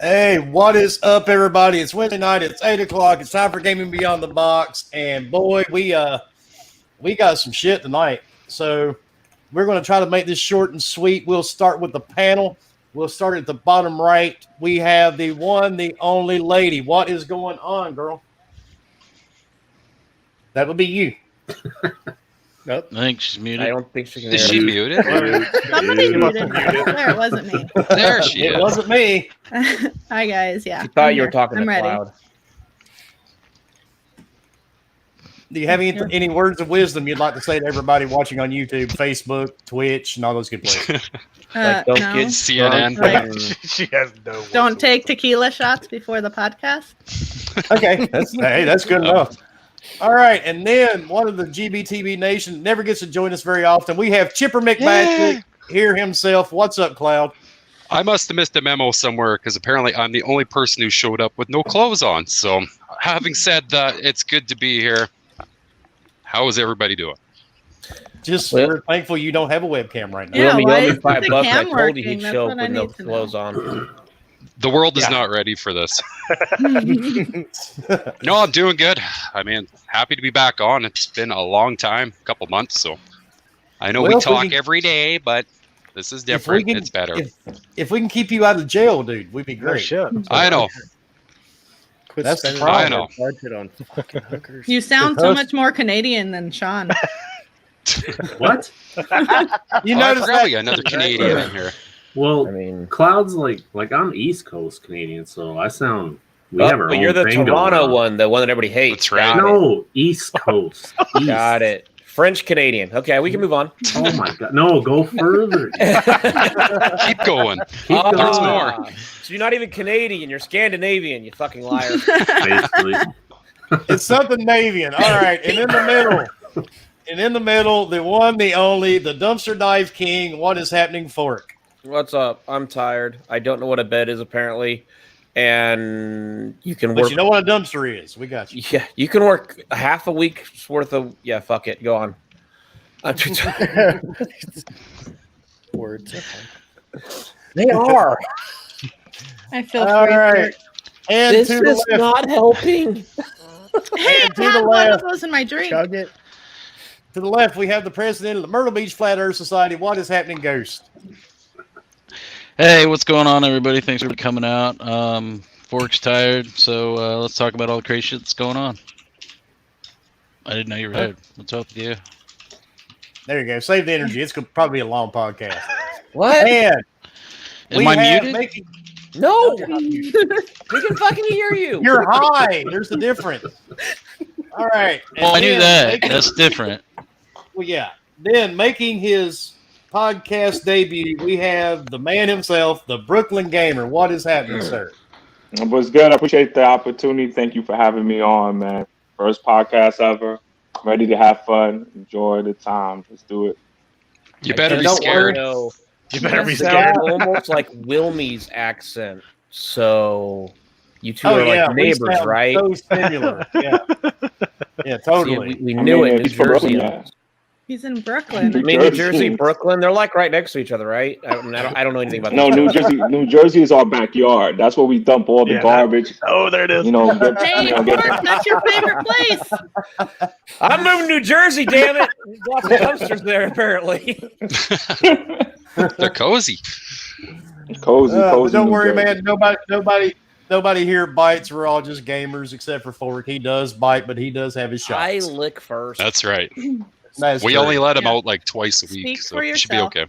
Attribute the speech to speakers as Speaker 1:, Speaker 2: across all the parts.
Speaker 1: Hey, what is up, everybody? It's Wednesday night. It's 8 o'clock. It's time for Gaming Beyond the Box. And boy, we got some shit tonight. So we're going to try to make this short and sweet. We'll start with the panel. We'll start at the bottom right. We have the one, the only lady. What is going on, girl? That would be you.
Speaker 2: Nope.
Speaker 3: I think she's muted.
Speaker 4: I don't think she can
Speaker 3: Is
Speaker 4: hear
Speaker 3: she
Speaker 4: me.
Speaker 3: muted?
Speaker 5: Somebody muted me. There, it wasn't me.
Speaker 3: There she
Speaker 1: It
Speaker 3: is.
Speaker 1: wasn't me.
Speaker 5: Hi, guys. Yeah.
Speaker 4: She thought
Speaker 5: I'm
Speaker 4: you were
Speaker 5: here.
Speaker 4: talking
Speaker 5: I'm
Speaker 4: to
Speaker 5: ready.
Speaker 4: Cloud.
Speaker 1: Do you have any words of wisdom you'd like to say to everybody watching on YouTube, Facebook, Twitch, and all those good places?
Speaker 4: Like, don't
Speaker 5: No.
Speaker 4: get
Speaker 3: CNN.
Speaker 5: Right.
Speaker 2: She has no.
Speaker 5: Don't take tequila shots before the podcast.
Speaker 1: Okay, that's good enough. All right, and then one of the GBTV Nation never gets to join us very often. We have Chipper McMagic here himself. What's up, Cloud?
Speaker 3: I must have missed a memo somewhere because apparently I'm the only person who showed up with no clothes on. So, having said that, it's good to be here. How is everybody doing?
Speaker 1: We're thankful you don't have a webcam right now.
Speaker 5: Yeah,
Speaker 4: You
Speaker 5: why
Speaker 4: owe me
Speaker 5: is
Speaker 4: $5.
Speaker 5: the
Speaker 4: I
Speaker 5: cam
Speaker 4: told you he'd
Speaker 5: working? That's
Speaker 4: show
Speaker 5: what
Speaker 4: up
Speaker 5: I
Speaker 4: with no
Speaker 5: need to know.
Speaker 4: clothes on.
Speaker 3: The world is
Speaker 1: Yeah.
Speaker 3: not ready for this. No, I'm doing good. I mean, happy to be back on. It's been a long time, a couple months. So, I know
Speaker 1: Well,
Speaker 3: we
Speaker 1: if we
Speaker 3: talk
Speaker 1: can-
Speaker 3: every day, but this is
Speaker 1: If we
Speaker 3: different.
Speaker 1: can-
Speaker 3: It's better.
Speaker 1: If we can keep you out of jail, dude, we'd be
Speaker 2: No
Speaker 1: great.
Speaker 2: shit.
Speaker 3: I know.
Speaker 2: Quit
Speaker 1: That's the
Speaker 2: spending
Speaker 1: problem.
Speaker 2: our
Speaker 3: I know.
Speaker 2: budget on fucking hookers.
Speaker 5: You sound so
Speaker 1: Because-
Speaker 5: much more Canadian than Sean.
Speaker 6: What?
Speaker 1: You
Speaker 3: I
Speaker 1: notice
Speaker 3: forgot
Speaker 1: that?
Speaker 3: we got another Canadian in here.
Speaker 6: Well,
Speaker 4: I mean,
Speaker 6: Cloud's like I'm East Coast Canadian, so I sound. We have our
Speaker 4: but
Speaker 6: own
Speaker 4: you're the
Speaker 6: thing going
Speaker 4: Toronto
Speaker 6: on.
Speaker 4: one, the one that everybody hates.
Speaker 3: That's right.
Speaker 4: Got
Speaker 6: No, East Coast. East.
Speaker 4: Got it. French Canadian. Okay, we can move on.
Speaker 6: Oh my god! No, go further.
Speaker 3: Keep going.
Speaker 6: Keep
Speaker 4: Ah,
Speaker 3: There's
Speaker 6: going.
Speaker 3: more.
Speaker 4: So you're not even Canadian. You're Scandinavian. You fucking liar.
Speaker 6: Basically,
Speaker 1: It's something Navian. All right, and in the middle, the one, the only, the dumpster dive king. What is happening, Fork?
Speaker 4: What's up? I'm tired. I don't know what a bed is apparently, and you can
Speaker 1: But
Speaker 4: work.
Speaker 1: you know what a dumpster is. We got you.
Speaker 4: Yeah, you can work half a week's worth of. Yeah, fuck it. Go on. I'm too tired.
Speaker 2: Words.
Speaker 4: They are.
Speaker 5: I feel
Speaker 1: All
Speaker 5: free.
Speaker 1: right. And
Speaker 4: This
Speaker 1: to the
Speaker 4: is
Speaker 1: left,
Speaker 4: not helping.
Speaker 5: Hey,
Speaker 1: And to
Speaker 5: I had
Speaker 1: the
Speaker 5: one of
Speaker 1: left.
Speaker 5: those in my drink.
Speaker 2: Chug it.
Speaker 1: to the left, we have the president of the Myrtle Beach Flat Earth Society. What is happening, Ghost?
Speaker 3: Hey, what's going on, everybody? Thanks for coming out. Fork's tired, so let's talk about all the crazy shit that's going on. I didn't know you were here. What's up with you?
Speaker 1: There you go. Save the energy. It's gonna probably be a long podcast.
Speaker 4: What?
Speaker 1: And
Speaker 3: Am
Speaker 1: we
Speaker 3: I
Speaker 1: have
Speaker 3: muted?
Speaker 1: making.
Speaker 4: No,
Speaker 1: You're not muted.
Speaker 4: we can fucking hear you.
Speaker 1: You're high. There's the difference. All right.
Speaker 3: Well, I
Speaker 1: And
Speaker 3: knew
Speaker 1: then
Speaker 3: that.
Speaker 1: making-
Speaker 3: That's different.
Speaker 1: Well, yeah. Then making his podcast debut, we have the man himself, the Brooklyn Gamer. What is happening, sir?
Speaker 7: What's good? I appreciate the opportunity. Thank you for having me on, man. First podcast ever. Ready to have fun. Enjoy the time. Let's do it.
Speaker 3: You better
Speaker 1: And
Speaker 3: be
Speaker 1: don't
Speaker 3: scared.
Speaker 4: No,
Speaker 2: You better be
Speaker 4: that
Speaker 2: scared.
Speaker 4: sounds almost like Wilmie's accent. So you two
Speaker 1: Oh,
Speaker 4: are
Speaker 1: yeah.
Speaker 4: like
Speaker 1: we
Speaker 4: neighbors,
Speaker 1: sound
Speaker 4: right?
Speaker 1: So similar. Yeah. Yeah,
Speaker 4: See,
Speaker 1: totally.
Speaker 4: we
Speaker 7: I
Speaker 4: knew
Speaker 7: mean,
Speaker 4: it. New
Speaker 7: he's from Brooklyn,
Speaker 4: Jersey.
Speaker 7: yeah.
Speaker 5: He's in Brooklyn.
Speaker 4: I mean, New
Speaker 7: Jersey.
Speaker 4: Jersey, Brooklyn, they're like right next to each other, right? I don't know anything about
Speaker 7: No,
Speaker 4: that.
Speaker 7: New Jersey is our backyard. That's where we dump all the
Speaker 2: Yeah,
Speaker 7: garbage.
Speaker 2: Oh, there it is.
Speaker 7: You know, get,
Speaker 5: Hey,
Speaker 7: you know, get,
Speaker 5: Fork, that's your favorite place.
Speaker 4: I'm moving to New Jersey, damn it! There's lots of dumpsters there, apparently.
Speaker 3: They're cozy.
Speaker 7: cozy.
Speaker 1: But don't
Speaker 7: New
Speaker 1: worry,
Speaker 7: Jersey.
Speaker 1: man. Nobody here bites. We're all just gamers, except for Fork. He does bite, but he does have his
Speaker 4: I
Speaker 1: shots.
Speaker 4: lick first.
Speaker 3: That's right.
Speaker 1: That is
Speaker 3: We
Speaker 1: true.
Speaker 3: only let him
Speaker 5: Yeah.
Speaker 3: out like twice a week,
Speaker 5: Speak
Speaker 3: so
Speaker 5: for
Speaker 3: it should be
Speaker 5: yourself.
Speaker 3: okay.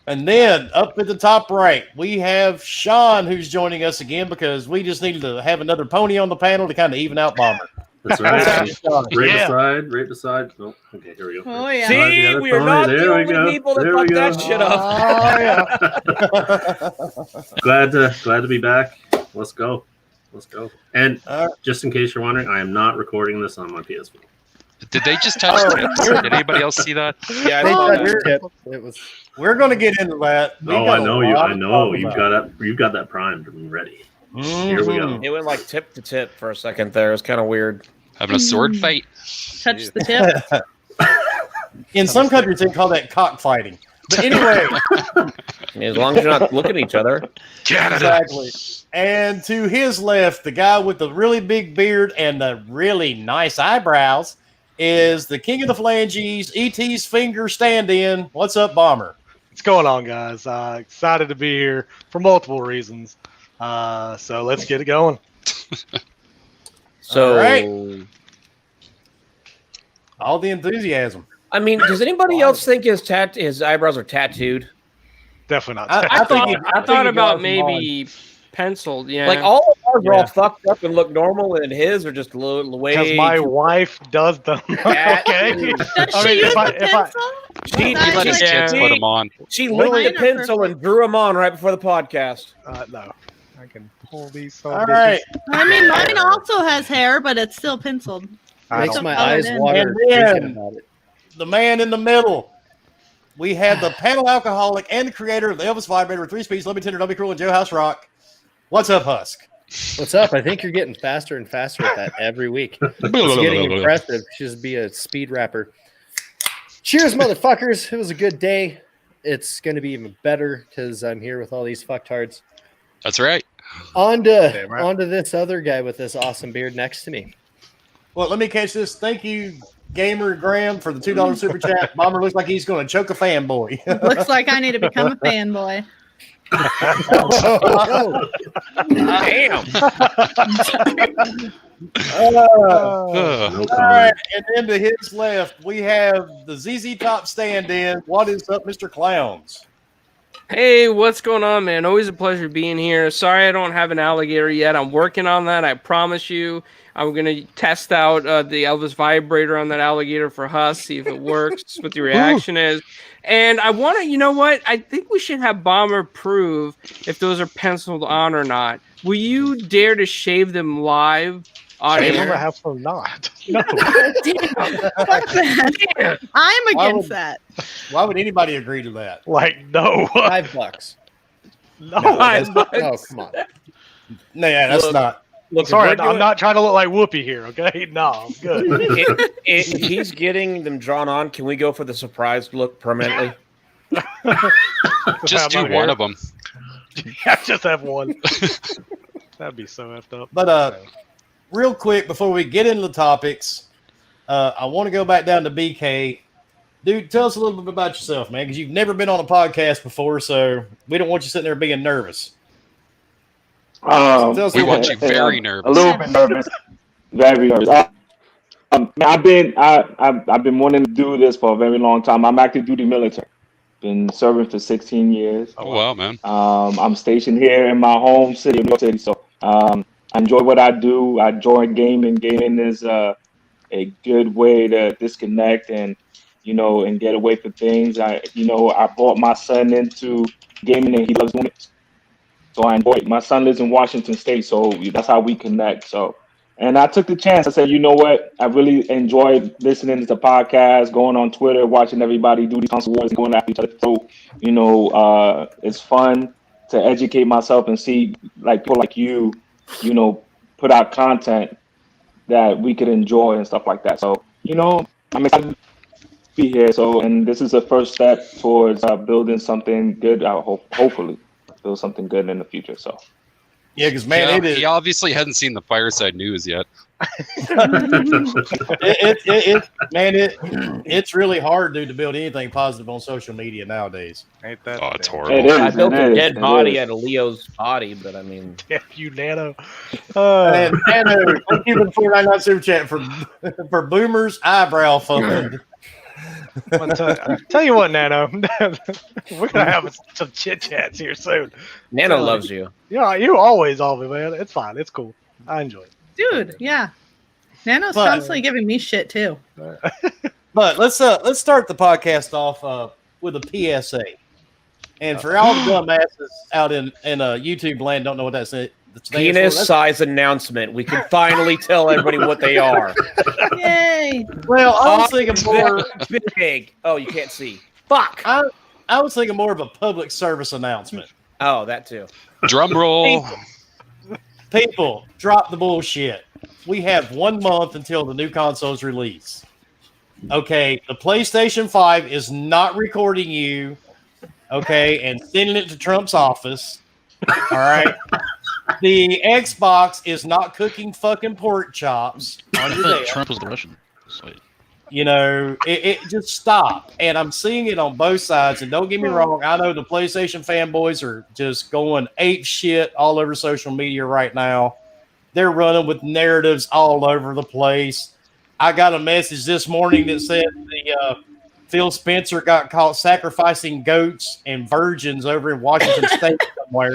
Speaker 1: And then up at the top right, we have Sean, who's joining us again because we just needed to have another pony on the panel to kind of even out Bomber.
Speaker 6: that's right.
Speaker 1: Sean.
Speaker 2: Yeah.
Speaker 6: Right beside. Oh, okay, here we go.
Speaker 5: Oh, yeah.
Speaker 6: See?
Speaker 4: See,
Speaker 6: other
Speaker 4: we are
Speaker 6: phone.
Speaker 4: not
Speaker 6: There
Speaker 4: the
Speaker 6: we
Speaker 4: only
Speaker 6: go.
Speaker 4: people that
Speaker 6: There we
Speaker 4: fuck
Speaker 6: go.
Speaker 4: that shit up.
Speaker 1: Oh, yeah.
Speaker 6: Glad to be back. Let's go. And
Speaker 1: Uh,
Speaker 6: just in case you're wondering, I am not recording this on my PS4.
Speaker 3: Did they just touch
Speaker 1: Oh.
Speaker 3: tips? Did anybody else see that?
Speaker 4: Yeah, I
Speaker 2: They
Speaker 4: saw
Speaker 2: touched
Speaker 4: that.
Speaker 2: tip. It was.
Speaker 1: We're going to get into that. We
Speaker 6: Oh,
Speaker 1: got
Speaker 6: I
Speaker 1: a
Speaker 6: know you.
Speaker 1: lot
Speaker 6: I
Speaker 1: to
Speaker 6: know
Speaker 1: talk
Speaker 6: you've
Speaker 1: about.
Speaker 6: got that primed and ready.
Speaker 1: Mhm.
Speaker 6: Here we go.
Speaker 4: It went like tip to tip for a second there. It was kind of weird.
Speaker 3: Having a sword fight?
Speaker 5: Touch the tip.
Speaker 1: In some countries, they call that cockfighting. But anyway,
Speaker 4: As long as you're not looking at each other.
Speaker 1: exactly. And to his left, the guy with the really big beard and the really nice eyebrows is the king of the phalanges, ET's finger stand-in. What's up, Bomber?
Speaker 8: What's going on, guys? Excited to be here for multiple reasons. So let's get it going.
Speaker 4: So,
Speaker 1: All right. All the enthusiasm.
Speaker 4: I mean, does anybody else think his eyebrows are tattooed?
Speaker 8: Definitely not.
Speaker 1: I think
Speaker 9: I thought
Speaker 1: he
Speaker 9: about
Speaker 1: draws them on.
Speaker 9: maybe penciled. Yeah,
Speaker 4: Like all of ours are all
Speaker 1: Yeah.
Speaker 4: fucked up and look normal, and his are just a little way.
Speaker 8: Because my wife does them. Okay.
Speaker 5: Does
Speaker 8: I
Speaker 5: she
Speaker 8: mean,
Speaker 5: use
Speaker 8: if I-
Speaker 5: a
Speaker 8: if I-
Speaker 5: pencil?
Speaker 4: She-
Speaker 5: Is that
Speaker 3: He let his
Speaker 5: like-
Speaker 3: kids put them on.
Speaker 4: She
Speaker 8: Really?
Speaker 4: licked the
Speaker 5: Mine are
Speaker 4: pencil
Speaker 5: perfect.
Speaker 4: and drew them on right before the podcast.
Speaker 8: No, I can pull these.
Speaker 1: All right.
Speaker 5: I mean, mine also has hair, but it's still penciled.
Speaker 2: Makes
Speaker 5: don't
Speaker 2: my
Speaker 5: color
Speaker 2: eyes
Speaker 5: it in.
Speaker 2: water
Speaker 1: And then-
Speaker 2: thinking about it.
Speaker 1: The man in the middle. We had the panel alcoholic and the creator of the Elvis Vibrator, 3-Speeds, Let Me Tender, Don't Be Cruel, and Jailhouse Rock. What's up, Husk?
Speaker 2: What's up? I think you're getting faster and faster at that every week. It's getting impressive. Just be a speed rapper. Cheers, motherfuckers. It was a good day. It's going to be even better because I'm here with all these fucktards.
Speaker 3: That's right.
Speaker 2: On
Speaker 8: Damn right.
Speaker 2: to this other guy with this awesome beard next to me.
Speaker 1: Well, let me catch this. Thank you, Gamer Graham, for the $2 super chat. Bomber looks like he's going to choke a fanboy.
Speaker 5: Looks like I need to become a fanboy.
Speaker 4: Damn.
Speaker 6: No
Speaker 1: All right, and then to his left, we have the ZZ Top stand-in. What is up, Mr. Clowns?
Speaker 9: Hey, what's going on, man? Always a pleasure being here. Sorry I don't have an alligator yet. I'm working on that. I promise you. I'm going to test out the Elvis vibrator on that alligator for Huss, see if it works, what the reaction is. And I want to, you know what? I think we should have Bomber prove if those are penciled on or not. Will you dare to shave them live on
Speaker 8: I remember
Speaker 9: air?
Speaker 8: have some not. No.
Speaker 5: Fuck that. I'm
Speaker 1: Why
Speaker 5: against
Speaker 1: would-
Speaker 5: that.
Speaker 1: Why would anybody agree to that?
Speaker 8: Like, no.
Speaker 2: $5.
Speaker 8: No.
Speaker 2: Oh, come on.
Speaker 1: No, yeah, that's
Speaker 4: Look.
Speaker 1: not.
Speaker 4: Look,
Speaker 8: Sorry,
Speaker 4: if we're
Speaker 8: I'm
Speaker 4: doing-
Speaker 8: not trying to look like Whoopi here, okay? No, I'm good.
Speaker 4: if he's getting them drawn on, can we go for the surprised look permanently?
Speaker 3: Just do one of them.
Speaker 8: Yeah, just have one. That'd be so effed up.
Speaker 1: But real quick, before we get into the topics, I want to go back down to BK. Dude, tell us a little bit about yourself, man, because you've never been on a podcast before, so we don't want you sitting there being nervous. Tell us
Speaker 3: We
Speaker 1: a
Speaker 3: want
Speaker 1: little
Speaker 3: you
Speaker 1: bit.
Speaker 3: very
Speaker 7: A
Speaker 3: nervous.
Speaker 7: little bit nervous. Very nervous. I've been wanting to do this for a very long time. I'm active duty military. Been serving for 16 years.
Speaker 3: Oh, wow, man.
Speaker 7: I'm stationed here in my home city of New York City. So I enjoy what I do. I enjoy gaming. Gaming is a good way to disconnect and and get away from things. I brought my son into gaming and he loves doing it. So I enjoy it. My son lives in Washington State, so that's how we connect. So, and I took the chance. I said, you know what? I really enjoyed listening to the podcast, going on Twitter, watching everybody do these console wars and going after each other. So, it's fun to educate myself and see like people like you, put out content that we could enjoy and stuff like that. So, I'm excited to be here. So, and this is a first step towards building something good. Hopefully build something good in the future. So
Speaker 1: Yeah, because, man,
Speaker 3: Yeah,
Speaker 1: it is.
Speaker 3: he obviously hadn't seen the Fireside News yet.
Speaker 1: It's really hard, dude, to build anything positive on social media nowadays.
Speaker 8: Ain't that
Speaker 3: Oh, it's
Speaker 8: damn-
Speaker 3: horrible.
Speaker 7: it is.
Speaker 4: I built
Speaker 7: it
Speaker 4: a
Speaker 7: is,
Speaker 4: dead
Speaker 7: it
Speaker 4: body
Speaker 7: is.
Speaker 4: out of Leo's body, but I mean,
Speaker 8: Damn you, Nano.
Speaker 1: And thank you for the $4.99 super chat for Boomer's eyebrow fund.
Speaker 8: Tell you what, Nano, we're gonna have some chit chats here soon.
Speaker 4: Nano loves you.
Speaker 8: Yeah, you always love me, man. It's fine. It's cool. I enjoy it.
Speaker 5: Dude, yeah. Nano's
Speaker 1: But-
Speaker 5: constantly giving me shit too.
Speaker 1: But let's start the podcast off with a PSA. And for all the dumbasses out in YouTube land, don't know what that stands for.
Speaker 4: Penis size announcement. We can finally tell everybody what they are.
Speaker 5: Yay!
Speaker 1: Well, I was thinking more.
Speaker 4: Big. Oh, you can't see. Fuck.
Speaker 1: I was thinking more of a public service announcement.
Speaker 4: Oh, that too.
Speaker 3: Drum roll.
Speaker 1: People, drop the bullshit. We have 1 month until the new console's release. Okay, the PlayStation 5 is not recording you okay, and sending it to Trump's office. All right. The Xbox is not cooking fucking pork chops on
Speaker 3: I
Speaker 1: your
Speaker 3: thought
Speaker 1: desk.
Speaker 3: Trump was the Russian. Sweet.
Speaker 1: You know, it just stop. And I'm seeing it on both sides. And don't get me wrong, I know the PlayStation fanboys are just going ape shit all over social media right now. They're running with narratives all over the place. I got a message this morning that said Phil Spencer got caught sacrificing goats and virgins over in Washington State somewhere.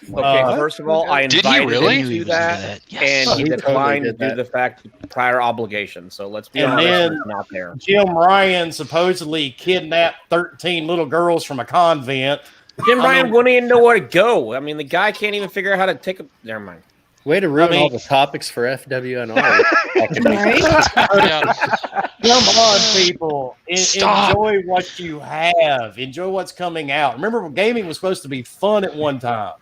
Speaker 4: Okay, first of all, I
Speaker 3: Did he
Speaker 4: invited
Speaker 3: really?
Speaker 4: him to that,
Speaker 3: Yes.
Speaker 4: and he
Speaker 2: He
Speaker 4: declined
Speaker 2: totally did
Speaker 4: due to
Speaker 2: that.
Speaker 4: the fact of prior obligation. So let's be
Speaker 1: And
Speaker 4: honest,
Speaker 1: then-
Speaker 4: he's not there.
Speaker 1: Jim Ryan supposedly kidnapped 13 little girls from a convent.
Speaker 4: Jim
Speaker 1: I
Speaker 4: Ryan
Speaker 1: mean-
Speaker 4: wouldn't even know where to go. I mean, the guy can't even figure out how to take a. Never mind.
Speaker 2: Way to ruin
Speaker 1: mean-
Speaker 2: all the topics for FWNR.
Speaker 5: Right?
Speaker 3: Yeah.
Speaker 1: Come on, people.
Speaker 3: Stop.
Speaker 1: Enjoy what you have. Enjoy what's coming out. Remember, gaming was supposed to be fun at one time.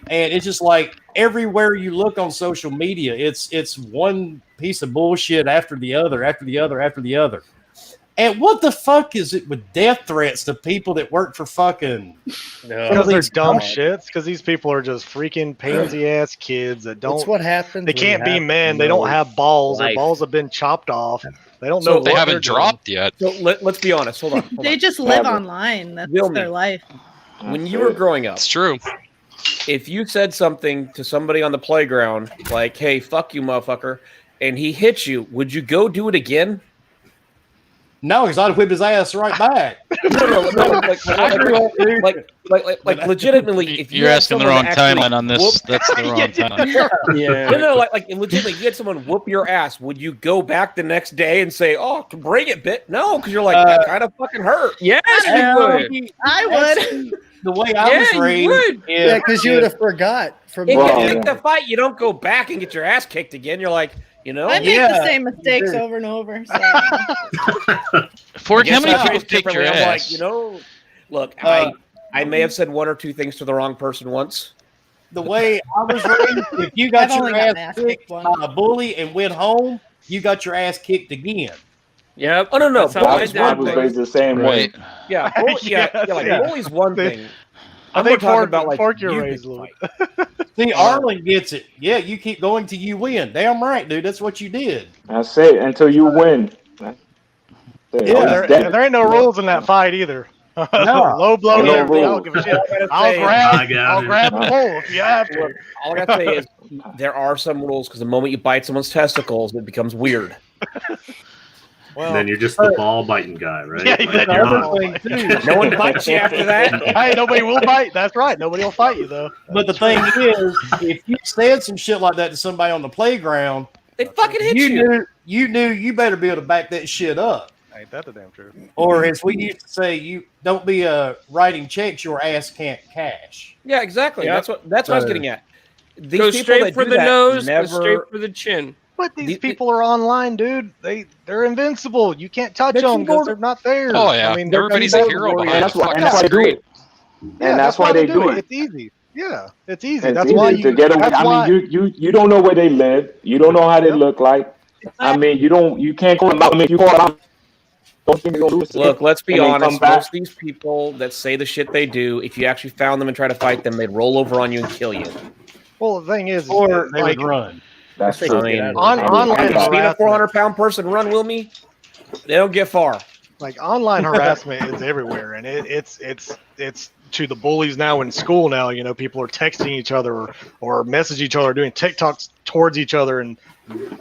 Speaker 1: And it's just like everywhere you look on social media, it's one piece of bullshit after the other, after the other, after the other. And what the fuck is it with death threats to people that work for fucking...
Speaker 8: Because they're
Speaker 1: these
Speaker 8: dumb
Speaker 1: guys-
Speaker 8: shits. Because these people are just freaking pansy ass kids that
Speaker 2: That's
Speaker 8: don't.
Speaker 2: what happens.
Speaker 8: They
Speaker 2: when you
Speaker 8: can't be
Speaker 2: have
Speaker 8: men. They
Speaker 2: no
Speaker 8: don't have balls. Their
Speaker 4: life.
Speaker 8: balls have been chopped off. They don't
Speaker 4: So
Speaker 8: know.
Speaker 3: They
Speaker 8: what
Speaker 3: haven't
Speaker 8: they're doing.
Speaker 3: dropped yet.
Speaker 4: So let's be honest. Hold on.
Speaker 5: They just live online. That's
Speaker 4: Will
Speaker 5: their
Speaker 4: me.
Speaker 5: life.
Speaker 4: When you were growing up,
Speaker 3: It's true.
Speaker 4: if you said something to somebody on the playground, like, "Hey, fuck you, motherfucker," and he hit you, would you go do it again?
Speaker 1: No, because I'd whip his ass right back.
Speaker 4: No, like legitimately. If you
Speaker 3: You're
Speaker 4: had
Speaker 3: asking the
Speaker 4: someone
Speaker 3: wrong
Speaker 4: actually
Speaker 3: timeline on this.
Speaker 4: whoop-
Speaker 3: That's the wrong timeline.
Speaker 2: Yeah.
Speaker 4: No, like legitimately, you had someone whoop your ass. Would you go back the next day and say, "Oh, bring it, bit"? No, because you're like that kind of fucking hurt.
Speaker 9: Yes, you would.
Speaker 5: I would.
Speaker 1: The way I was
Speaker 9: Yeah, you
Speaker 1: raised,
Speaker 9: would.
Speaker 2: Yeah, because you would have forgot from.
Speaker 4: If
Speaker 7: Well,
Speaker 4: you pick the fight, you don't go back and get your ass kicked again. You're like,
Speaker 5: I make
Speaker 1: Yeah.
Speaker 5: the same mistakes over and over. So.
Speaker 3: Fork, how
Speaker 4: guess
Speaker 3: many
Speaker 4: I
Speaker 3: people
Speaker 4: feel
Speaker 3: kicked your
Speaker 4: differently. I'm
Speaker 3: ass?
Speaker 4: like, look,
Speaker 1: Uh,
Speaker 4: I may have said one or two things to the wrong person once.
Speaker 1: the way I was raised, if you got
Speaker 5: I've
Speaker 1: your
Speaker 5: only got
Speaker 1: ass
Speaker 5: my ass
Speaker 1: kicked
Speaker 5: kicked
Speaker 1: by
Speaker 5: once.
Speaker 1: a bully and went home, you got your ass kicked again.
Speaker 9: Yep.
Speaker 4: Oh, no,
Speaker 9: That's how
Speaker 4: but
Speaker 9: my
Speaker 7: I
Speaker 9: dad
Speaker 7: was
Speaker 9: was.
Speaker 7: raised the same way.
Speaker 3: Right.
Speaker 4: Yeah, like
Speaker 8: Yeah.
Speaker 4: bully's one
Speaker 8: They-
Speaker 4: thing.
Speaker 8: I
Speaker 4: I'm
Speaker 8: think
Speaker 4: talking
Speaker 8: Fork,
Speaker 4: about like
Speaker 8: Fork you're
Speaker 4: you
Speaker 8: raised a
Speaker 4: can
Speaker 8: little.
Speaker 4: fight.
Speaker 1: See, Arlen gets it. Yeah, you keep going till you win. Damn right, dude. That's what you did.
Speaker 7: I say it until you win. That's it.
Speaker 1: Yeah.
Speaker 7: It's dead.
Speaker 8: There ain't no rules in that fight either.
Speaker 1: No.
Speaker 8: Low blow
Speaker 7: No
Speaker 8: and everything. I
Speaker 7: rules.
Speaker 8: don't give a shit.
Speaker 4: All I gotta say-
Speaker 8: I'll grab the pole if you have to.
Speaker 4: All I gotta say is there are some rules because the moment you bite someone's testicles, it becomes weird.
Speaker 6: And then you're just the ball biting guy, right?
Speaker 8: Yeah,
Speaker 6: Like,
Speaker 8: exactly.
Speaker 6: you're
Speaker 1: Another
Speaker 6: not-
Speaker 1: thing, too.
Speaker 4: No one bites you after that.
Speaker 8: Hey, nobody will fight. That's right. Nobody will fight you though.
Speaker 1: But the thing is, if you said some shit like that to somebody on the playground,
Speaker 4: They fucking hit
Speaker 1: you knew you better be able to back that shit up.
Speaker 8: Ain't that the damn truth?
Speaker 1: Or as we used to say, you don't be writing checks your ass can't cash.
Speaker 4: Yeah, exactly.
Speaker 9: Yep.
Speaker 4: That's what I was getting at. These
Speaker 9: Go
Speaker 4: people
Speaker 9: straight
Speaker 4: that
Speaker 9: for
Speaker 4: do
Speaker 9: the
Speaker 4: that
Speaker 9: nose,
Speaker 4: never.
Speaker 9: go straight for the chin.
Speaker 8: But these
Speaker 4: The-
Speaker 8: people are online, dude. They're invincible. You can't touch
Speaker 4: They're
Speaker 8: them because
Speaker 4: keyboard-
Speaker 8: they're not there.
Speaker 3: Oh yeah,
Speaker 8: I mean, they're
Speaker 3: everybody's a
Speaker 8: keyboard
Speaker 3: hero
Speaker 8: warriors.
Speaker 3: behind
Speaker 7: that's
Speaker 3: a
Speaker 7: why,
Speaker 3: fucking
Speaker 7: that's why they do
Speaker 3: screen.
Speaker 7: it.
Speaker 8: Yeah,
Speaker 7: And that's why they do it.
Speaker 8: It's easy. Yeah, it's easy.
Speaker 7: It's
Speaker 8: That's
Speaker 7: easy
Speaker 8: why
Speaker 7: to
Speaker 8: you
Speaker 7: get away.
Speaker 8: that's
Speaker 7: I
Speaker 8: why-
Speaker 7: mean, you don't know where they live. You don't know how they
Speaker 8: Yep.
Speaker 7: look like. I mean, you can't call them out. I mean, if you call them out, don't think they're gonna do it.
Speaker 4: Look, let's be
Speaker 7: And then
Speaker 4: honest.
Speaker 7: come back.
Speaker 4: Most of these people that say the shit they do, if you actually found them and try to fight them, they'd roll over on you and kill you.
Speaker 8: Well, the thing is,
Speaker 1: Or they
Speaker 8: like,
Speaker 1: would run.
Speaker 7: That's
Speaker 2: They
Speaker 7: true.
Speaker 2: get out of
Speaker 8: on
Speaker 2: the-
Speaker 8: online
Speaker 7: I-
Speaker 4: Being a
Speaker 8: harassment,
Speaker 4: 400-pound person run, will me? They don't get far.
Speaker 8: like online harassment is everywhere, and it's to the bullies now in school. Now, you know, people are texting each other or messaging each other, doing TikToks towards each other, and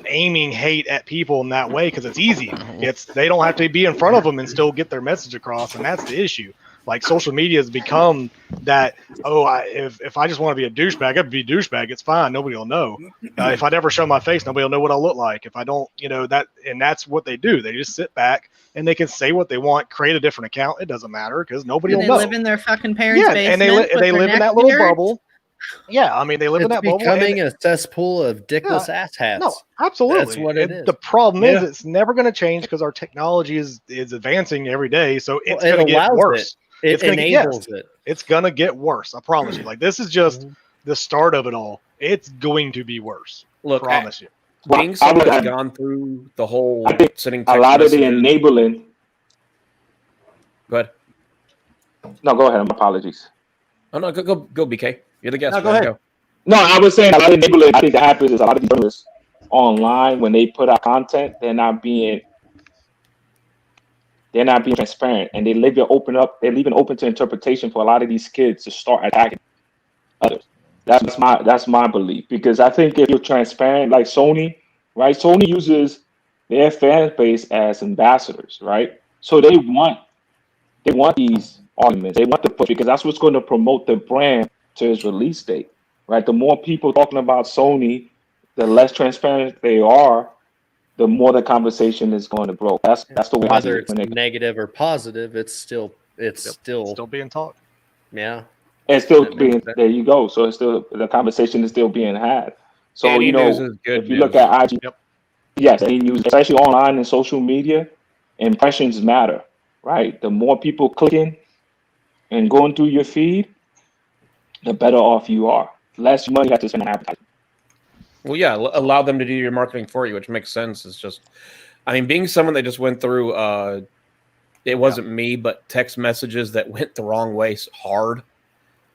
Speaker 8: aiming hate at people in that way because it's easy. They don't have to be in front of them and still get their message across, and that's the issue. Like social media has become that. Oh, if I just want to be a douchebag, I can be a douchebag. It's fine. Nobody will know. If I never show my face, nobody will know what I look like. If I don't, you know that, and that's what they do. They just sit back and they can say what they want, create a different account. It doesn't matter because nobody
Speaker 5: And
Speaker 8: will
Speaker 5: they
Speaker 8: know.
Speaker 5: live in their fucking parents'
Speaker 8: Yeah,
Speaker 5: basement.
Speaker 8: and they
Speaker 5: with
Speaker 8: they
Speaker 5: their
Speaker 8: live in
Speaker 5: neck
Speaker 8: that little
Speaker 5: beards.
Speaker 8: bubble. Yeah, I mean they live in
Speaker 2: It's
Speaker 8: that bubble.
Speaker 2: becoming a cesspool of dickless ass hats.
Speaker 8: No, absolutely.
Speaker 2: That's what it is.
Speaker 8: The problem is
Speaker 1: Yeah.
Speaker 8: it's never going to change because our technology is advancing every day. So it's
Speaker 2: Well, it
Speaker 8: going to get
Speaker 2: allows
Speaker 8: worse.
Speaker 2: It
Speaker 8: It's gonna get- yes.
Speaker 2: enables it.
Speaker 8: It's going to get worse. I promise you. Like this is just the start of it all. It's going to be worse.
Speaker 4: Look,
Speaker 8: Promise you.
Speaker 4: being
Speaker 7: I
Speaker 4: someone
Speaker 7: would-
Speaker 4: that's gone through the whole
Speaker 7: I think
Speaker 4: sending
Speaker 7: A
Speaker 4: text
Speaker 7: lot of the
Speaker 4: messages-
Speaker 7: enabling,
Speaker 4: Go ahead.
Speaker 7: No, go ahead. My apologies.
Speaker 4: Oh no, go, BK. You're the guest.
Speaker 1: No, go ahead.
Speaker 7: No, I was saying a lot of enabling. I think that happens is a lot of journalists online when they put out content, they're not being transparent, and they leave it open up. They're leaving open to interpretation for a lot of these kids to start attacking others. That's my belief, because I think if you're transparent, like Sony, right? Sony uses their fan base as ambassadors, right? So they want these arguments. They want the push because that's what's going to promote the brand to its release date, right? The more people talking about Sony, the less transparent they are, the more the conversation is going to grow. That's the way.
Speaker 2: Whether it's negative or positive, it's still
Speaker 8: being talked.
Speaker 2: Yeah.
Speaker 7: It's still being there. You go. So it's still the conversation is still being had. So
Speaker 4: Any
Speaker 7: you know,
Speaker 4: news is good
Speaker 7: if you
Speaker 4: news.
Speaker 7: look at IG, yes, any news, especially online and social media, impressions matter, right? The more people clicking and going through your feed, the better off you are. Less money you have to spend on advertising.
Speaker 4: Well, yeah, allow them to do your marketing for you, which makes sense. It's just, I mean, being someone that just went through, it wasn't me, but text messages that went the wrong way hard.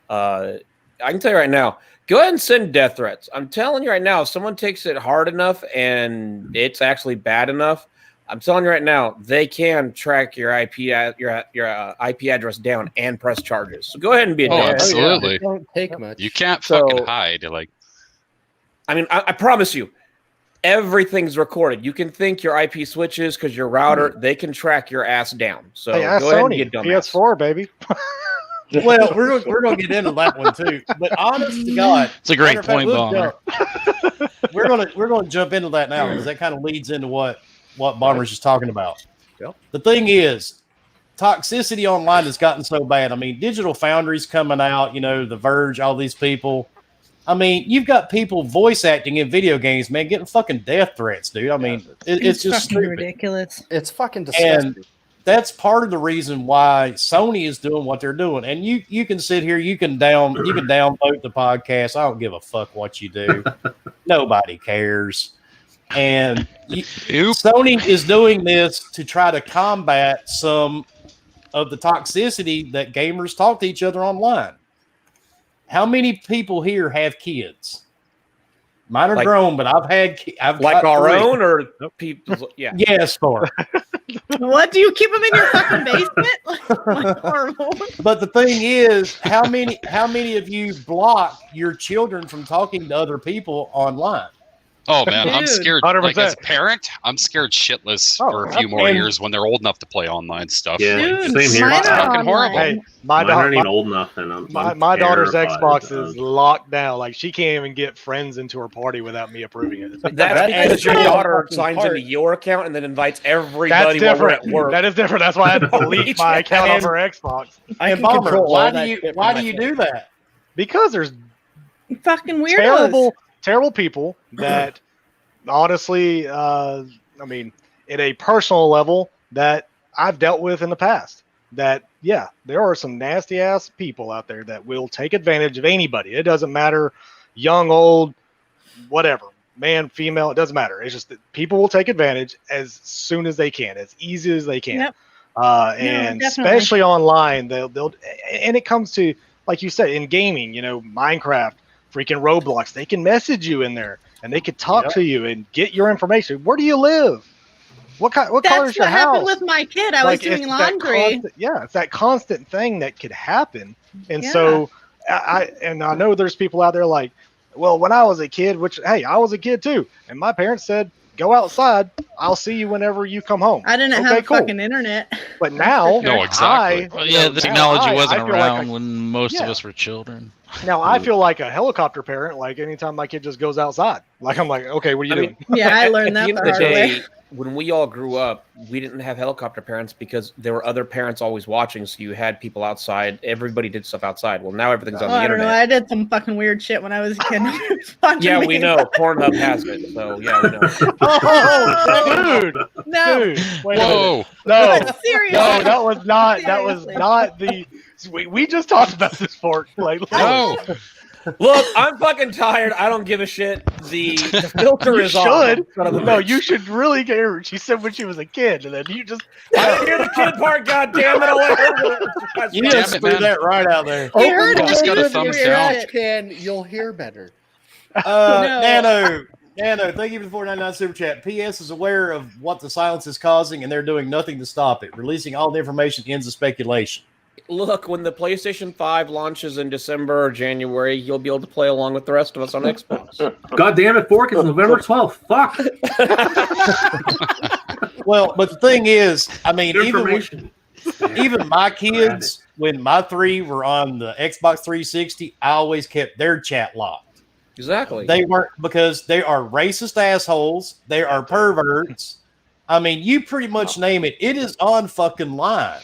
Speaker 4: I can tell you right now, go ahead and send death threats. I'm telling you right now, if someone takes it hard enough and it's actually bad enough, I'm telling you right now, they can track your IP IP address down and press charges. So go ahead and be a death.
Speaker 3: Absolutely.
Speaker 2: It don't take much.
Speaker 3: You can't fucking hide. Like,
Speaker 4: I mean, I promise you, everything's recorded. You can think your IP switches because your router, they can track your ass down. So
Speaker 8: Hey,
Speaker 4: go ahead and
Speaker 8: Sony,
Speaker 4: get dumb.
Speaker 8: PS4, baby.
Speaker 1: Well, we're gonna get into that one too. But honest to God,
Speaker 3: it's a great
Speaker 1: matter of fact,
Speaker 3: point, Bomber.
Speaker 1: we're gonna jump into that now because that kind of leads into what Bomber's just talking about.
Speaker 8: Yep.
Speaker 1: The thing is, toxicity online has gotten so bad. I mean, Digital Foundry's coming out. You know, The Verge, all these people. I mean, you've got people voice acting in video games, man, getting fucking death threats, dude. I mean, it's just
Speaker 5: fucking
Speaker 1: stupid.
Speaker 5: ridiculous.
Speaker 2: It's fucking disgusting.
Speaker 1: And that's part of the reason why Sony is doing what they're doing. And you can sit here, you can downvote the podcast. I don't give a fuck what you do. Nobody cares. And Sony is doing this to try to combat some of the toxicity that gamers talk to each other online. How many people here have kids? Mine are grown, but I've
Speaker 4: like
Speaker 1: got
Speaker 4: our
Speaker 1: 3.
Speaker 4: own or people's. Yeah.
Speaker 1: Yes, for.
Speaker 5: What, do you keep them in your fucking basement? Horrible.
Speaker 1: But the thing is, how many of you block your children from talking to other people online?
Speaker 3: Oh man, I'm
Speaker 5: Dude.
Speaker 3: scared.
Speaker 8: 100%.
Speaker 3: Like as a parent, I'm scared shitless for a few more years when they're old enough to play online stuff.
Speaker 6: Yeah,
Speaker 5: Dude,
Speaker 6: same here.
Speaker 5: mine
Speaker 3: It's
Speaker 5: are
Speaker 3: fucking horrible.
Speaker 8: Hey,
Speaker 6: Mine aren't even old enough, and I'm
Speaker 8: my daughter's
Speaker 6: terrified
Speaker 8: Xbox
Speaker 6: of-
Speaker 8: is locked down. Like, she can't even get friends into her party without me approving it.
Speaker 4: That's because your
Speaker 2: that's
Speaker 4: daughter
Speaker 2: the
Speaker 4: signs
Speaker 2: part.
Speaker 4: into your account and then invites
Speaker 8: That's
Speaker 4: everybody while we're
Speaker 8: different.
Speaker 4: at work.
Speaker 8: That is different. That's why I had to delete my account off her Xbox.
Speaker 2: I
Speaker 1: And
Speaker 2: can
Speaker 1: Bomber,
Speaker 2: control all
Speaker 1: why
Speaker 2: that
Speaker 1: do you
Speaker 2: shit
Speaker 1: why
Speaker 2: from
Speaker 1: do you
Speaker 2: my
Speaker 1: do that?
Speaker 8: Because there's
Speaker 5: Fucking weirdos.
Speaker 8: terrible people that honestly, I mean, at a personal level that I've dealt with in the past, that, yeah, there are some nasty ass people out there that will take advantage of anybody. It doesn't matter, young, old, whatever, man, female, it doesn't matter. It's just that people will take advantage as soon as they can, as easy as they can.
Speaker 5: Yep.
Speaker 8: And
Speaker 5: definitely.
Speaker 8: especially online, they'll, and it comes to, like you said, in gaming, you know, Minecraft, freaking Roblox, they can message you in there and they could talk to you and get your information. Where do you live? What color
Speaker 5: That's
Speaker 8: is your
Speaker 5: what happened
Speaker 8: house?
Speaker 5: with my kid. I was doing
Speaker 8: it's that
Speaker 5: laundry.
Speaker 8: it's that constant thing that could happen. And
Speaker 5: Yeah.
Speaker 8: so I know there's people out there like, well, when I was a kid, which, hey, I was a kid too, and my parents said, go outside, I'll see you whenever you come home.
Speaker 5: I didn't have fucking internet.
Speaker 8: But now,
Speaker 3: No, exactly. Well, yeah, the technology
Speaker 8: I
Speaker 3: wasn't
Speaker 8: feel like
Speaker 3: around when most of us were children.
Speaker 8: now I feel like a helicopter parent. Like, anytime my kid just goes outside, like, I'm like, okay, what are you doing?
Speaker 5: Yeah, I learned
Speaker 4: At
Speaker 5: that
Speaker 4: the
Speaker 5: the
Speaker 4: end of the
Speaker 5: hard
Speaker 4: day,
Speaker 5: way.
Speaker 4: when we all grew up, we didn't have helicopter parents because there were other parents always watching. So you had people outside. Everybody did stuff outside. Well, now everything's on
Speaker 5: Well,
Speaker 4: the
Speaker 5: I don't know.
Speaker 4: internet.
Speaker 5: I did some fucking weird shit when I was a kid. Watching
Speaker 4: Yeah, we
Speaker 5: me.
Speaker 4: know. Pornhub has it. So yeah, we know.
Speaker 8: Oh, dude,
Speaker 5: No,
Speaker 8: dude, wait a
Speaker 3: Whoa!
Speaker 8: minute. No,
Speaker 5: seriously.
Speaker 8: no, that was not
Speaker 5: Seriously.
Speaker 8: the. We just talked about this, Fork. Like,
Speaker 3: No!
Speaker 4: Look, I'm fucking tired. I don't give a shit. The filter is on.
Speaker 8: No, you should really get her. She said when she was a kid, and then you just.
Speaker 4: I didn't hear the kid part. God damn it! I'll let her.
Speaker 1: You just threw that right out there.
Speaker 2: Oh,
Speaker 5: heard
Speaker 2: you
Speaker 5: it.
Speaker 2: just
Speaker 5: You
Speaker 2: got a
Speaker 5: heard
Speaker 2: thumbs
Speaker 5: it.
Speaker 2: down. You'll hear better.
Speaker 1: Nano, thank you for the 499 super chat. PS is aware of what the silence is causing, and they're doing nothing to stop it. Releasing all the information ends the speculation.
Speaker 4: Look, when the PlayStation 5 launches in December or January, you'll be able to play along with the rest of us on Xbox.
Speaker 6: God damn it, Fork, it's November 12th. Fuck.
Speaker 1: Well, but the thing is, I mean,
Speaker 6: Information.
Speaker 1: even my kids, when my three were on the Xbox 360, I always kept their chat locked.
Speaker 4: Exactly.
Speaker 1: They weren't, because they are racist assholes. They are perverts. I mean, you pretty much name it. It is on fucking line.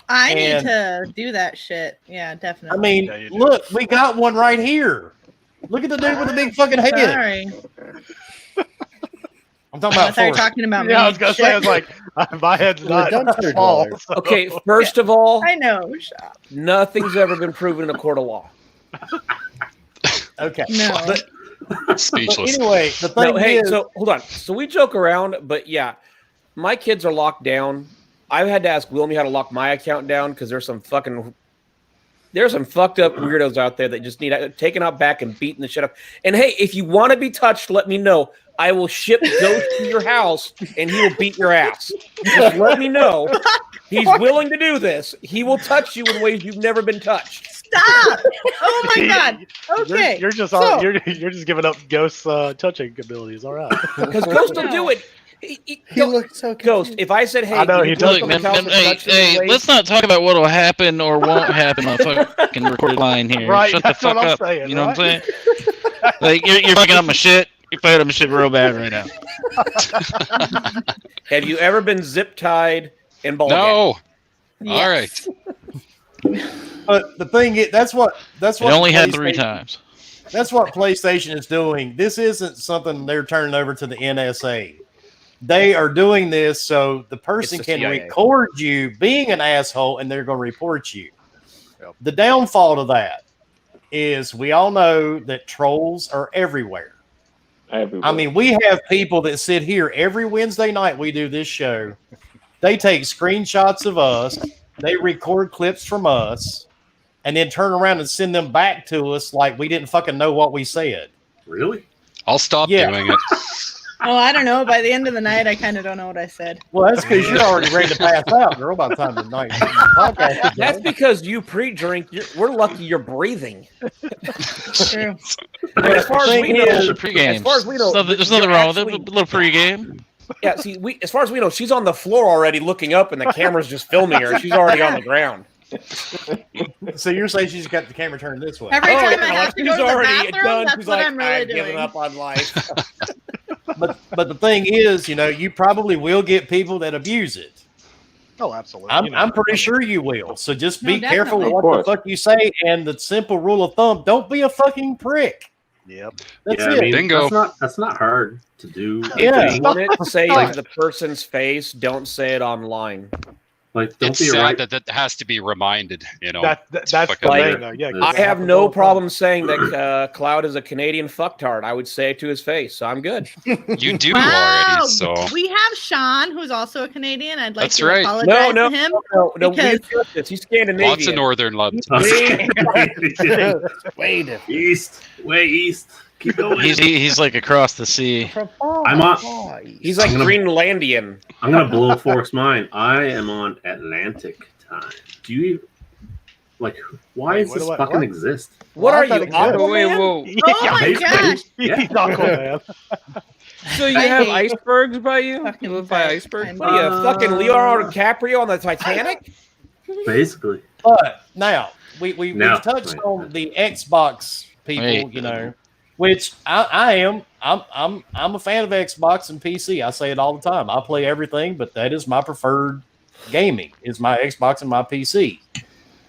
Speaker 5: I need to do that shit. Yeah, definitely.
Speaker 1: I mean, look, we got one right here. Look at the dude with the big fucking head.
Speaker 5: Sorry.
Speaker 1: I'm talking about.
Speaker 5: You're talking about me.
Speaker 8: Yeah, I was gonna say, I was like, my head's not small. So.
Speaker 4: Okay, first of all,
Speaker 5: I know.
Speaker 4: Nothing's ever been proven in a court of law.
Speaker 1: Okay.
Speaker 5: No.
Speaker 1: But
Speaker 10: speechless.
Speaker 1: Anyway, the thing is,
Speaker 4: so hold on. So we joke around, but yeah, my kids are locked down. I've had to ask Wilmy how to lock my account down because there's some fucked up weirdos out there that just need taken out back and beating the shit up. And hey, if you want to be touched, let me know. I will ship Ghost to your house and he will beat your ass. Just let me know. He's willing to do this. He will touch you in ways you've never been touched.
Speaker 5: Stop! Oh my god. Okay.
Speaker 8: You're just giving up Ghost's touching abilities. All right.
Speaker 4: Because Ghost will do it.
Speaker 2: He looks so confused.
Speaker 4: Ghost. If I said, "Hey,
Speaker 8: I know, he does.
Speaker 3: Look, man, hey, let's not talk about what will happen or won't happen on fucking recorded line here.
Speaker 8: Right,
Speaker 3: Shut the
Speaker 8: that's
Speaker 3: fuck
Speaker 8: what I'm
Speaker 3: up.
Speaker 8: saying,
Speaker 3: You know
Speaker 8: right?
Speaker 3: what I'm saying? Like you're fucking up my shit. You're fucking up my shit real bad right now.
Speaker 4: Have you ever been zip tied in ball
Speaker 10: No.
Speaker 4: game?
Speaker 10: All right.
Speaker 1: but the thing is, that's what
Speaker 3: It only had 3 times.
Speaker 1: That's what PlayStation is doing. This isn't something they're turning over to the NSA. They are doing this so the person
Speaker 4: It's the
Speaker 1: can
Speaker 4: CIA.
Speaker 1: record you being an asshole, and they're going to report you.
Speaker 8: Yep.
Speaker 1: The downfall to that is we all know that trolls are everywhere.
Speaker 7: Everywhere.
Speaker 1: I mean, we have people that sit here every Wednesday night we do this show. They take screenshots of us, they record clips from us, and then turn around and send them back to us like we didn't fucking know what we said.
Speaker 6: Really?
Speaker 10: I'll stop
Speaker 1: Yeah.
Speaker 10: doing it.
Speaker 5: Oh, I don't know. By the end of the night, I kind of don't know what I said.
Speaker 1: Well, that's because you're already ready to pass out, girl, by the time the night podcast is
Speaker 4: That's
Speaker 1: done.
Speaker 4: because you pre-drink. We're lucky you're breathing.
Speaker 5: True.
Speaker 4: As far as we know,
Speaker 3: Pre-games.
Speaker 4: as far as we know,
Speaker 3: There's nothing
Speaker 4: you're
Speaker 3: wrong with it.
Speaker 4: actually-
Speaker 3: A little pre-game.
Speaker 4: Yeah, see, as far as we know, she's on the floor already looking up, and the camera's just filming her. She's already on the ground.
Speaker 1: So you're saying she's got the camera turned this way?
Speaker 5: Every time I
Speaker 4: yeah,
Speaker 5: have to go
Speaker 4: she's
Speaker 5: to the
Speaker 4: already
Speaker 5: bathroom,
Speaker 4: done.
Speaker 5: that's
Speaker 4: She's
Speaker 5: what
Speaker 4: like,
Speaker 5: I'm really
Speaker 4: I've given
Speaker 5: doing.
Speaker 4: up on life.
Speaker 1: But the thing is, you know, you probably will get people that abuse it.
Speaker 8: Oh, absolutely.
Speaker 1: I'm pretty sure you will. So just be
Speaker 5: No,
Speaker 1: careful with
Speaker 5: definitely.
Speaker 1: what
Speaker 7: Of
Speaker 1: the fuck you say. And the simple rule of thumb: don't be a fucking prick.
Speaker 8: Yep.
Speaker 1: That's
Speaker 6: Yeah,
Speaker 1: it.
Speaker 6: I mean,
Speaker 10: Bingo.
Speaker 6: that's not hard to do.
Speaker 1: Yeah.
Speaker 4: You want it to say to the person's face, don't say it online.
Speaker 6: Like, don't
Speaker 10: It's
Speaker 6: be a
Speaker 10: sad
Speaker 6: right.
Speaker 10: that has to be reminded. You know,
Speaker 8: That's the
Speaker 10: fucking
Speaker 8: thing,
Speaker 10: weird.
Speaker 8: though. Yeah,
Speaker 4: I have no problem saying that Cloud is a Canadian fucktard. I would say it to his face, so I'm good.
Speaker 10: You do
Speaker 5: Wow.
Speaker 10: already. So
Speaker 5: We have Sean, who's also a Canadian. I'd like
Speaker 10: That's
Speaker 5: to
Speaker 10: right.
Speaker 5: apologize
Speaker 4: No,
Speaker 5: to him.
Speaker 4: No,
Speaker 5: Because-
Speaker 4: we've got this. He's Scandinavian.
Speaker 10: lots of northern love.
Speaker 4: Way different.
Speaker 6: Way east. Keep going.
Speaker 3: He's like across the sea.
Speaker 6: I'm on.
Speaker 4: He's like
Speaker 6: I'm gonna-
Speaker 4: Greenlandian.
Speaker 6: I'm gonna blow Fork's mind. I am on Atlantic time. Do you like? Why
Speaker 8: Wait,
Speaker 6: does this
Speaker 8: what?
Speaker 6: fucking
Speaker 8: What?
Speaker 6: exist?
Speaker 4: What are
Speaker 8: I thought
Speaker 4: you,
Speaker 8: it existed.
Speaker 9: Wait,
Speaker 4: Aquaman?
Speaker 9: whoa.
Speaker 5: Oh my gosh.
Speaker 6: Yeah.
Speaker 8: He's Aquaman.
Speaker 9: So you
Speaker 5: I
Speaker 9: have
Speaker 5: hate
Speaker 9: icebergs by you?
Speaker 5: fucking
Speaker 9: You live by
Speaker 5: facts.
Speaker 9: icebergs?
Speaker 4: What are you, fucking Leonardo DiCaprio on the Titanic?
Speaker 6: Basically.
Speaker 1: But now we've
Speaker 6: No.
Speaker 1: touched
Speaker 6: Right.
Speaker 1: on the Xbox people,
Speaker 3: Wait.
Speaker 1: you know, which I am. I'm a fan of Xbox and PC. I say it all the time. I play everything, but that is my preferred gaming. Is my Xbox and my PC.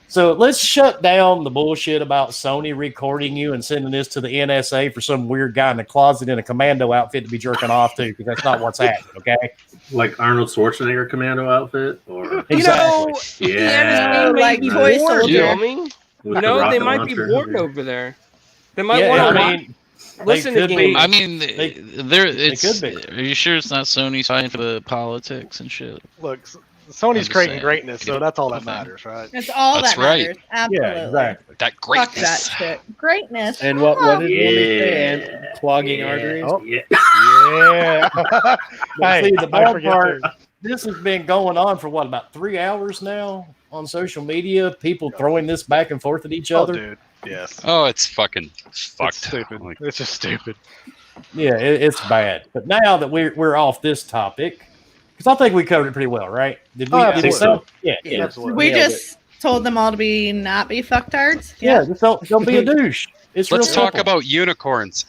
Speaker 1: So let's shut down the bullshit about Sony recording you and sending this to the NSA for some weird guy in the closet in a commando outfit to be jerking off to, because that's not what's happening. Okay.
Speaker 6: Like Arnold Schwarzenegger commando outfit, or
Speaker 1: Exactly.
Speaker 6: yeah,
Speaker 5: like
Speaker 4: maybe
Speaker 5: Toy
Speaker 4: bored,
Speaker 5: Soldier.
Speaker 9: Wyoming?
Speaker 6: with the
Speaker 9: No, they
Speaker 6: rocket
Speaker 9: might be
Speaker 6: launcher.
Speaker 9: bored over there. They might
Speaker 1: Yeah,
Speaker 9: want to
Speaker 1: I mean,
Speaker 9: listen
Speaker 1: they
Speaker 9: to
Speaker 1: could
Speaker 9: games.
Speaker 1: be.
Speaker 3: I mean, there. It's.
Speaker 1: could be.
Speaker 3: Are you sure it's not Sony fighting for the politics and shit?
Speaker 8: Look, Sony's
Speaker 3: just
Speaker 8: creating
Speaker 3: saying.
Speaker 8: greatness, so that's all that
Speaker 3: Okay.
Speaker 8: matters, right?
Speaker 5: That's all
Speaker 3: That's
Speaker 5: that
Speaker 3: right.
Speaker 5: matters. Absolutely.
Speaker 1: Yeah, exactly.
Speaker 10: That
Speaker 5: Fuck
Speaker 10: greatness.
Speaker 5: that shit. Greatness.
Speaker 2: And what
Speaker 5: Come
Speaker 2: did
Speaker 5: on.
Speaker 2: Amy say? And clogging arteries.
Speaker 8: Oh.
Speaker 6: Yeah.
Speaker 8: Yeah.
Speaker 1: But see, the
Speaker 8: I
Speaker 1: bad
Speaker 8: forget
Speaker 1: part,
Speaker 8: to-
Speaker 1: this has been going on for what, about 3 hours now on social media? People throwing this back and forth at each
Speaker 8: Oh,
Speaker 1: other.
Speaker 8: dude. Yes.
Speaker 10: Oh, it's fucking
Speaker 8: It's
Speaker 10: fucked.
Speaker 8: stupid.
Speaker 10: Like,
Speaker 8: It's just stupid.
Speaker 1: Yeah, it's bad. But now that we're off this topic, because I think we covered it pretty well, right? Did we?
Speaker 8: Oh,
Speaker 1: did we
Speaker 8: absolutely.
Speaker 1: Yeah.
Speaker 8: Absolutely.
Speaker 5: We
Speaker 2: Nailed
Speaker 5: just told them all to not be fucktards.
Speaker 1: Yeah, just don't be a douche. It's
Speaker 10: let's
Speaker 1: real
Speaker 10: talk
Speaker 1: simple.
Speaker 10: about unicorns.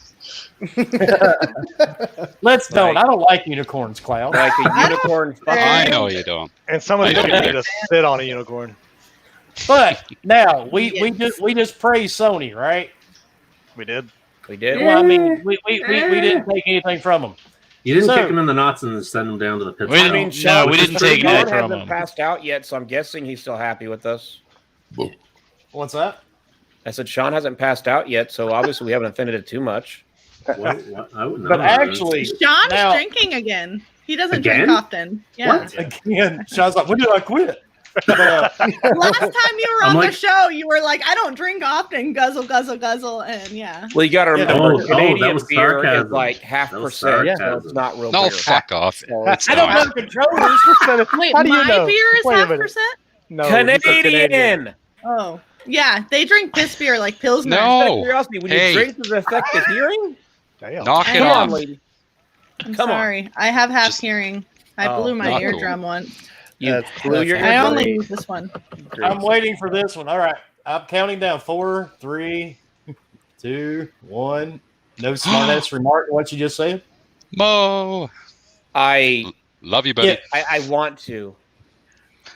Speaker 1: Let's don't. I don't like unicorns, Cloud.
Speaker 4: Like a unicorn. fucking-
Speaker 10: I know you don't.
Speaker 8: And some of
Speaker 10: I
Speaker 8: you
Speaker 10: don't
Speaker 8: need
Speaker 10: either.
Speaker 8: to sit on a unicorn.
Speaker 1: But now we just praise Sony, right?
Speaker 8: We did.
Speaker 4: We did.
Speaker 1: Well, I mean, we didn't take anything from them.
Speaker 6: You didn't
Speaker 1: So-
Speaker 6: kick him in the nuts and send him down to the pit.
Speaker 3: We
Speaker 6: stop.
Speaker 4: I mean,
Speaker 3: No,
Speaker 4: Sean,
Speaker 3: we didn't take
Speaker 4: Sean
Speaker 3: anything from
Speaker 4: hasn't
Speaker 3: him.
Speaker 4: passed out yet, so I'm guessing he's still happy with us.
Speaker 1: What's that?
Speaker 4: I said Sean hasn't passed out yet, so obviously we haven't offended it too much.
Speaker 6: What? I would
Speaker 1: But
Speaker 6: know.
Speaker 1: actually,
Speaker 5: Sean's
Speaker 1: now-
Speaker 5: drinking again. He doesn't
Speaker 6: Again?
Speaker 5: drink often. Yeah.
Speaker 6: What?
Speaker 1: Again, Sean's like, when did I quit? But,
Speaker 5: Last time you were
Speaker 6: I'm
Speaker 5: on
Speaker 6: like-
Speaker 5: the show, you were like, I don't drink often. Guzzle, guzzle, guzzle. And yeah.
Speaker 4: Well, you got to
Speaker 1: Yeah.
Speaker 4: remember,
Speaker 6: that
Speaker 4: Canadian
Speaker 6: was
Speaker 4: beer is
Speaker 6: sarcasm.
Speaker 4: like half
Speaker 6: That was
Speaker 4: percent, so
Speaker 6: sarcasm.
Speaker 4: it's not real
Speaker 10: No,
Speaker 4: beer.
Speaker 10: fuck off. It's
Speaker 1: I don't
Speaker 10: not.
Speaker 1: have controllers.
Speaker 5: Wait,
Speaker 8: How do you
Speaker 5: my
Speaker 8: know?
Speaker 5: beer is
Speaker 8: Wait a
Speaker 5: half
Speaker 8: minute.
Speaker 5: percent?
Speaker 8: No, he said
Speaker 4: Canadian.
Speaker 5: Oh. Yeah, they drink this beer like Pilsner.
Speaker 4: Out of
Speaker 10: No.
Speaker 4: curiosity, when
Speaker 10: Hey.
Speaker 4: you drink, does it affect the hearing?
Speaker 8: Damn.
Speaker 10: Knock it
Speaker 5: Come
Speaker 10: off.
Speaker 4: on, lady.
Speaker 5: I'm
Speaker 4: Come on.
Speaker 5: sorry. I have half
Speaker 10: Just-
Speaker 5: hearing. I
Speaker 4: Oh,
Speaker 5: blew my
Speaker 10: not cool.
Speaker 5: eardrum once.
Speaker 4: You
Speaker 2: That's-
Speaker 4: blew your
Speaker 2: that's-
Speaker 5: I
Speaker 4: eardrum.
Speaker 5: only use this one.
Speaker 1: I'm waiting for this one. All right. I'm counting down 4, 3, 2, 1. No smartass remark. What you just said?
Speaker 3: Mo.
Speaker 4: I
Speaker 10: Love you, buddy.
Speaker 1: Yeah.
Speaker 4: I want to.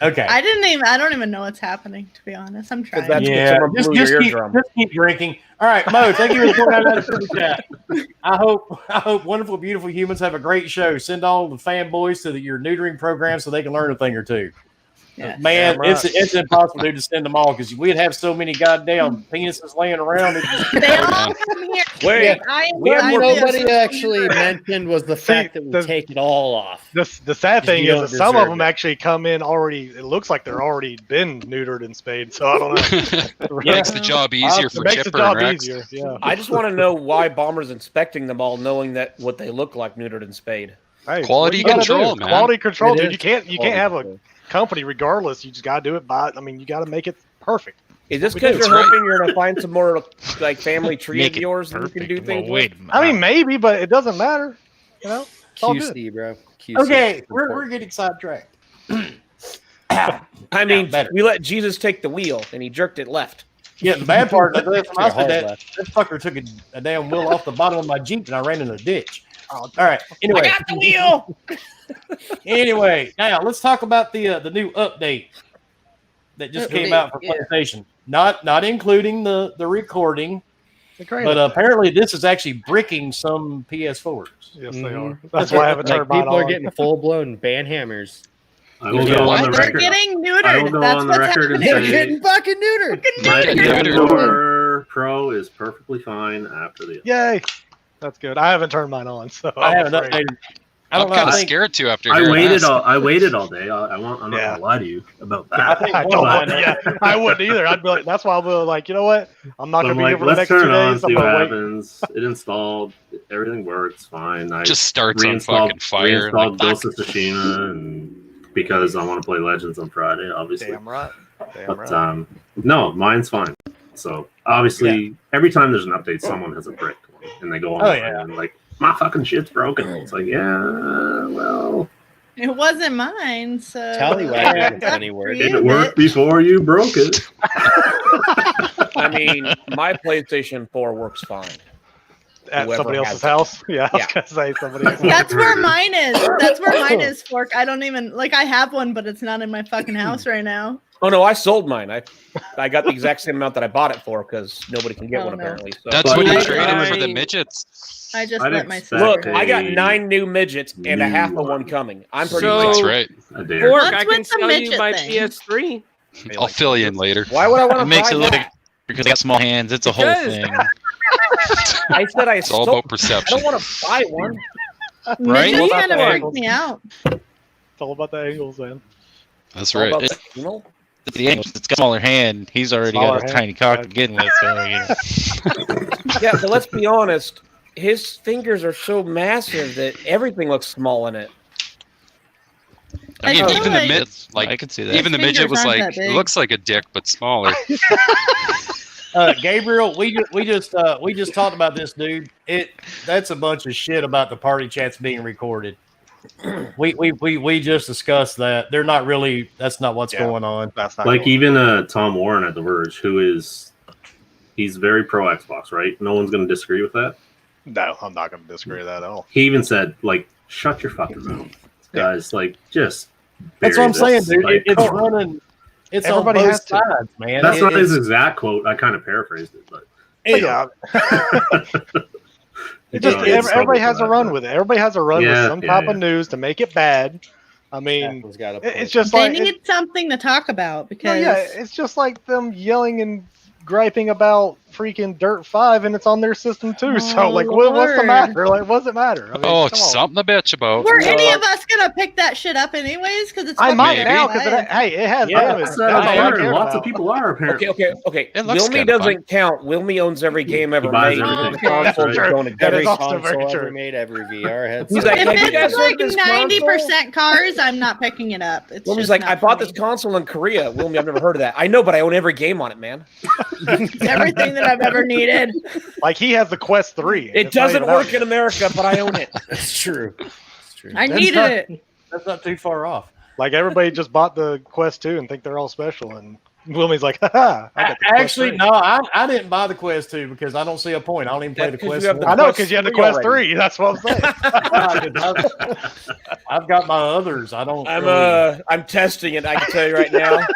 Speaker 1: Okay.
Speaker 5: I don't even know what's happening, to be honest. I'm trying.
Speaker 4: that's-
Speaker 1: Yeah,
Speaker 4: someone
Speaker 1: just,
Speaker 4: blew your
Speaker 1: just, keep,
Speaker 4: eardrum.
Speaker 1: just keep drinking. All right, Mo, thank you for pouring out that chat. I hope wonderful, beautiful humans have a great show. Send all the fanboys to your neutering program so they can learn a thing or two.
Speaker 5: Yes.
Speaker 1: Man,
Speaker 4: Damn right.
Speaker 1: it's impossible to send them all because we'd have so many goddamn penises laying around. It just-
Speaker 5: They all come here.
Speaker 4: Wait, we have
Speaker 5: I
Speaker 4: more
Speaker 5: am
Speaker 2: Nobody
Speaker 5: just-
Speaker 2: actually mentioned was the fact that we
Speaker 8: the-
Speaker 2: take it all off.
Speaker 8: The sad thing
Speaker 2: You
Speaker 8: is
Speaker 2: don't
Speaker 8: that some of
Speaker 2: deserve
Speaker 8: them
Speaker 2: it.
Speaker 8: actually come in already. It looks like they're already been neutered and spayed. So I don't know.
Speaker 10: Makes the job easier
Speaker 8: It
Speaker 10: for
Speaker 8: makes the
Speaker 10: Chipper
Speaker 8: job
Speaker 10: and Rex.
Speaker 8: easier. Yeah.
Speaker 4: I just want to know why Bomber's inspecting them all, knowing that what they look like neutered and spayed.
Speaker 8: Hey,
Speaker 10: Quality
Speaker 8: what you gotta
Speaker 10: control,
Speaker 8: do?
Speaker 10: man.
Speaker 8: Quality control,
Speaker 2: It
Speaker 8: dude.
Speaker 2: is
Speaker 8: You can't
Speaker 2: quality
Speaker 8: have a
Speaker 2: control.
Speaker 8: company regardless. You just gotta do it by. I mean, you gotta make it perfect.
Speaker 4: Is this
Speaker 8: We
Speaker 4: because
Speaker 8: do.
Speaker 4: you're
Speaker 10: That's
Speaker 4: hoping you're gonna find some more like family tree
Speaker 3: Make
Speaker 4: of
Speaker 3: it
Speaker 4: yours that you can do
Speaker 3: perfect.
Speaker 4: things
Speaker 3: Well, wait.
Speaker 4: with?
Speaker 8: I mean, maybe, but it doesn't matter. You know, it's all good.
Speaker 2: QC, bro. QC.
Speaker 1: Okay, we're getting sidetracked.
Speaker 4: I mean,
Speaker 1: better.
Speaker 4: we let Jesus take the wheel and he jerked it left.
Speaker 1: Yeah, the bad part is that when I
Speaker 2: Your
Speaker 1: said
Speaker 2: heart
Speaker 1: that,
Speaker 2: left.
Speaker 1: this fucker took a damn wheel off the bottom of my Jeep and I ran in a ditch. All right. Anyway,
Speaker 4: I got the wheel.
Speaker 1: anyway, now let's talk about the new update that just came out for
Speaker 5: Yeah.
Speaker 1: PlayStation. Not including the recording,
Speaker 8: It's great.
Speaker 1: but apparently this is actually bricking some PS4s.
Speaker 8: yes, they
Speaker 2: Mhm.
Speaker 8: are. That's why I haven't
Speaker 2: Like
Speaker 8: turned mine
Speaker 2: people are
Speaker 8: on.
Speaker 2: getting full blown ban hammers.
Speaker 6: I will
Speaker 1: Yeah.
Speaker 6: go on
Speaker 5: They're
Speaker 6: the record.
Speaker 5: getting
Speaker 6: I will
Speaker 5: neutered.
Speaker 6: go
Speaker 5: That's
Speaker 6: on the
Speaker 5: what's
Speaker 6: record and
Speaker 5: happening.
Speaker 6: say-
Speaker 2: They're getting fucking neutered.
Speaker 6: My
Speaker 10: Get
Speaker 6: PS4 Pro is perfectly fine after the.
Speaker 8: Yay, that's good. I haven't turned mine on, so
Speaker 1: I
Speaker 8: I'm
Speaker 1: haven't
Speaker 8: afraid.
Speaker 1: updated. I
Speaker 10: I'm
Speaker 1: don't know.
Speaker 10: kind
Speaker 1: I
Speaker 10: of
Speaker 1: think,
Speaker 10: scared to after
Speaker 6: I
Speaker 10: hearing
Speaker 6: waited
Speaker 10: this.
Speaker 6: all day. I'm not
Speaker 8: Yeah.
Speaker 6: gonna lie to you about
Speaker 1: I
Speaker 6: that.
Speaker 1: think
Speaker 8: I
Speaker 1: one
Speaker 8: don't
Speaker 1: of
Speaker 8: want.
Speaker 1: mine-
Speaker 8: Yeah, I wouldn't either. I'd be like, that's why I'll be like, you know what? I'm not
Speaker 6: So
Speaker 8: gonna
Speaker 6: I'm
Speaker 8: be here
Speaker 6: like,
Speaker 8: for the
Speaker 6: let's
Speaker 8: next 2
Speaker 6: turn it on,
Speaker 8: days.
Speaker 6: see
Speaker 8: I'm
Speaker 6: what
Speaker 8: gonna wait.
Speaker 6: happens. It installed. Everything works fine. I
Speaker 10: Just starts on
Speaker 6: reinstalled,
Speaker 10: fucking fire. and
Speaker 6: reinstalled
Speaker 10: like,
Speaker 6: Ghost of Tsushima, and because I want to play Legends on Friday, obviously.
Speaker 8: Damn right. Damn
Speaker 6: But
Speaker 8: right.
Speaker 6: no, mine's fine. So obviously, every time there's an update, someone has a bricked one, and they go on
Speaker 1: Oh,
Speaker 6: and
Speaker 1: yeah.
Speaker 6: like, my fucking shit's broken. It's like, yeah, well,
Speaker 5: It wasn't mine, so
Speaker 2: Tallywhack is a funny word.
Speaker 6: it worked before you broke it.
Speaker 4: I mean, my PlayStation 4 works fine.
Speaker 8: At
Speaker 4: whoever
Speaker 8: somebody
Speaker 4: has
Speaker 8: else's
Speaker 4: it.
Speaker 8: house. Yeah, I was
Speaker 4: Yeah.
Speaker 8: gonna say somebody else's.
Speaker 5: That's where mine is. That's where mine is, Fork. I don't even like. I have one, but it's not in my fucking house right now.
Speaker 4: Oh no, I sold mine. I got the exact same amount that I bought it for because nobody can get
Speaker 5: Oh,
Speaker 4: one
Speaker 5: no.
Speaker 4: apparently. So.
Speaker 10: That's
Speaker 6: But
Speaker 10: what you
Speaker 5: I-
Speaker 10: traded for the
Speaker 9: I-
Speaker 10: midgets.
Speaker 5: I just
Speaker 6: I'd
Speaker 5: let my
Speaker 6: expect
Speaker 5: sister.
Speaker 4: Look,
Speaker 6: a
Speaker 4: I got 9 new midgets and a
Speaker 6: new
Speaker 4: half of one
Speaker 6: one.
Speaker 4: coming. I'm pretty
Speaker 9: So-
Speaker 10: That's
Speaker 4: excited.
Speaker 10: right.
Speaker 6: I dare.
Speaker 9: Fork,
Speaker 5: What's
Speaker 9: I can
Speaker 5: with the
Speaker 9: sell you
Speaker 5: midget
Speaker 9: my
Speaker 5: thing?
Speaker 9: PS3.
Speaker 10: I'll fill you in later.
Speaker 4: Why would I want to
Speaker 3: It makes
Speaker 4: buy
Speaker 3: it look
Speaker 4: that?
Speaker 3: because they got small hands. It's a whole
Speaker 9: Because-
Speaker 3: thing.
Speaker 4: I said I
Speaker 10: It's all
Speaker 4: stole.
Speaker 10: about
Speaker 4: I
Speaker 10: perception.
Speaker 4: don't want to buy one.
Speaker 3: Right?
Speaker 5: Midgets
Speaker 8: Well,
Speaker 5: kind of
Speaker 8: that's
Speaker 5: freak me out.
Speaker 8: It's all about the angles, man.
Speaker 3: That's
Speaker 4: All
Speaker 3: right.
Speaker 4: about the anal.
Speaker 3: The angel that's got a smaller hand, he's already
Speaker 8: Smaller
Speaker 3: got a
Speaker 8: hand,
Speaker 3: tiny cock to
Speaker 8: gotcha.
Speaker 3: begin with. So, you know.
Speaker 4: Yeah, but let's be honest. His fingers are so massive that everything looks small in it.
Speaker 3: I mean,
Speaker 5: I feel
Speaker 10: even the
Speaker 5: like-
Speaker 10: mid, like
Speaker 3: I could see that.
Speaker 10: even the
Speaker 5: His
Speaker 10: midget
Speaker 5: fingers
Speaker 10: was
Speaker 5: aren't
Speaker 10: like,
Speaker 5: that
Speaker 10: it
Speaker 5: big.
Speaker 10: looks like a dick but smaller.
Speaker 1: Gabriel, we just talked about this, dude. That's a bunch of shit about the party chats being recorded. We just discussed that. They're not really. That's not what's
Speaker 8: Yeah.
Speaker 1: going on.
Speaker 8: That's not
Speaker 6: Like
Speaker 8: cool.
Speaker 6: even Tom Warren at The Verge, he's very pro Xbox, right? No one's going to disagree with that.
Speaker 8: No, I'm not going to disagree with that at all.
Speaker 6: He even said, like, shut your fucking mouth, guys. Like, just.
Speaker 1: That's what I'm
Speaker 6: bury
Speaker 1: saying,
Speaker 6: this.
Speaker 1: dude.
Speaker 6: Like,
Speaker 1: It's
Speaker 6: come on.
Speaker 1: running. It's
Speaker 8: Everybody
Speaker 1: on both
Speaker 8: has to.
Speaker 1: sides, man.
Speaker 6: That's not his
Speaker 1: it's-
Speaker 6: exact quote. I kind of paraphrased it, but
Speaker 8: Yeah. It just,
Speaker 6: it's
Speaker 8: everybody
Speaker 6: trouble
Speaker 8: has
Speaker 6: for
Speaker 8: a
Speaker 6: that,
Speaker 8: run
Speaker 6: but-
Speaker 8: with it. Everybody has a run with
Speaker 6: Yeah,
Speaker 8: some
Speaker 6: yeah,
Speaker 8: type of news to make it bad. I mean,
Speaker 2: Apple's got a
Speaker 8: it's
Speaker 2: point.
Speaker 8: just
Speaker 5: They
Speaker 8: like
Speaker 5: need something to talk about
Speaker 8: no,
Speaker 5: because
Speaker 8: yeah, it's just like them yelling and griping about freaking Dirt 5, and it's on their system too. So,
Speaker 5: Oh,
Speaker 8: like, what's the
Speaker 5: Lord.
Speaker 8: matter? Like, what's it matter? I mean,
Speaker 10: Oh,
Speaker 8: come on.
Speaker 10: something to bitch about.
Speaker 5: were any
Speaker 4: No.
Speaker 5: of us gonna pick that shit up anyways? Because it's
Speaker 8: I
Speaker 5: fucking
Speaker 8: might
Speaker 10: Maybe.
Speaker 8: now because hey, it has
Speaker 1: Yeah,
Speaker 8: damage.
Speaker 6: that's
Speaker 8: That's all I
Speaker 6: apparent.
Speaker 8: care
Speaker 6: Lots
Speaker 8: about.
Speaker 6: of people are apparently.
Speaker 4: Okay.
Speaker 10: It looks
Speaker 4: Wilmy
Speaker 10: kinda
Speaker 4: doesn't count. Wilmy owns every game ever
Speaker 6: buys
Speaker 4: made.
Speaker 6: everything.
Speaker 4: The consoles
Speaker 6: That's
Speaker 4: don't
Speaker 8: That
Speaker 4: exist.
Speaker 2: Every
Speaker 8: is also very
Speaker 2: console
Speaker 8: true.
Speaker 2: ever made, every VR headset.
Speaker 4: He's like,
Speaker 5: if
Speaker 4: have you guys
Speaker 5: it's
Speaker 4: heard
Speaker 5: like
Speaker 4: this
Speaker 5: 90% cars, I'm not picking it up. It's
Speaker 4: Wilmy's
Speaker 5: just
Speaker 4: like,
Speaker 5: not
Speaker 4: I bought
Speaker 5: for
Speaker 4: this
Speaker 5: me.
Speaker 4: console in Korea. Wilmy, I've never heard of that. I know, but I own every game on it, man.
Speaker 5: It's everything that I've ever needed.
Speaker 8: Like he has the Quest 3. and
Speaker 4: It
Speaker 8: it's not
Speaker 4: doesn't
Speaker 8: even out
Speaker 4: work
Speaker 8: yet.
Speaker 4: in America, but I own it.
Speaker 2: That's true. That's true.
Speaker 5: I
Speaker 8: That's
Speaker 5: needed
Speaker 8: not-
Speaker 5: it.
Speaker 1: That's not too far off.
Speaker 8: Like everybody just bought the Quest 2 and think they're all special, and Wilmy's like, haha, I got the Quest
Speaker 1: Actually,
Speaker 8: 3.
Speaker 1: no, I didn't buy the Quest 2 because I don't see a point. I don't even play the
Speaker 4: That's 'cause
Speaker 1: Quest
Speaker 4: you have
Speaker 1: 1.
Speaker 4: the
Speaker 8: I know
Speaker 4: Quest
Speaker 8: because you had the
Speaker 4: 3
Speaker 8: Quest
Speaker 4: already.
Speaker 8: 3. That's what I'm saying.
Speaker 1: I've got my others. I don't.
Speaker 4: I'm testing it. I can tell you right now,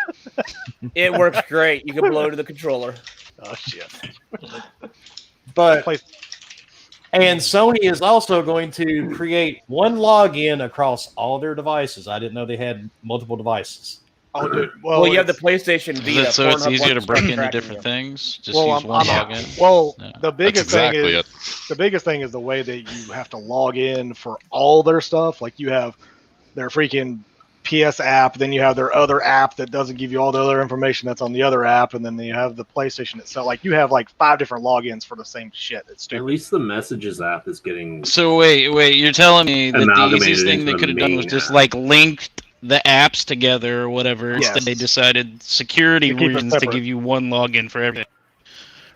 Speaker 4: it works great. You can blow to the controller.
Speaker 8: Oh shit!
Speaker 1: But
Speaker 8: Place-
Speaker 1: and Sony is also going to create one login across all their devices. I didn't know they had multiple devices.
Speaker 8: Oh, dude.
Speaker 4: Well, you have the
Speaker 8: it's-
Speaker 4: PlayStation
Speaker 3: Is
Speaker 4: Vita.
Speaker 3: it so it's
Speaker 4: Pornhub
Speaker 3: easier to
Speaker 4: wants
Speaker 3: break
Speaker 4: start
Speaker 3: into
Speaker 4: tracking
Speaker 3: different
Speaker 4: you.
Speaker 3: things? Just
Speaker 8: Well,
Speaker 3: use one
Speaker 8: I'm-
Speaker 3: login?
Speaker 8: Well,
Speaker 3: Yeah.
Speaker 8: the
Speaker 10: That's
Speaker 8: biggest
Speaker 10: exactly
Speaker 8: thing is
Speaker 10: it.
Speaker 8: the biggest thing is the way that you have to log in for all their stuff. Like you have their freaking PS app, then you have their other app that doesn't give you all the other information that's on the other app, and then you have the PlayStation itself. Like you have like 5 different logins for the same shit. It's
Speaker 6: At
Speaker 8: stupid.
Speaker 6: least the Messages app is getting.
Speaker 3: So wait, you're telling me that the
Speaker 6: Amalgamated
Speaker 3: easiest thing
Speaker 6: into
Speaker 3: they
Speaker 6: the
Speaker 3: could have done
Speaker 6: main
Speaker 3: was just
Speaker 6: app.
Speaker 3: like linked the apps together or whatever.
Speaker 8: Yes.
Speaker 3: Instead, they decided security
Speaker 8: To keep it
Speaker 3: reasons to
Speaker 8: separate.
Speaker 3: give you one login for everything.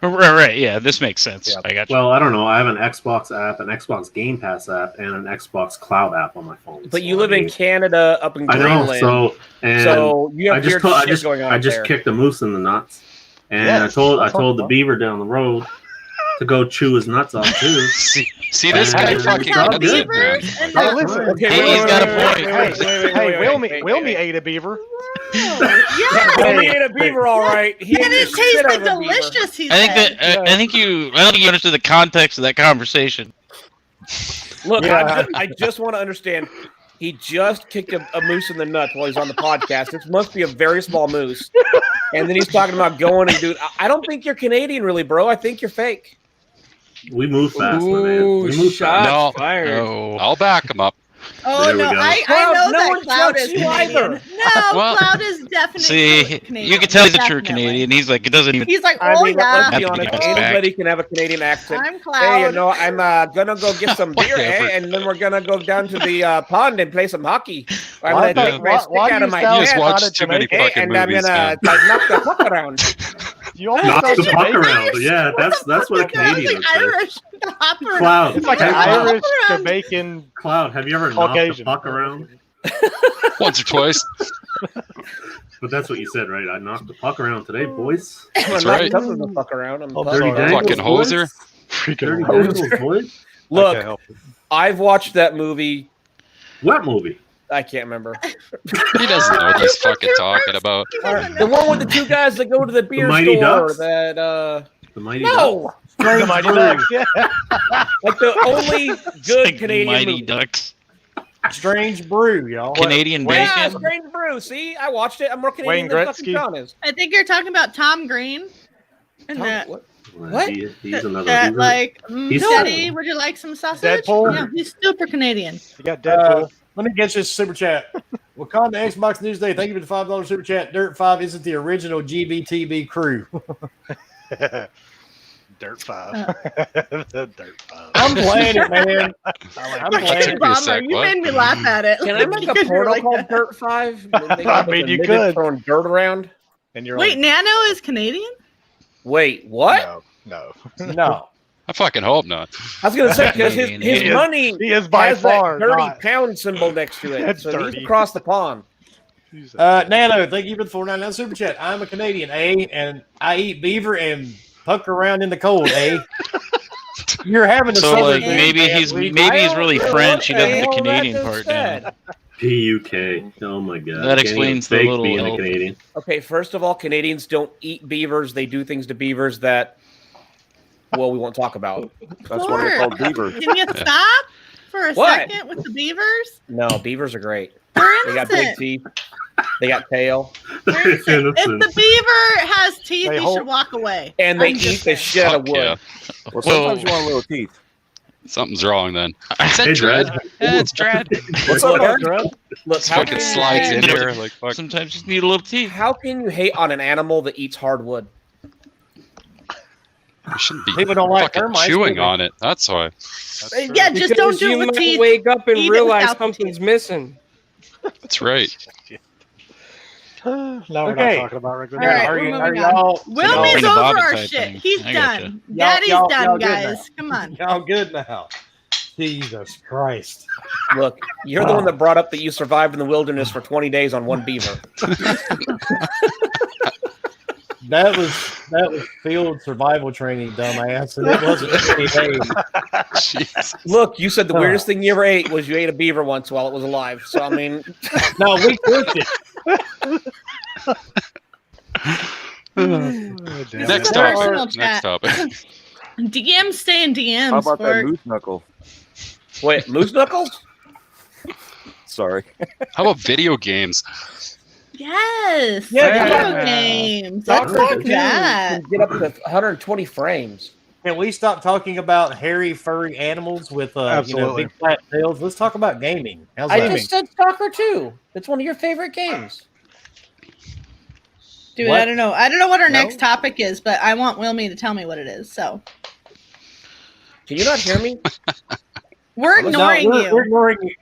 Speaker 3: Right, yeah, this makes sense.
Speaker 8: Yeah.
Speaker 3: I got you.
Speaker 6: Well, I don't know. I have an Xbox app, an Xbox Game Pass app, and an Xbox Cloud app on my phone.
Speaker 4: But
Speaker 6: So,
Speaker 4: you live
Speaker 6: I
Speaker 4: in
Speaker 6: mean,
Speaker 4: Canada, up in
Speaker 6: I
Speaker 4: Greenland.
Speaker 6: know. So
Speaker 4: you have weird shit going on
Speaker 6: I
Speaker 4: up
Speaker 6: just
Speaker 4: there.
Speaker 6: kicked a moose in the nuts, and
Speaker 8: Yes,
Speaker 6: I
Speaker 8: that's
Speaker 6: told the
Speaker 8: fun.
Speaker 6: beaver down the road to go chew his nuts off too.
Speaker 10: See this guy
Speaker 6: And
Speaker 10: fucking
Speaker 6: it's all
Speaker 10: gets it,
Speaker 6: good.
Speaker 10: man.
Speaker 5: And
Speaker 8: Hey,
Speaker 5: the-
Speaker 8: listen.
Speaker 4: Okay,
Speaker 3: Hey, he's got a point.
Speaker 8: Hey, Wilmy ate a beaver.
Speaker 5: yeah.
Speaker 4: Wilmy ate a beaver, all right. He
Speaker 5: And
Speaker 4: ate
Speaker 5: it
Speaker 4: the shit out
Speaker 5: tasted
Speaker 4: of a beaver.
Speaker 5: delicious, he
Speaker 3: I think
Speaker 5: said.
Speaker 3: that I think you understood the context of that conversation.
Speaker 4: Look,
Speaker 8: Yeah.
Speaker 4: I just want to understand. He just kicked a moose in the nuts while he's on the podcast. This must be a very small moose. And then he's talking about going and dude. I don't think you're Canadian, really, bro. I think you're fake.
Speaker 6: We move fast, my man.
Speaker 9: Ooh,
Speaker 6: We move
Speaker 9: shot.
Speaker 6: fast.
Speaker 10: No,
Speaker 9: fired.
Speaker 10: no, I'll back him up.
Speaker 5: Oh
Speaker 6: There we
Speaker 5: no,
Speaker 6: go.
Speaker 5: I
Speaker 4: Cloud,
Speaker 5: know
Speaker 4: no
Speaker 5: that
Speaker 4: one
Speaker 5: Cloud
Speaker 4: shouts
Speaker 5: is
Speaker 4: you
Speaker 5: Canadian.
Speaker 4: either.
Speaker 5: No,
Speaker 3: Well,
Speaker 5: Cloud is definitely
Speaker 3: See,
Speaker 5: Canadian.
Speaker 3: you can tell he's a true
Speaker 5: Definitely.
Speaker 3: Canadian. He's like, it doesn't even.
Speaker 5: He's like,
Speaker 4: I
Speaker 5: oh
Speaker 4: mean,
Speaker 5: yeah,
Speaker 4: let's be
Speaker 3: Have to
Speaker 4: honest.
Speaker 3: get us back.
Speaker 4: Anybody can have a Canadian accent.
Speaker 5: I'm
Speaker 4: Hey,
Speaker 5: Cloud.
Speaker 4: I'm gonna go get some beer,
Speaker 10: Whatever.
Speaker 4: and then we're gonna go down to the pond and play some hockey. I'm
Speaker 8: Why
Speaker 4: gonna
Speaker 8: the-
Speaker 4: take my
Speaker 8: why-
Speaker 4: stick
Speaker 8: why
Speaker 4: out
Speaker 8: do
Speaker 4: of
Speaker 8: you
Speaker 4: my
Speaker 8: sound
Speaker 10: You just
Speaker 4: head,
Speaker 10: watched
Speaker 8: sounded
Speaker 10: too many
Speaker 8: Jamaican?
Speaker 10: fucking
Speaker 4: and I'm
Speaker 10: movies,
Speaker 4: gonna
Speaker 10: man.
Speaker 4: knock the puck around.
Speaker 8: You almost
Speaker 6: Knock
Speaker 8: sound
Speaker 6: the puck
Speaker 8: Jamaican.
Speaker 6: around. Yeah, that's what a
Speaker 5: That was
Speaker 6: Canadian
Speaker 5: like
Speaker 6: would say.
Speaker 5: Irish. The hop around.
Speaker 6: Cloud.
Speaker 8: It's like
Speaker 6: Hey,
Speaker 8: an
Speaker 6: Cloud.
Speaker 8: Irish
Speaker 5: Hop around.
Speaker 8: Jamaican
Speaker 6: Cloud, have you ever knocked the
Speaker 8: Caucasian.
Speaker 6: puck around?
Speaker 10: Once or twice.
Speaker 6: But that's what you said, right? I knocked the puck around today, boys.
Speaker 4: I'm gonna
Speaker 10: That's
Speaker 4: knock
Speaker 10: right.
Speaker 4: something the fuck around. I'm
Speaker 8: Oh,
Speaker 4: puck
Speaker 6: Dirty
Speaker 8: sorry.
Speaker 4: around.
Speaker 10: Fucking
Speaker 6: dangles,
Speaker 10: hoser.
Speaker 6: boys. Dirty
Speaker 8: freaking.
Speaker 6: dangles, boys.
Speaker 8: I can't
Speaker 4: Look,
Speaker 8: help it.
Speaker 4: I've watched that movie.
Speaker 6: What movie?
Speaker 4: I can't remember.
Speaker 10: He doesn't know what he's fucking talking about.
Speaker 4: The one with the two guys that go to the beer
Speaker 6: Mighty
Speaker 4: store.
Speaker 6: Ducks?
Speaker 4: That
Speaker 6: The Mighty
Speaker 4: no,
Speaker 8: The Mighty Ducks, yeah.
Speaker 4: like the only good
Speaker 3: Like
Speaker 4: Canadian
Speaker 3: Mighty
Speaker 4: movie.
Speaker 3: Ducks.
Speaker 1: Strange brew, y'all.
Speaker 3: Canadian
Speaker 4: Yeah,
Speaker 3: bacon.
Speaker 4: Strange Brew. See, I watched it. I'm more
Speaker 8: Wayne
Speaker 4: Canadian than fucking
Speaker 8: Gretzky.
Speaker 4: John is.
Speaker 5: I think you're talking about Tom Green. And
Speaker 4: Tom,
Speaker 5: that
Speaker 4: what? What?
Speaker 6: He's another.
Speaker 5: That
Speaker 6: he's a-
Speaker 5: like,
Speaker 6: he's
Speaker 5: Daddy, would you like some sausage?
Speaker 8: Deadpool?
Speaker 5: Yeah, he's super Canadian.
Speaker 8: You got Deadpool.
Speaker 1: Let me get you a super chat. Wakanda Xbox Newsday. Thank you for the $5 super chat. Dirt 5 isn't the original GBTB crew.
Speaker 8: Dirt 5. The Dirt 5.
Speaker 1: I'm playing it, man. I'm
Speaker 10: That
Speaker 1: playing
Speaker 10: took
Speaker 1: it.
Speaker 10: me a
Speaker 5: Bummer,
Speaker 10: sec.
Speaker 5: you
Speaker 10: What?
Speaker 5: made me laugh at it.
Speaker 4: Can I make a
Speaker 5: Because you're
Speaker 4: portal
Speaker 5: like
Speaker 4: called
Speaker 5: that.
Speaker 4: Dirt 5?
Speaker 8: I mean, you could.
Speaker 4: Throwing dirt around.
Speaker 8: And you're
Speaker 5: Wait,
Speaker 8: like,
Speaker 5: Nano is Canadian?
Speaker 4: Wait, what?
Speaker 8: no.
Speaker 1: No.
Speaker 10: I fucking hope not.
Speaker 4: I was gonna say because his
Speaker 3: He
Speaker 8: is-
Speaker 4: money
Speaker 8: He is by
Speaker 4: has
Speaker 8: far
Speaker 4: that dirty
Speaker 8: not.
Speaker 4: pound symbol next to it,
Speaker 8: That's
Speaker 4: so
Speaker 8: dirty.
Speaker 4: he's across the pond.
Speaker 1: Nano, thank you for the $4.99 super chat. I'm a Canadian, and I eat beaver and puck around in the cold, You're having a
Speaker 3: So
Speaker 1: southern
Speaker 3: like
Speaker 1: thing,
Speaker 3: maybe
Speaker 1: man.
Speaker 3: he's
Speaker 1: We-
Speaker 3: maybe he's
Speaker 4: I
Speaker 3: really
Speaker 4: don't know
Speaker 3: French. He
Speaker 4: what the
Speaker 3: doesn't the
Speaker 4: hell that
Speaker 3: Canadian
Speaker 4: just
Speaker 3: part
Speaker 4: said.
Speaker 3: down.
Speaker 6: PUK. Oh my god.
Speaker 3: That
Speaker 6: Can't
Speaker 3: explains
Speaker 6: even
Speaker 3: the
Speaker 6: fake
Speaker 3: little
Speaker 6: being a
Speaker 3: elf.
Speaker 6: Canadian.
Speaker 4: Okay, first of all, Canadians don't eat beavers. They do things to beavers that, well, we won't talk about.
Speaker 11: That's why they're called beavers.
Speaker 5: Can you stop for a
Speaker 4: What?
Speaker 5: second with the beavers?
Speaker 4: No, beavers are great.
Speaker 5: They're
Speaker 4: They got big
Speaker 5: innocent.
Speaker 4: teeth. They got tail,
Speaker 5: They're innocent. If the beaver has teeth,
Speaker 8: They
Speaker 5: you
Speaker 8: hold-
Speaker 5: should walk away.
Speaker 4: and they
Speaker 5: I'm
Speaker 4: eat
Speaker 5: just
Speaker 4: the
Speaker 5: saying.
Speaker 4: shit out of
Speaker 10: Fuck yeah.
Speaker 4: wood.
Speaker 11: Well, sometimes you want little teeth.
Speaker 10: Something's wrong then. I said
Speaker 6: Hey,
Speaker 10: dread.
Speaker 6: Dread.
Speaker 10: Yeah, it's dread.
Speaker 11: What's up,
Speaker 4: Look,
Speaker 11: Mark?
Speaker 4: Look,
Speaker 10: This
Speaker 4: how
Speaker 10: fucking
Speaker 4: can,
Speaker 10: slides in there like fuck.
Speaker 3: Sometimes you just need a little teeth.
Speaker 4: how can you hate on an animal that eats hardwood?
Speaker 10: We shouldn't be
Speaker 1: People don't like
Speaker 10: fucking
Speaker 1: termites,
Speaker 10: chewing
Speaker 1: do they?
Speaker 10: on it. That's why.
Speaker 5: Yeah, just don't
Speaker 9: Because
Speaker 5: do
Speaker 9: you
Speaker 5: it with
Speaker 9: might
Speaker 5: teeth.
Speaker 9: wake up and
Speaker 5: Eat it
Speaker 9: realize
Speaker 5: without the
Speaker 9: something's
Speaker 5: teeth.
Speaker 9: missing.
Speaker 10: That's right.
Speaker 8: Now we're
Speaker 1: Okay.
Speaker 8: not talking about regular.
Speaker 5: All right,
Speaker 1: Are
Speaker 5: we're
Speaker 1: you-
Speaker 5: moving
Speaker 1: are
Speaker 5: on.
Speaker 1: y'all-
Speaker 5: Wilmy's
Speaker 3: Bring the
Speaker 5: over
Speaker 3: Bobbin
Speaker 5: our
Speaker 3: type
Speaker 5: shit.
Speaker 3: thing.
Speaker 5: He's
Speaker 3: I gotcha.
Speaker 5: done.
Speaker 1: Y'all-
Speaker 5: Daddy's
Speaker 1: y'all
Speaker 5: done,
Speaker 1: good
Speaker 5: guys.
Speaker 1: now.
Speaker 5: Come on.
Speaker 1: Y'all good now. Jesus Christ.
Speaker 4: Look, you're the one that brought up that you survived in the wilderness for 20 days on one beaver.
Speaker 1: That was field survival training, dumbass, and it wasn't anything.
Speaker 10: Jeez.
Speaker 4: Look, you said the weirdest thing you ever ate was you ate a beaver once while it was alive. So I mean,
Speaker 1: No, we cooked it.
Speaker 5: This
Speaker 10: Next
Speaker 5: is
Speaker 10: topic.
Speaker 5: personal
Speaker 10: Next
Speaker 5: chat.
Speaker 10: topic.
Speaker 5: DMs stay in DMs.
Speaker 11: How about that
Speaker 5: Fork.
Speaker 11: moose knuckle?
Speaker 4: wait, moose knuckles?
Speaker 11: Sorry.
Speaker 10: How about video games?
Speaker 5: Yes.
Speaker 4: Yeah,
Speaker 5: Video
Speaker 3: yeah.
Speaker 5: games. Let's
Speaker 4: Doctor
Speaker 5: talk
Speaker 4: Who
Speaker 5: that.
Speaker 4: can get up to 120 frames.
Speaker 1: Can we stop talking about hairy, furry animals with
Speaker 8: Absolutely.
Speaker 1: big flat tails? Let's talk about gaming. How's
Speaker 4: I
Speaker 1: that?
Speaker 4: just said Stalker 2. It's one of your favorite games.
Speaker 5: Dude,
Speaker 1: What?
Speaker 5: I don't know. I don't know what our
Speaker 1: No?
Speaker 5: next topic is, but I want Wilmy to tell me what it is. So
Speaker 4: Can you not hear me?
Speaker 5: we're
Speaker 1: No,
Speaker 5: ignoring
Speaker 1: we're
Speaker 5: you.
Speaker 1: ignoring you.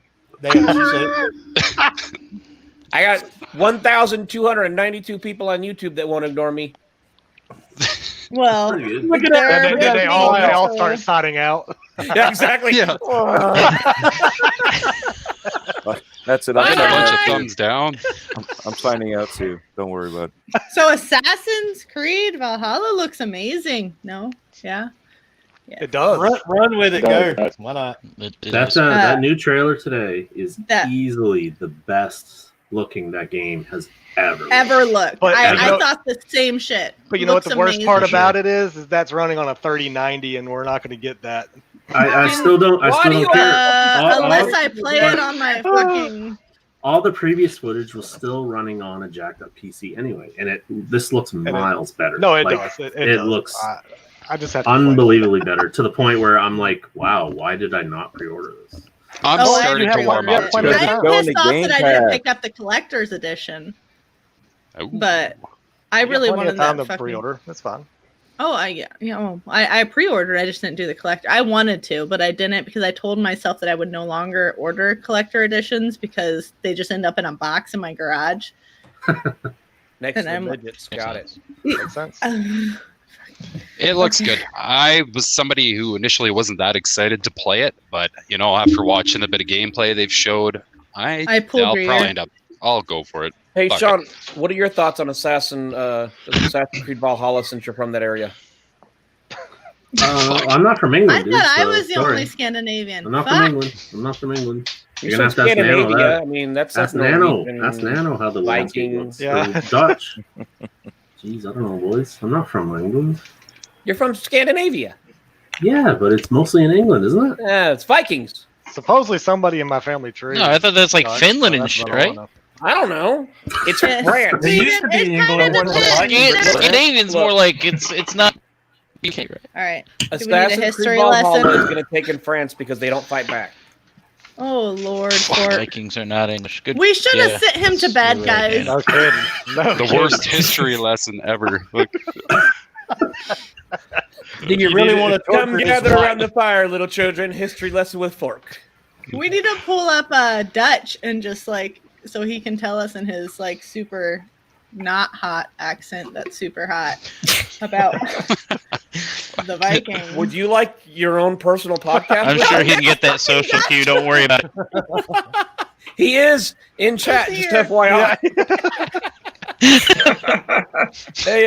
Speaker 1: Damn, she said.
Speaker 4: I got 1,292 people on YouTube that won't ignore me.
Speaker 5: Well,
Speaker 6: Pretty good.
Speaker 1: Look at
Speaker 5: There
Speaker 1: that.
Speaker 8: And
Speaker 5: will
Speaker 8: they
Speaker 5: be
Speaker 8: all
Speaker 5: no-
Speaker 8: start signing out.
Speaker 4: Yeah, exactly.
Speaker 10: Yeah.
Speaker 11: That's it.
Speaker 10: I
Speaker 11: I'm
Speaker 10: got a bunch of
Speaker 11: signing out
Speaker 10: thumbs down.
Speaker 11: too. I'm signing out too. Don't worry about it.
Speaker 5: So Assassin's Creed Valhalla looks amazing. No? Yeah.
Speaker 8: It does.
Speaker 1: Run with it, go. Why not?
Speaker 6: That new trailer today is
Speaker 5: That-
Speaker 6: easily the best looking that game has ever.
Speaker 5: Ever looked.
Speaker 8: But
Speaker 5: I
Speaker 8: you know-
Speaker 5: thought the same shit.
Speaker 8: But you know what
Speaker 5: Looks
Speaker 8: the worst
Speaker 5: amazing.
Speaker 8: part about it is that's running on a 3090, and we're not going to get that.
Speaker 6: I still don't. I
Speaker 4: Why
Speaker 6: still
Speaker 4: do
Speaker 6: don't
Speaker 4: you-
Speaker 6: care. All-
Speaker 5: Unless
Speaker 6: all-
Speaker 5: I play it on my fucking.
Speaker 6: all the previous footage was still running on a jacked up PC anyway, and this looks miles better.
Speaker 8: No, it
Speaker 6: Like,
Speaker 8: does. It
Speaker 6: It
Speaker 8: does.
Speaker 6: looks
Speaker 8: I just have to play it.
Speaker 6: unbelievably better to the point where I'm like, wow, why did I not pre-order this?
Speaker 10: I'm
Speaker 5: Oh, I
Speaker 10: starting to
Speaker 8: have
Speaker 10: warm
Speaker 8: one-
Speaker 10: up
Speaker 8: yeah,
Speaker 10: to
Speaker 8: one-
Speaker 10: it.
Speaker 11: Just
Speaker 5: I'm
Speaker 11: go
Speaker 5: pissed
Speaker 11: into
Speaker 5: off
Speaker 11: Game
Speaker 5: that I didn't
Speaker 11: Pass.
Speaker 5: pick up the collector's edition,
Speaker 10: Ooh.
Speaker 5: but I
Speaker 8: You got
Speaker 5: really
Speaker 8: plenty
Speaker 5: wanted
Speaker 8: of time
Speaker 5: that
Speaker 8: to
Speaker 5: fucking.
Speaker 8: pre-order. That's fine.
Speaker 5: Oh, I pre-ordered. I just didn't do the collector. I wanted to, but I didn't because I told myself that I would no longer order collector editions because they just end up in a box in my garage.
Speaker 4: Next to
Speaker 5: And
Speaker 4: the
Speaker 5: I'm-
Speaker 4: midgets. Got it.
Speaker 8: Makes sense.
Speaker 10: It looks good. I was somebody who initially wasn't that excited to play it, but after watching a bit of gameplay they've showed,
Speaker 5: I pulled
Speaker 10: I'll
Speaker 5: your
Speaker 10: probably
Speaker 5: ear.
Speaker 10: end up. I'll go for it.
Speaker 4: Hey,
Speaker 10: Fuck
Speaker 4: Sean, what are your thoughts on Assassin's Creed Valhalla since you're from that area?
Speaker 6: I'm not from
Speaker 5: I
Speaker 6: England, dude.
Speaker 5: thought I
Speaker 6: so
Speaker 5: was the
Speaker 6: sorry.
Speaker 5: only Scandinavian.
Speaker 6: I'm not
Speaker 5: Fuck.
Speaker 6: from England. I'm not from England.
Speaker 4: You
Speaker 6: You're gonna
Speaker 4: said
Speaker 6: have to ask Nano
Speaker 4: Scandinavia.
Speaker 6: that.
Speaker 4: I mean, that's
Speaker 6: Ask Nano.
Speaker 4: Norwegian,
Speaker 6: Ask Nano how the landscape
Speaker 4: Vikings.
Speaker 6: looks.
Speaker 8: Yeah.
Speaker 6: They're Dutch. Jeez, I don't know, boys. I'm not from England.
Speaker 4: You're from Scandinavia.
Speaker 6: Yeah, but it's mostly in England, isn't it?
Speaker 4: Yeah, it's Vikings.
Speaker 8: Supposedly somebody in my family tree.
Speaker 3: No, I thought that's like
Speaker 8: No,
Speaker 3: Finland and
Speaker 8: that's
Speaker 3: shit,
Speaker 8: what I
Speaker 3: right?
Speaker 8: know.
Speaker 4: I don't know. It's
Speaker 5: Yes.
Speaker 4: France.
Speaker 1: It used to be
Speaker 5: It's
Speaker 1: England.
Speaker 5: kinda
Speaker 1: It wasn't
Speaker 5: depends.
Speaker 1: like it.
Speaker 3: Scandinavian's more like it's not UK, right?
Speaker 5: All right. Do we need a
Speaker 4: Assassin's
Speaker 5: history
Speaker 4: Creed Valhalla
Speaker 5: lesson?
Speaker 4: is going to take in France because they don't fight back.
Speaker 5: Oh Lord, Fort.
Speaker 3: Vikings are not English. Good.
Speaker 5: We should have sent him to bed,
Speaker 3: you're right,
Speaker 5: guys.
Speaker 3: Anna.
Speaker 8: No kidding. No
Speaker 10: The
Speaker 8: kidding.
Speaker 10: worst history lesson ever. Look,
Speaker 1: Do you really want to
Speaker 4: Come gather around the fire, little children. History lesson with Fork.
Speaker 5: We need to pull up Dutch and just like so he can tell us in his like super not hot accent that's super hot about the Vikings.
Speaker 4: Would you like your own personal podcast?
Speaker 3: I'm sure he can get that social cue. Don't worry about it.
Speaker 4: He is in chat,
Speaker 5: He's
Speaker 4: just
Speaker 5: here.
Speaker 4: FYI. Hey,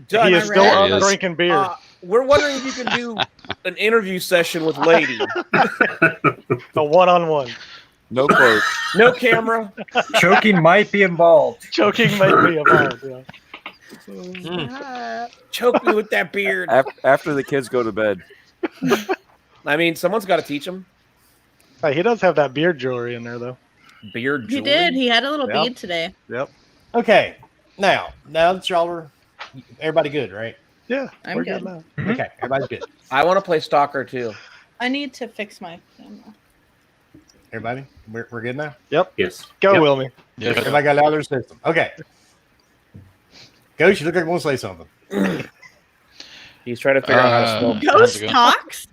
Speaker 4: Dutch,
Speaker 8: He is still
Speaker 3: There he
Speaker 8: up
Speaker 3: is.
Speaker 8: drinking beer.
Speaker 4: we're wondering if you can do an interview session with Lady.
Speaker 8: A one-on-one.
Speaker 11: No clothes.
Speaker 4: No camera.
Speaker 12: Choking might be involved.
Speaker 8: Choking might be involved. Yeah.
Speaker 4: Choke me with that beard.
Speaker 11: After the kids go to bed.
Speaker 4: I mean, someone's got to teach him.
Speaker 8: Hey, he does have that beard jewelry in there, though.
Speaker 4: Beard
Speaker 5: He
Speaker 4: jewelry.
Speaker 5: did. He had a little
Speaker 8: Yep.
Speaker 5: bead today.
Speaker 8: Yep.
Speaker 1: Okay, now that y'all are, everybody good, right?
Speaker 8: Yeah,
Speaker 5: I'm
Speaker 8: we're
Speaker 5: good.
Speaker 8: now.
Speaker 1: Okay, everybody's good.
Speaker 4: I want to play Stalker too.
Speaker 5: I need to fix my camera.
Speaker 1: Everybody, we're good now.
Speaker 6: Yes.
Speaker 8: Go,
Speaker 6: Yep.
Speaker 8: Wilmy.
Speaker 3: Yeah.
Speaker 1: Everybody got out of their system. Okay. Ghost, you look like you want to say something.
Speaker 4: He's trying to figure out how to spell.
Speaker 5: Ghost
Speaker 3: go.
Speaker 5: talks?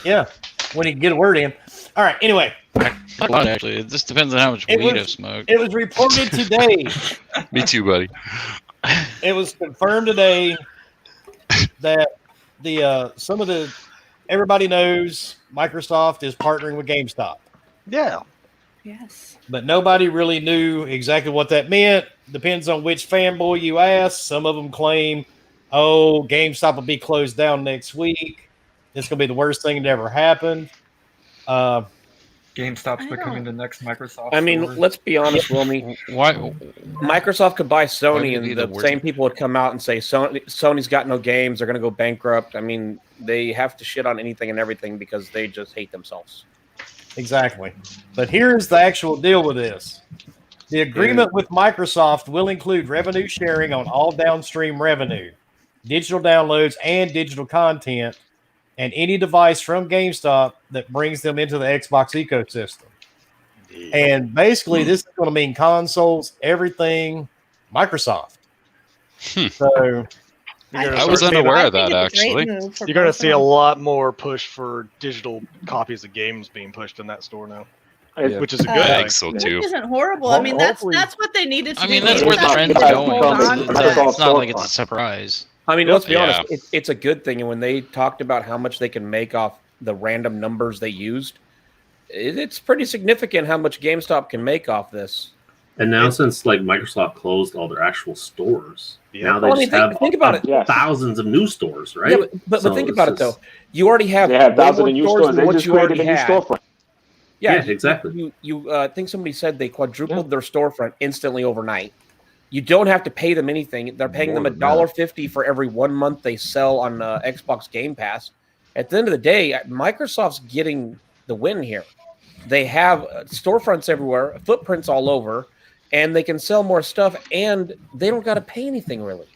Speaker 1: Yeah, when he can get a word in. All right. Anyway,
Speaker 3: A lot, actually. It just depends on how much
Speaker 1: It
Speaker 3: weed
Speaker 1: was-
Speaker 3: I've smoked.
Speaker 1: it was reported today.
Speaker 10: me too, buddy.
Speaker 1: It was confirmed today that the some of the everybody knows Microsoft is partnering with GameStop,
Speaker 8: Yeah.
Speaker 5: Yes.
Speaker 1: but nobody really knew exactly what that meant. Depends on which fanboy you ask. Some of them claim, "Oh, GameStop will be closed down next week. It's going to be the worst thing that ever happened."
Speaker 12: GameStop's
Speaker 5: I
Speaker 12: becoming
Speaker 5: don't-
Speaker 12: the next Microsoft.
Speaker 4: I mean,
Speaker 12: store.
Speaker 4: let's be honest, Wilmy.
Speaker 3: Why?
Speaker 4: Microsoft could buy
Speaker 3: Why
Speaker 4: Sony,
Speaker 3: would it
Speaker 4: and
Speaker 3: be
Speaker 4: the
Speaker 3: the worst?
Speaker 4: same people would come out and say Sony's got no games. They're going to go bankrupt. I mean, they have to shit on anything and everything because they just hate themselves.
Speaker 1: Exactly. But here's the actual deal with this. The agreement with Microsoft will include revenue sharing on all downstream revenue, digital downloads, and digital content, and any device from GameStop that brings them into the Xbox ecosystem. And basically, this is going to mean consoles, everything Microsoft. So,
Speaker 10: I was unaware of that, actually.
Speaker 8: You're going to see a lot more push for digital copies of games being pushed in that store now,
Speaker 7: It's-
Speaker 8: which is a good
Speaker 10: I
Speaker 8: thing.
Speaker 10: think so
Speaker 5: Which
Speaker 10: too.
Speaker 5: isn't horrible. I mean, that's
Speaker 7: Hopefully-
Speaker 5: what they needed to
Speaker 3: I
Speaker 5: do.
Speaker 3: mean, that's
Speaker 5: to
Speaker 3: where the
Speaker 5: stop
Speaker 3: trend's
Speaker 5: people
Speaker 3: going.
Speaker 5: hold on.
Speaker 3: It's not like it's a surprise.
Speaker 4: I mean, let's be
Speaker 10: Yeah.
Speaker 4: honest. It's a good thing. And when they talked about how much they can make off the random numbers they used, it's pretty significant how much GameStop can make off this.
Speaker 6: And now, since like Microsoft closed all their actual stores,
Speaker 8: Yeah.
Speaker 6: now they
Speaker 4: Well, I mean,
Speaker 6: just have
Speaker 4: think about it.
Speaker 7: Yes.
Speaker 6: thousands of new stores, right?
Speaker 4: Yeah, but
Speaker 6: So
Speaker 4: think
Speaker 6: it's
Speaker 4: about it
Speaker 6: just-
Speaker 4: though. You already have
Speaker 7: They have
Speaker 4: way
Speaker 7: thousands
Speaker 4: more
Speaker 7: of new
Speaker 4: stores
Speaker 7: stores.
Speaker 4: than
Speaker 7: They
Speaker 4: what
Speaker 7: just
Speaker 4: you
Speaker 7: created
Speaker 4: already
Speaker 7: a new
Speaker 4: had.
Speaker 7: storefront.
Speaker 6: Yeah, exactly.
Speaker 4: I think somebody said they quadrupled their storefront instantly overnight. You don't have to pay them anything. They're paying them
Speaker 6: More than
Speaker 4: $1.50 for every 1 month they sell on Xbox Game Pass. At the end of the day, Microsoft's getting the win here. They have storefronts everywhere, footprints all over, and they can sell more stuff, and they don't got to pay anything really.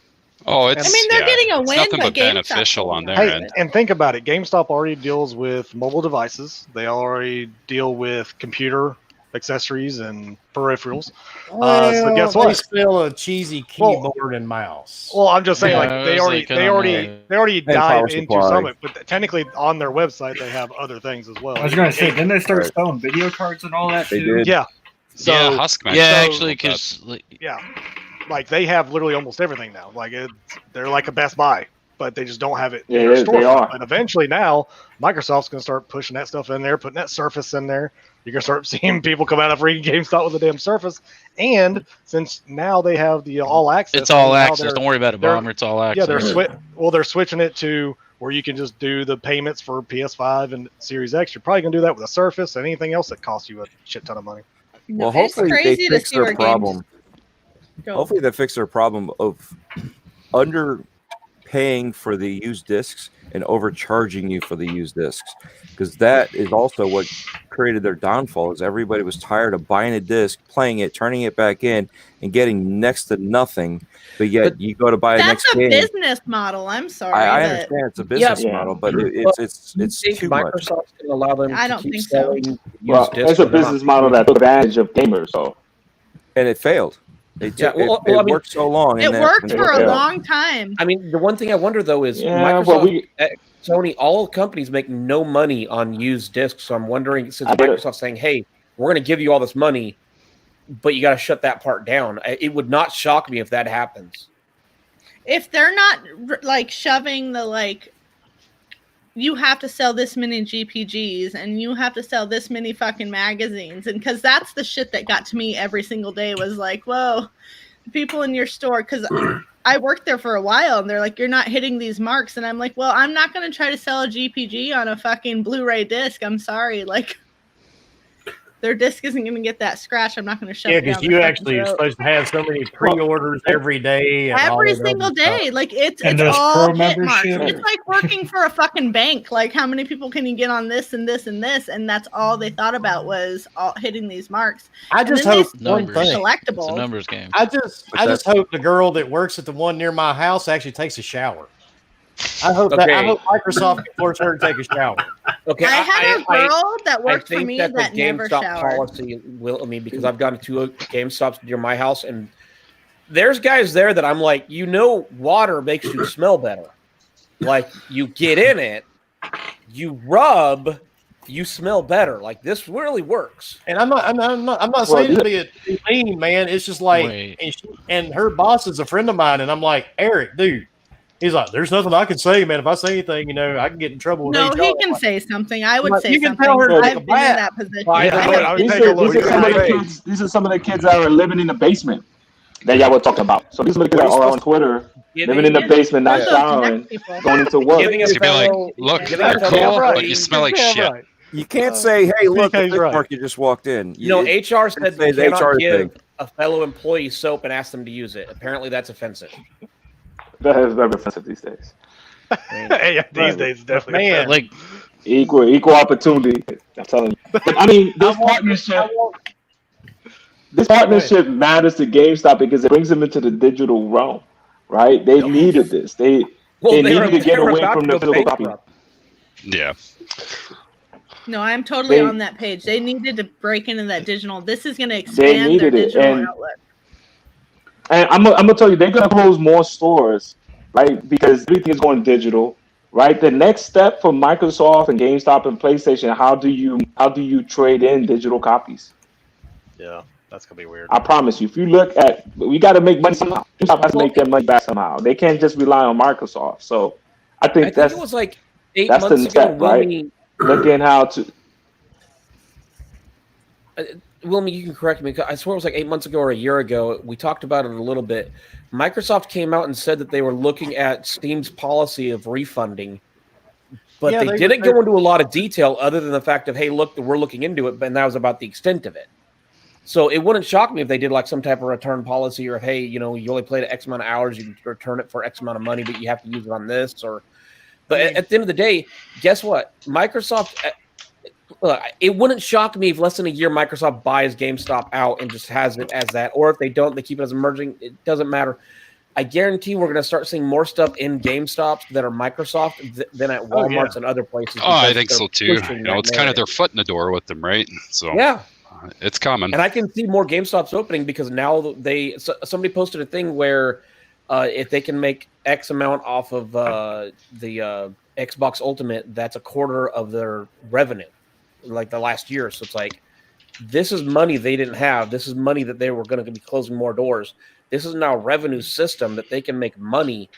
Speaker 10: Oh, it's.
Speaker 5: I mean, they're getting a
Speaker 10: it's
Speaker 5: win,
Speaker 10: nothing
Speaker 5: but
Speaker 10: but
Speaker 5: GameStop's
Speaker 10: beneficial on their
Speaker 8: Hey,
Speaker 10: end.
Speaker 8: and think about it. GameStop already deals with mobile devices. They already deal with computer accessories and peripherals. So guess
Speaker 1: they
Speaker 8: what?
Speaker 1: sell a cheesy keyboard and mouse.
Speaker 8: Well, I'm just saying,
Speaker 3: Yeah,
Speaker 8: like
Speaker 3: I
Speaker 8: they
Speaker 3: was
Speaker 8: already,
Speaker 3: like, I
Speaker 8: they
Speaker 3: don't
Speaker 8: already,
Speaker 3: know.
Speaker 8: they already
Speaker 11: power
Speaker 8: dive into
Speaker 11: supply.
Speaker 8: some of it, but technically on their website they have other things as well.
Speaker 12: I was going to say, didn't they start
Speaker 11: Right.
Speaker 12: selling video cards and all that
Speaker 11: They
Speaker 12: too?
Speaker 11: did.
Speaker 8: Yeah. So
Speaker 10: yeah, Husk mentioned
Speaker 3: Yeah,
Speaker 10: that.
Speaker 3: actually, because
Speaker 8: yeah, like they have literally almost everything now. Like they're like a Best Buy, but they just don't have it
Speaker 7: Yeah,
Speaker 8: in their
Speaker 7: they
Speaker 8: store.
Speaker 7: are.
Speaker 8: But eventually now, Microsoft's going to start pushing that stuff in there, putting that Surface in there. You're going to start seeing people come out of freaking GameStop with a damn Surface. And since now they have the all access,
Speaker 3: it's all
Speaker 8: now
Speaker 3: access. Don't worry about it,
Speaker 8: they're-
Speaker 3: Bomber. It's all
Speaker 8: Yeah,
Speaker 3: access.
Speaker 8: they're switching it to where you can just do the payments for PS5 and Series X. You're probably going to do that with a Surface and anything else that costs you a shit ton of money.
Speaker 5: No,
Speaker 11: Well,
Speaker 5: it's
Speaker 11: hopefully they
Speaker 5: crazy to
Speaker 11: fix
Speaker 5: see
Speaker 11: their
Speaker 5: where
Speaker 11: problem.
Speaker 5: Go.
Speaker 11: Hopefully they fix their problem of underpaying for the used discs and overcharging you for the used discs, because that is also what created their downfall. Is everybody was tired of buying a disc, playing it, turning it back in, and getting next to nothing. But yet you go to buy a
Speaker 5: That's
Speaker 11: next
Speaker 5: a
Speaker 11: game.
Speaker 5: business model. I'm sorry.
Speaker 11: I
Speaker 5: but-
Speaker 11: understand it's a business
Speaker 7: Yeah.
Speaker 11: model, but
Speaker 4: But
Speaker 11: it's
Speaker 4: think
Speaker 11: too much.
Speaker 4: Microsoft's going to allow them
Speaker 5: I
Speaker 4: to
Speaker 5: don't
Speaker 4: keep
Speaker 5: think so.
Speaker 4: selling
Speaker 7: Well,
Speaker 4: used discs
Speaker 7: it's a
Speaker 4: when they're not
Speaker 7: business model that took advantage of gamers. So
Speaker 11: And it failed. It,
Speaker 4: Yeah, well,
Speaker 11: it
Speaker 4: I mean,
Speaker 11: worked so long.
Speaker 5: It
Speaker 11: and then
Speaker 5: worked for a
Speaker 7: failed.
Speaker 5: long time.
Speaker 4: I mean, the one thing I wonder though is
Speaker 7: Yeah, well,
Speaker 4: Microsoft, Sony, all companies make no money on used discs. So I'm wondering, since
Speaker 7: I get it.
Speaker 4: Microsoft's saying, "Hey, we're going to give you all this money, but you got to shut that part down," it would not shock me if that happens.
Speaker 5: If they're not like shoving the like, you have to sell this many GPGs and you have to sell this many fucking magazines, and because that's the shit that got to me every single day was like, whoa, people in your store, because I worked there for a while and they're like, you're not hitting these marks, and I'm like, well, I'm not going to try to sell a GPG on a fucking Blu-ray disc. I'm sorry, like their disc isn't going to get that scratch. I'm not going to shove
Speaker 1: Yeah,
Speaker 5: it down
Speaker 1: because
Speaker 5: their
Speaker 1: you
Speaker 5: fucking
Speaker 1: actually are
Speaker 5: throat.
Speaker 1: supposed to have so many pre-orders every day. And all
Speaker 5: Every
Speaker 1: that other
Speaker 5: single
Speaker 1: stuff.
Speaker 5: day, like it's
Speaker 12: And
Speaker 5: it's
Speaker 12: those
Speaker 5: all
Speaker 12: pro
Speaker 5: hit marks.
Speaker 12: membership.
Speaker 5: It's like working for a fucking bank. Like how many people can you get on this and this and this, and that's all they thought about was all hitting these marks.
Speaker 1: I
Speaker 5: And
Speaker 1: just
Speaker 5: then they
Speaker 1: hope one
Speaker 3: Numbers.
Speaker 1: thing.
Speaker 3: It's a
Speaker 5: Collectibles.
Speaker 3: numbers game.
Speaker 1: I just hope the girl that works at the one near my house actually takes a shower. I hope that. I
Speaker 4: Okay.
Speaker 1: hope Microsoft can force her to take a shower.
Speaker 4: Okay,
Speaker 5: I had a girl that
Speaker 4: I
Speaker 5: worked for
Speaker 4: think
Speaker 5: me
Speaker 4: that
Speaker 5: that
Speaker 4: the
Speaker 5: never
Speaker 4: GameStop
Speaker 5: showered.
Speaker 4: policy will. I mean, because I've gone to 2 GameStops near my house, and there's guys there that I'm like, water makes you smell better. Like you get in it, you rub, you smell better. Like this really works.
Speaker 1: And I'm not saying to be mean, man. It's just like, and her boss is a friend of mine, and I'm like, Eric, dude. He's like, there's nothing I can say, man. If I say anything, I can get in trouble with
Speaker 5: No,
Speaker 1: HR.
Speaker 5: he can say something. I would
Speaker 1: Like,
Speaker 5: say
Speaker 1: you can
Speaker 5: something.
Speaker 1: tell her to take
Speaker 5: I've
Speaker 1: a
Speaker 5: been in
Speaker 1: bath.
Speaker 5: that position.
Speaker 8: I would
Speaker 7: these
Speaker 8: take a look
Speaker 7: are some of the
Speaker 8: at it.
Speaker 7: kids. These are some of the kids that are living in the basement that y'all were talking about. So these are the kids that are on Twitter, living in the basement, not
Speaker 5: Those
Speaker 7: showering,
Speaker 5: next people.
Speaker 7: going into work.
Speaker 4: Giving a
Speaker 10: You'd be like,
Speaker 4: fellow,
Speaker 10: look,
Speaker 4: giving
Speaker 10: you're
Speaker 4: a fellow
Speaker 10: cool,
Speaker 8: right.
Speaker 10: but you smell like
Speaker 8: Yeah,
Speaker 10: shit.
Speaker 8: right.
Speaker 11: You can't say, "Hey, look, the
Speaker 8: PK's
Speaker 11: fish
Speaker 8: right.
Speaker 11: market just walked in."
Speaker 4: HR said
Speaker 11: say
Speaker 4: they
Speaker 11: the
Speaker 4: cannot
Speaker 11: HR
Speaker 4: give
Speaker 11: thing.
Speaker 4: a fellow employee soap and ask them to use it. Apparently, that's offensive.
Speaker 7: That is very offensive these days.
Speaker 8: Hey, these days, it's definitely.
Speaker 1: Man,
Speaker 3: Like,
Speaker 7: Equal opportunity. I'm telling you. But I mean, this partnership matters to GameStop because it brings them into the digital realm, right? They needed this. They needed to get away from the physical copy.
Speaker 10: Yeah.
Speaker 5: No, I'm totally
Speaker 7: They-
Speaker 5: on that page. They needed to break into that digital. This is going to
Speaker 7: They
Speaker 5: expand their
Speaker 7: needed it,
Speaker 5: digital
Speaker 7: and
Speaker 5: outlet.
Speaker 7: And I'm gonna tell you, they're gonna close more stores, right? Because everything is going digital, right? The next step for Microsoft and GameStop and PlayStation, how do you trade in digital copies?
Speaker 8: Yeah, that's gonna be weird.
Speaker 7: I promise you, if you look at, we got to make money somehow. GameStop has to make their money back somehow. They can't just rely on Microsoft. So I think
Speaker 4: it was like 8
Speaker 7: that's the
Speaker 4: months ago.
Speaker 7: step, right? Looking how to.
Speaker 4: Wilmy, you can correct me. I swear it was like 8 months ago or a year ago. We talked about it a little bit. Microsoft came out and said that they were looking at Steam's policy of refunding, but
Speaker 1: Yeah,
Speaker 4: they didn't go into a lot of detail other than the fact of, hey, look, we're looking into it, and that was about the extent of it. So it wouldn't shock me if they did like some type of return policy, or if, hey, you only played X amount of hours, you can return it for X amount of money, but you have to use it on this. But at the end of the day, guess what? Microsoft. It wouldn't shock me if less than a year Microsoft buys GameStop out and just has it as that, or if they don't, they keep it as emerging. It doesn't matter. I guarantee we're going to start seeing more stuff in GameStops that are Microsoft than at Walmart's and other places.
Speaker 10: Oh, I
Speaker 4: because
Speaker 10: think
Speaker 4: they're
Speaker 10: so too.
Speaker 4: pushing
Speaker 10: It's
Speaker 4: that
Speaker 10: kind of their
Speaker 4: narrative.
Speaker 10: foot in the door with them, right? So
Speaker 4: Yeah.
Speaker 10: It's coming.
Speaker 4: And I can see more GameStops opening because now somebody posted a thing where if they can make X amount off of the Xbox Ultimate, that's a quarter of their revenue, like the last year. So it's like, this is money they didn't have. This is money that they were going to be closing more doors. This is now a revenue system that they can make money,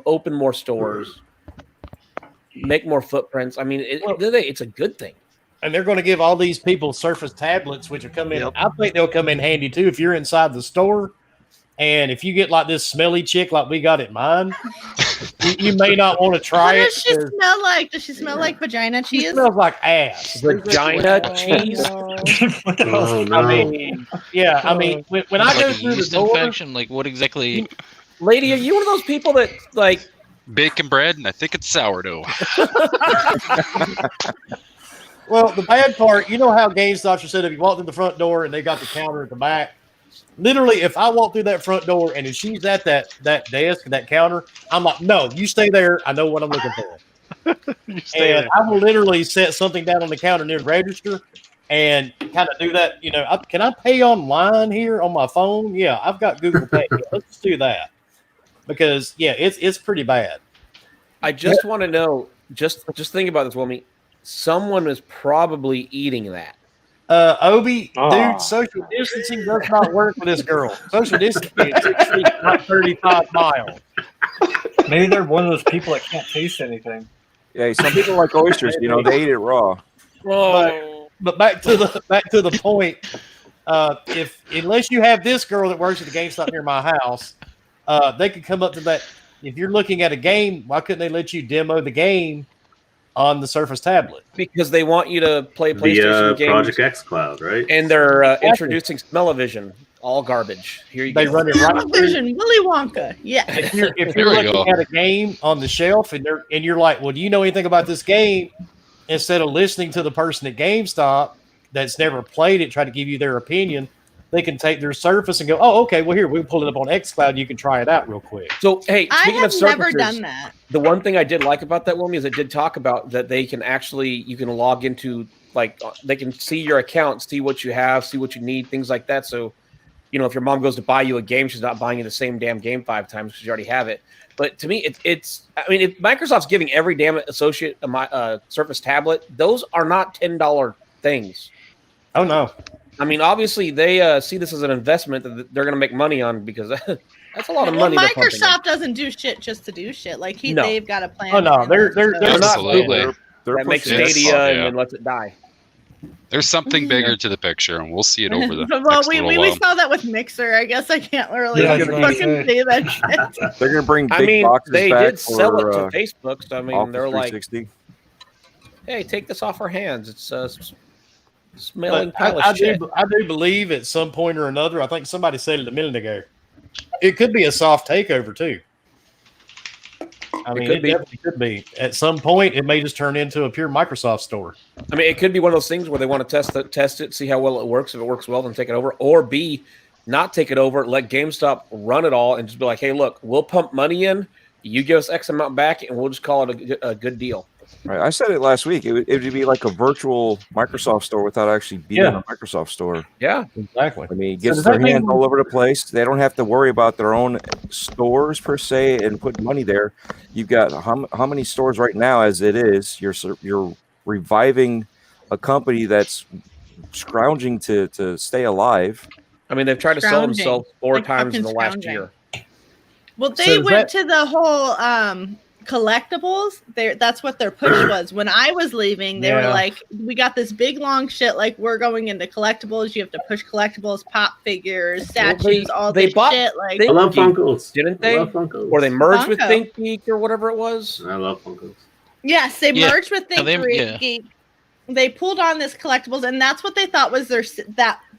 Speaker 4: open more stores, make more footprints. I mean, it's a good thing.
Speaker 1: And they're going to give all these people Surface tablets, which will come in. I think they'll come in handy too if you're inside the store. And if you get like this smelly chick like we got at mine, you may not want to try
Speaker 5: What
Speaker 1: it.
Speaker 5: does she smell like? Does she smell like vagina
Speaker 1: She
Speaker 5: cheese?
Speaker 1: smells like ass.
Speaker 4: Vagina cheese.
Speaker 1: I mean, yeah. I mean, when I go
Speaker 3: like a
Speaker 1: through the
Speaker 3: yeast
Speaker 1: door,
Speaker 3: infection, like what exactly?
Speaker 4: Lady, are you one of those people that like
Speaker 10: bacon bread, and I think it's sourdough.
Speaker 1: Well, the bad part, you know how GameStop said if you walk through the front door and they got the counter at the back. Literally, if I walk through that front door and if she's at that desk, that counter, I'm like, no, you stay there. I know what I'm looking for. And I will literally set something down on the counter near the register and kind of do that. You know, can I pay online here on my phone? Yeah, I've got Google Pay. Let's just do that because it's pretty bad.
Speaker 4: I just want to know. Just think about this, Wilmy. Someone is probably eating that.
Speaker 1: Obi, dude, social distancing does not work for this girl. Social distancing is 6 feet, not 35 miles.
Speaker 12: Maybe they're one of those people that can't taste anything.
Speaker 11: Yeah, some people like oysters. You know, they eat it raw.
Speaker 1: But back to the point. Unless you have this girl that works at the GameStop near my house, they could come up to that. If you're looking at a game, why couldn't they let you demo the game on the Surface tablet?
Speaker 4: Because they want you to play PlayStation games.
Speaker 6: Project X Cloud, right?
Speaker 4: And they're introducing Smell-O-Vision. All garbage. Here you
Speaker 1: go.
Speaker 4: They
Speaker 1: run it right
Speaker 5: Smell-O-Vision, Willy Wonka. Yeah.
Speaker 1: If you're looking at a game on the shelf and you're like, well, do you know anything about this game? Instead of listening to the person at GameStop that's never played it, try to give you their opinion, they can take their Surface and go, oh, okay, well, here, we'll pull it up on xCloud. You can try it out real quick.
Speaker 4: So, hey, speaking of Surfaces,
Speaker 5: never done that.
Speaker 4: The one thing I did like about that, Wilmy, is it did talk about that they can actually, you can log into, like, they can see your account, see what you have, see what you need, things like that. So, you know, if your mom goes to buy you a game, she's not buying you the same damn game 5 times because you already have it. But to me, if Microsoft's giving every damn associate a Surface tablet, those are not $10 things.
Speaker 1: Oh, no.
Speaker 4: I mean, obviously, they see this as an investment that they're going to make money on because that's a lot of money.
Speaker 5: Microsoft doesn't do shit just to do shit. Like they've got a plan.
Speaker 1: Oh no, they're
Speaker 4: not
Speaker 10: Google.
Speaker 4: That makes Stadia and then lets it die.
Speaker 10: There's something bigger to the picture, and we'll see it over the
Speaker 5: well,
Speaker 10: next little while.
Speaker 5: we saw that with Mixer. I guess I can't really fucking say that shit.
Speaker 11: They're gonna bring big boxes
Speaker 4: they
Speaker 11: back
Speaker 4: did sell
Speaker 11: for,
Speaker 4: it to Facebook. So I mean, they're like,
Speaker 11: 360.
Speaker 4: "Hey, take this off our hands." It's smelling pile
Speaker 1: I
Speaker 4: of shit.
Speaker 1: do believe at some point or another. I think somebody said it a minute ago. It could be a soft takeover too. I mean, it definitely could be. At some point, it may just turn into a pure Microsoft store.
Speaker 4: I mean, it could be one of those things where they want to test it, see how well it works. If it works well, then take it over. Or B, not take it over, let GameStop run it all, and just be like, "Hey, look, we'll pump money in. You give us X amount back, and we'll just call it a good deal."
Speaker 11: Right. I said it last week. It would be like a virtual Microsoft store without actually being a Microsoft store.
Speaker 4: Yeah,
Speaker 1: exactly.
Speaker 11: I mean, it gets their hands all over the place. They don't have to worry about their own stores per se and put money there. You've got how many stores right now as it is? You're reviving a company that's scrounging to stay alive.
Speaker 4: I mean, they've tried to sell themselves 4 times in the last year.
Speaker 5: Well, they went to the whole collectibles. That's what their push was. When I was leaving, they were like, we got this big long shit, like we're going into collectibles. You have to push collectibles, pop figures, statues, all this shit. Like,
Speaker 6: I love Funkos.
Speaker 4: Didn't they?
Speaker 6: I love Funkos.
Speaker 4: Or they merged with ThinkGeek or whatever it was.
Speaker 6: I love Funkos.
Speaker 5: Yes, they merged with ThinkGeek. They pulled on this collectibles, and that's what they thought was their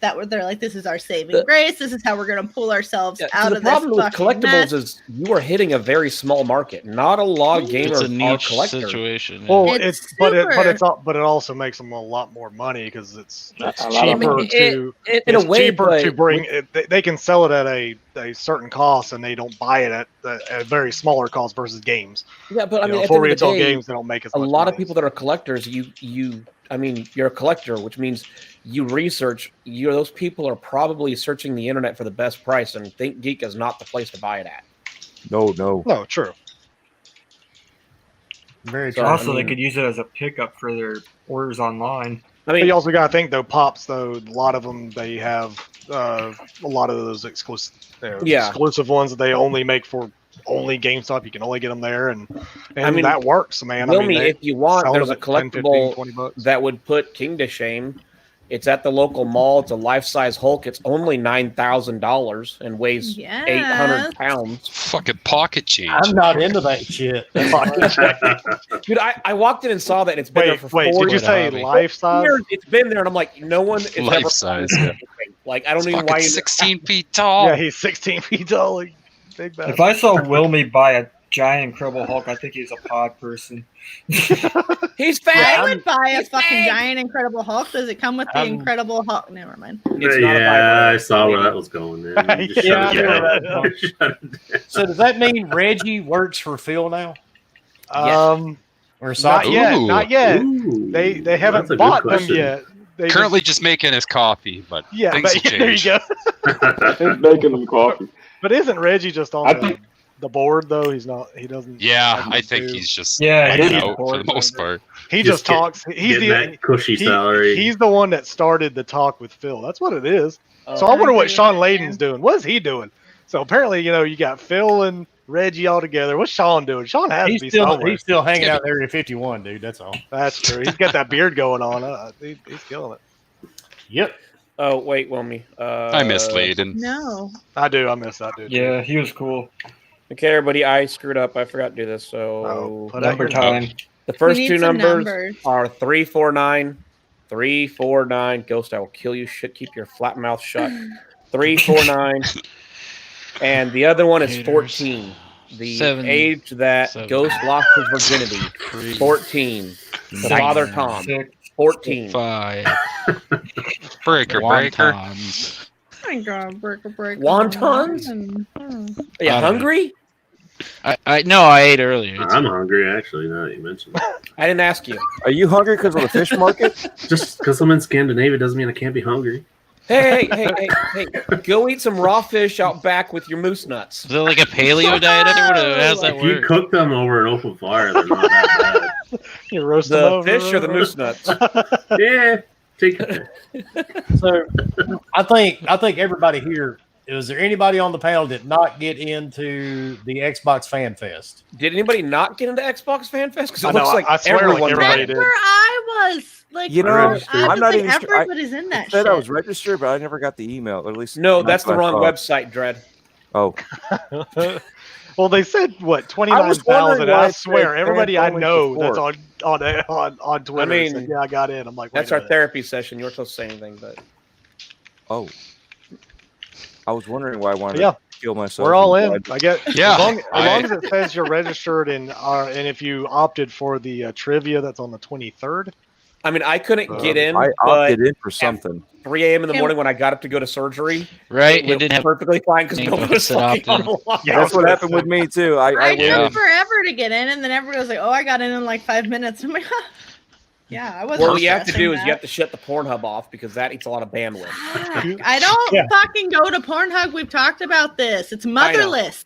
Speaker 5: they're like, this is our saving grace. This is how we're going to pull ourselves out of this. The problem with
Speaker 4: collectibles is you are hitting a very small market. Not a lot of gamers are collectors.
Speaker 3: Situation.
Speaker 8: Well, but it also makes them a lot more money because it's cheaper to bring it. They can sell it at a certain cost, and they don't buy it at a very smaller cost versus games.
Speaker 4: Yeah, but I mean,
Speaker 8: for retail games, they don't make as much money.
Speaker 4: A lot of people that are collectors, you're a collector, which means you research. Those people are probably searching the internet for the best price, and ThinkGeek is not the place to buy it at.
Speaker 11: No,
Speaker 8: true.
Speaker 1: Very true.
Speaker 12: Also, they could use it as a pickup for their orders online.
Speaker 8: I mean, you also got to think though, Pops though, a lot of them they have a lot of those exclusive ones that they only make for only GameStop. You can only get them there, and I mean that works, man.
Speaker 4: If you want, there's a collectible 10, 15, that would put King to shame. It's at the local mall. It's a life-size Hulk. It's only $9,000 and weighs 800 pounds.
Speaker 10: Fucking pocket change.
Speaker 1: I'm not into that shit.
Speaker 4: Dude, I walked in and saw that. And it's been there for 4 years.
Speaker 8: Did you say life-size?
Speaker 4: It's been there, and I'm like, no one is
Speaker 10: life-size.
Speaker 4: Like, I don't even know why.
Speaker 10: 16 feet tall.
Speaker 8: Yeah, he's 16 feet tall. Big bad.
Speaker 12: If I saw Wilmy buy Giant Incredible Hulk. I think he's a pod person.
Speaker 4: He's
Speaker 5: I would buy a fucking giant Incredible Hulk. Does it come with the Incredible Hulk? Never mind.
Speaker 6: I saw where that was going. Man. You just
Speaker 1: Yeah,
Speaker 6: shut
Speaker 1: I
Speaker 6: it
Speaker 1: know
Speaker 6: down.
Speaker 1: where that's
Speaker 6: Shut it down.
Speaker 1: So does that mean Reggie works for Phil now? Or
Speaker 8: Not yet.
Speaker 10: Ooh.
Speaker 8: Not yet.
Speaker 6: Ooh,
Speaker 8: They
Speaker 6: that's
Speaker 8: haven't
Speaker 6: a good
Speaker 8: bought them
Speaker 6: question.
Speaker 8: yet. They
Speaker 10: Currently just making his coffee, but
Speaker 8: yeah,
Speaker 10: things
Speaker 8: but,
Speaker 10: will
Speaker 8: there you
Speaker 10: change.
Speaker 8: go.
Speaker 7: He's making them coffee.
Speaker 8: But isn't Reggie just
Speaker 7: I
Speaker 8: on
Speaker 7: think-
Speaker 8: the board though? He's not. He doesn't.
Speaker 10: Yeah,
Speaker 8: have
Speaker 10: I
Speaker 8: to
Speaker 10: think
Speaker 8: do-
Speaker 10: he's just
Speaker 12: Yeah,
Speaker 10: hanging
Speaker 12: he's
Speaker 10: out for the
Speaker 12: bored,
Speaker 10: most part.
Speaker 8: He
Speaker 6: Just
Speaker 8: just talks. He's
Speaker 6: Getting
Speaker 8: the
Speaker 6: that cushy salary.
Speaker 8: he's the one that started the talk with Phil. That's what it is.
Speaker 5: Oh,
Speaker 8: So I wonder
Speaker 5: agree
Speaker 8: what
Speaker 5: with
Speaker 8: Sean
Speaker 5: that,
Speaker 8: Layden's
Speaker 5: yeah.
Speaker 8: doing. What is he doing? So apparently, you got Phil and Reggie all together. What's Sean doing? Sean has to be somewhere.
Speaker 1: He's still hanging out in Area 51, dude. That's all.
Speaker 8: That's true. He's got that beard going on. He's killing it.
Speaker 1: Yep.
Speaker 4: Oh wait, Wilmy.
Speaker 10: I miss Layden.
Speaker 5: No.
Speaker 8: I do. I miss that dude.
Speaker 12: Yeah, he was cool.
Speaker 4: Okay, everybody, I screwed up. I forgot to do this. So
Speaker 8: put out
Speaker 12: Number
Speaker 8: your
Speaker 12: time.
Speaker 4: the first
Speaker 5: We
Speaker 4: two
Speaker 5: need some
Speaker 4: numbers are 349. 349. Ghost, I will kill you. Shit, keep your flat mouth shut. 349. And the other one is
Speaker 3: Haters.
Speaker 4: 14. The
Speaker 3: 7,
Speaker 4: age that
Speaker 3: 7,
Speaker 4: Ghost lost his virginity. 14. The Father Tom. 14.
Speaker 3: 5. Breaker.
Speaker 5: Oh my god, break.
Speaker 4: Wontons? Are you hungry?
Speaker 3: No, I ate earlier.
Speaker 6: I'm hungry, actually, now that you mentioned it.
Speaker 4: I didn't ask you.
Speaker 11: Are you hungry because of the fish market?
Speaker 6: Just because I'm in Scandinavia doesn't mean I can't be hungry.
Speaker 4: Hey, go eat some raw fish out back with your moose nuts.
Speaker 3: Is it like a paleo diet? How's that
Speaker 6: If you
Speaker 3: work?
Speaker 6: cook them over an open fire, they're not that
Speaker 8: You roast them
Speaker 4: The
Speaker 8: over.
Speaker 4: fish or the moose nuts?
Speaker 6: bad. Yeah, take it.
Speaker 1: So I think everybody here, is there anybody on the panel that not get into the Xbox Fan Fest?
Speaker 4: Did anybody not get into Xbox Fan Fest? Because
Speaker 8: I
Speaker 4: it
Speaker 8: know,
Speaker 4: looks like
Speaker 8: I swear like
Speaker 4: everyone
Speaker 8: everybody
Speaker 4: did.
Speaker 8: did.
Speaker 5: Where I was. Like,
Speaker 11: You know,
Speaker 5: I
Speaker 6: registered.
Speaker 5: was
Speaker 11: I'm not
Speaker 5: like,
Speaker 11: even sure.
Speaker 5: everybody's in that
Speaker 11: said
Speaker 5: shit.
Speaker 11: I was registered, but I never got the email. Or at least
Speaker 4: No, that's the
Speaker 11: what I
Speaker 4: wrong
Speaker 11: thought.
Speaker 4: website, Dread.
Speaker 11: Oh,
Speaker 8: Well, they said what
Speaker 11: I
Speaker 8: 29,000.
Speaker 11: wondering why
Speaker 8: I
Speaker 11: it
Speaker 8: swear,
Speaker 11: said
Speaker 8: everybody I
Speaker 11: fan
Speaker 8: know
Speaker 11: support.
Speaker 8: that's on Twitter.
Speaker 4: I mean,
Speaker 8: said, yeah, I got in. I'm like,
Speaker 4: That's
Speaker 8: wait a
Speaker 4: our
Speaker 8: minute.
Speaker 4: therapy session. You weren't supposed to say anything, but
Speaker 11: oh. I was wondering why I wanted
Speaker 8: Yeah.
Speaker 11: to kill myself.
Speaker 8: We're all
Speaker 11: and
Speaker 8: in.
Speaker 11: died.
Speaker 8: I get
Speaker 10: Yeah,
Speaker 8: as long
Speaker 10: I-
Speaker 8: as it says you're registered and if you opted for the trivia that's on the 23rd.
Speaker 4: I mean, I couldn't get in.
Speaker 11: I
Speaker 4: but
Speaker 11: opted in for something.
Speaker 4: 3 a.m. in the
Speaker 5: Can-
Speaker 4: morning when I got up to go to surgery,
Speaker 3: Right? It
Speaker 4: went
Speaker 3: didn't have
Speaker 4: perfectly fine because
Speaker 3: anything
Speaker 4: nobody was
Speaker 3: set up
Speaker 4: fucking on
Speaker 3: in.
Speaker 4: the line.
Speaker 8: Yeah,
Speaker 11: That's what happened with me too.
Speaker 5: I
Speaker 10: Yeah.
Speaker 5: took forever to get in, and then everybody was like, "Oh, I got in like 5 minutes." I'm like, yeah, I wasn't.
Speaker 4: Well, what you have to
Speaker 5: stressing
Speaker 4: do is
Speaker 5: that.
Speaker 4: you have to shut the Pornhub off because that eats a lot of bandwidth.
Speaker 5: Fuck. I don't
Speaker 1: Yeah.
Speaker 5: fucking go to Pornhug. We've talked about this. It's motherless.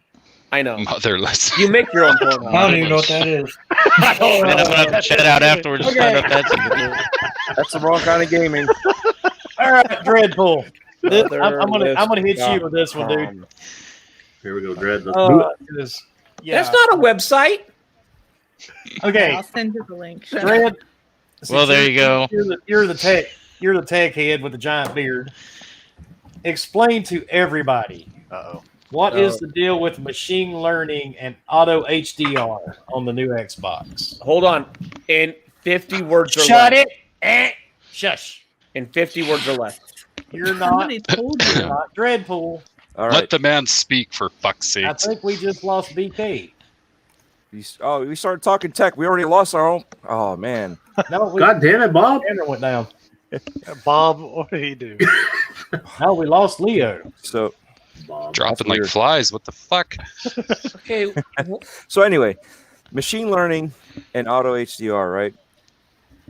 Speaker 4: I know.
Speaker 10: Motherless.
Speaker 4: You make your own
Speaker 12: I
Speaker 4: Pornhub.
Speaker 12: don't even know what that is.
Speaker 3: And then I'm gonna have to chat out afterwards.
Speaker 5: Okay.
Speaker 3: Find out that's even-
Speaker 11: That's the wrong kind of gaming.
Speaker 1: All right, Dreadpool. I'm gonna hit you with this one, dude.
Speaker 4: Motherless.com.
Speaker 6: Here we go, Dread. Let's
Speaker 1: Uh,
Speaker 6: do it.
Speaker 1: 'cause- yeah.
Speaker 4: That's not a website.
Speaker 1: Okay,
Speaker 5: I'll send you the link. Shut up.
Speaker 1: Dread.
Speaker 3: Well, there you go.
Speaker 1: You're the tech head with the giant beard. Explain to everybody
Speaker 8: Uh-oh.
Speaker 1: what is the deal with machine learning and auto HDR on the new Xbox.
Speaker 4: Hold on. In 50 words or
Speaker 1: Shut
Speaker 4: less.
Speaker 1: it. Shush.
Speaker 4: In 50 words or less.
Speaker 1: You're not.
Speaker 5: Somebody told you.
Speaker 1: You're not Dreadpool.
Speaker 11: All
Speaker 10: Let
Speaker 11: right.
Speaker 10: the man speak, for fuck's
Speaker 1: I
Speaker 10: sake.
Speaker 1: think we just lost BK.
Speaker 11: We started talking tech. We already lost our own. Oh man.
Speaker 1: No, we,
Speaker 6: God damn it, Bob.
Speaker 1: camera went down.
Speaker 8: Bob, what did he do?
Speaker 1: No, we lost Leo.
Speaker 11: So
Speaker 6: Bob.
Speaker 10: Dropping like
Speaker 11: weird.
Speaker 10: flies. What the fuck?
Speaker 4: Okay.
Speaker 11: So anyway, machine learning and auto HDR, right?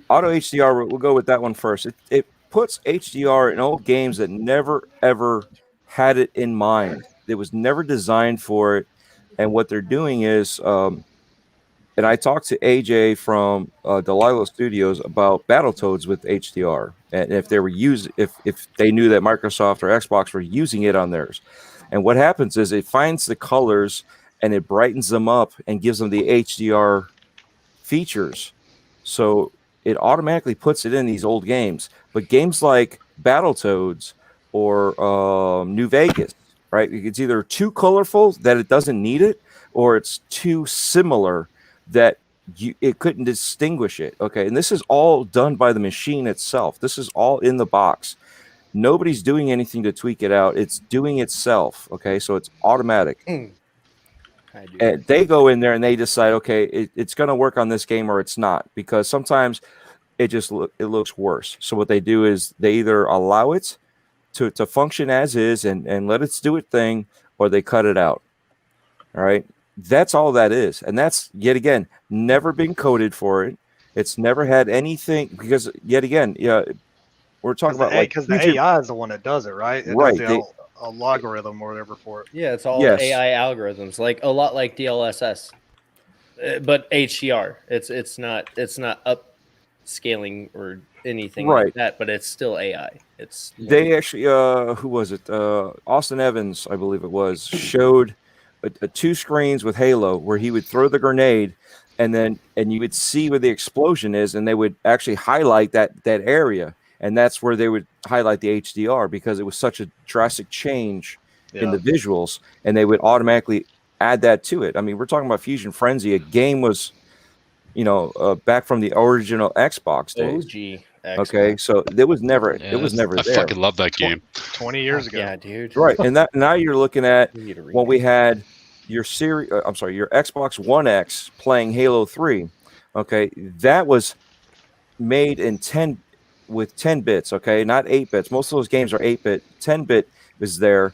Speaker 11: Auto HDR, we'll go with that one first. It puts HDR in old games that never ever had it in mind. It was never designed for it. And what they're doing is, and I talked to AJ from Delilah Studios about Battletoads with HDR, and if they were if they knew that Microsoft or Xbox were using it on theirs. And what happens is it finds the colors and it brightens them up and gives them the HDR features. So it automatically puts it in these old games. But games like Battletoads or New Vegas, right? It's either too colorful that it doesn't need it, or it's too similar that it couldn't distinguish it. Okay, and this is all done by the machine itself. This is all in the box. Nobody's doing anything to tweak it out. It's doing itself. Okay, so it's automatic. And they go in there and they decide, okay, it's going to work on this game or it's not, because sometimes it looks worse. So what they do is they either allow it to function as is and let it do its thing, or they cut it out. All right. That's all that is. And that's, yet again, never been coded for it. It's never had anything, because, yet again, we're talking about
Speaker 8: because the AI is the one that does it, right? It
Speaker 11: right.
Speaker 8: does a logarithm or whatever for it.
Speaker 2: Yeah, it's all AI algorithms, like a lot like DLSS, but HDR. It's not upscaling or anything like that, but it's still AI. They
Speaker 11: actually, who was it? Austin Evans, I believe it was, showed two screens with Halo where he would throw the grenade, and you would see where the explosion is, and they would actually highlight that area. And that's where they would highlight the HDR, because it was such a drastic change in the visuals, and they would automatically add that to it. I mean, we're talking about Fusion Frenzy. A game was, back from the original Xbox days.
Speaker 2: OG Xbox.
Speaker 11: Okay, so it was never there.
Speaker 10: I fucking love that game.
Speaker 8: 20 years ago.
Speaker 2: Yeah, dude.
Speaker 11: Right, and that now you're looking at when we had your your Xbox One X playing Halo 3. Okay, that was made in 10 bits, okay, not 8 bits. Most of those games are 8-bit. 10-bit is there,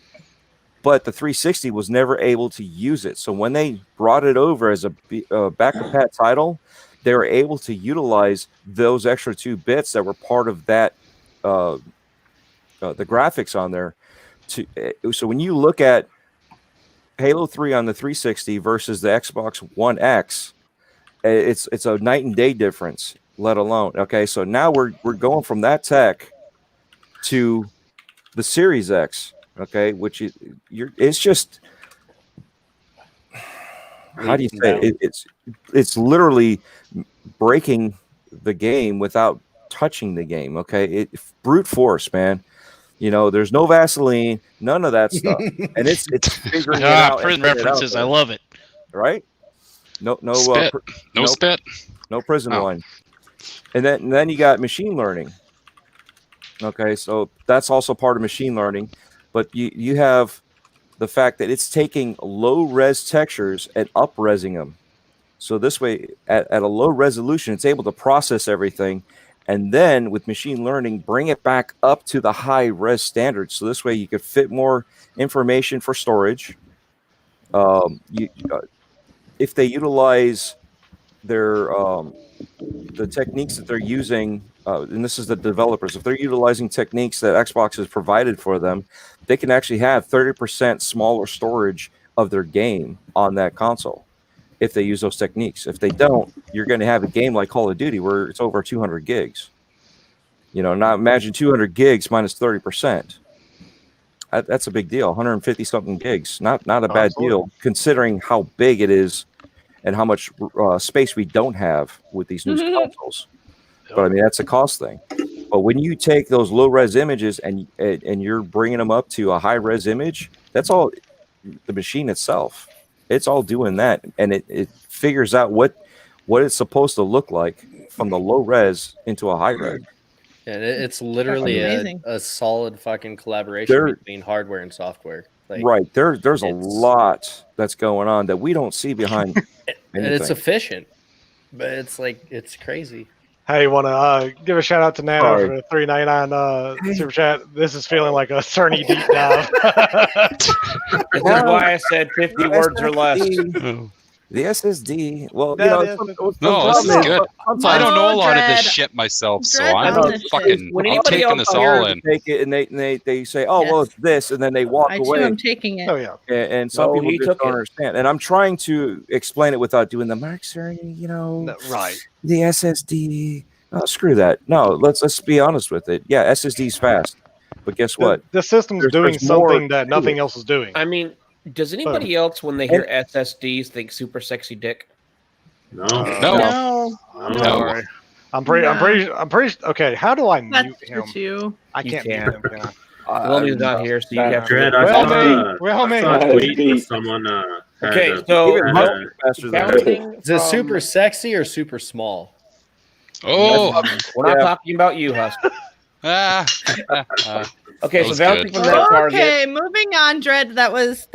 Speaker 11: but the 360 was never able to use it. So when they brought it over as a back-to-pat title, they were able to utilize those extra 2 bits that were part of that, the graphics on there. So when you look at Halo 3 on the 360 versus the Xbox One X, it's a night and day difference. Let alone, okay, so now we're going from that tech to the Series X, okay, which it's just, how do you say it? It's literally breaking the game without touching the game, okay? Brute force, man. There's no Vaseline, none of that stuff, and it's figuring it out.
Speaker 3: Prison references, I love it.
Speaker 11: Right? No
Speaker 10: spit. Spit.
Speaker 11: No prison wine. And then you got machine learning. Okay, so that's also part of machine learning, but you have the fact that it's taking low res textures and up-resing them. So this way, at a low resolution, it's able to process everything, and then with machine learning, bring it back up to the high res standards. So this way, you could fit more information for storage. If they utilize their the techniques that they're using, and this is the developers, if they're utilizing techniques that Xbox has provided for them, they can actually have 30% smaller storage of their game on that console if they use those techniques. If they don't, you're going to have a game like Call of Duty where it's over 200 gigs. Now imagine 200 gigs minus 30%. That's a big deal. 150 something gigs. Not a bad deal considering how big it is and how much space we don't have with these new consoles. But I mean, that's a cost thing. But when you take those low res images and you're bringing them up to a high res image, that's all the machine itself. It's all doing that, and it figures out what it's supposed to look like from the low res into a high res.
Speaker 2: And it's literally a solid fucking collaboration between hardware and software.
Speaker 11: Right. There's a lot that's going on that we don't see behind
Speaker 2: and it's efficient, but it's crazy.
Speaker 8: Hey, want to give a shout out to Nano for the $3.99 super chat. This is feeling like a Cerny deep dive.
Speaker 4: This is why I said 50 words or less.
Speaker 11: The SSD. Well,
Speaker 10: no, this is good. I don't know a lot of this shit myself, so I'm fucking. I'm taking this all in.
Speaker 11: Take it, and they say, "Oh, well, it's this," and then they walk away.
Speaker 5: I'm taking it.
Speaker 8: Oh yeah.
Speaker 11: And some people just don't understand. And I'm trying to explain it without doing the Mark Cerny,
Speaker 8: right?
Speaker 11: The SSD. Oh, screw that. No, let's be honest with it. Yeah, SSD's fast, but guess what?
Speaker 8: The system's doing something that nothing else is doing.
Speaker 4: I mean, does anybody else, when they hear SSDs, think super sexy dick?
Speaker 6: No.
Speaker 8: I'm pretty. Okay, how do I mute him?
Speaker 5: You.
Speaker 8: I can't mute him.
Speaker 4: Willie's not here, so you have to.
Speaker 6: Dread, I saw a tweet with someone.
Speaker 4: Okay, so
Speaker 2: is this super sexy or super small?
Speaker 4: Oh, we're not talking about you, Husk. Okay, so
Speaker 3: was
Speaker 4: vouching
Speaker 3: good.
Speaker 4: from that target.
Speaker 5: Okay, moving on, Dread. That was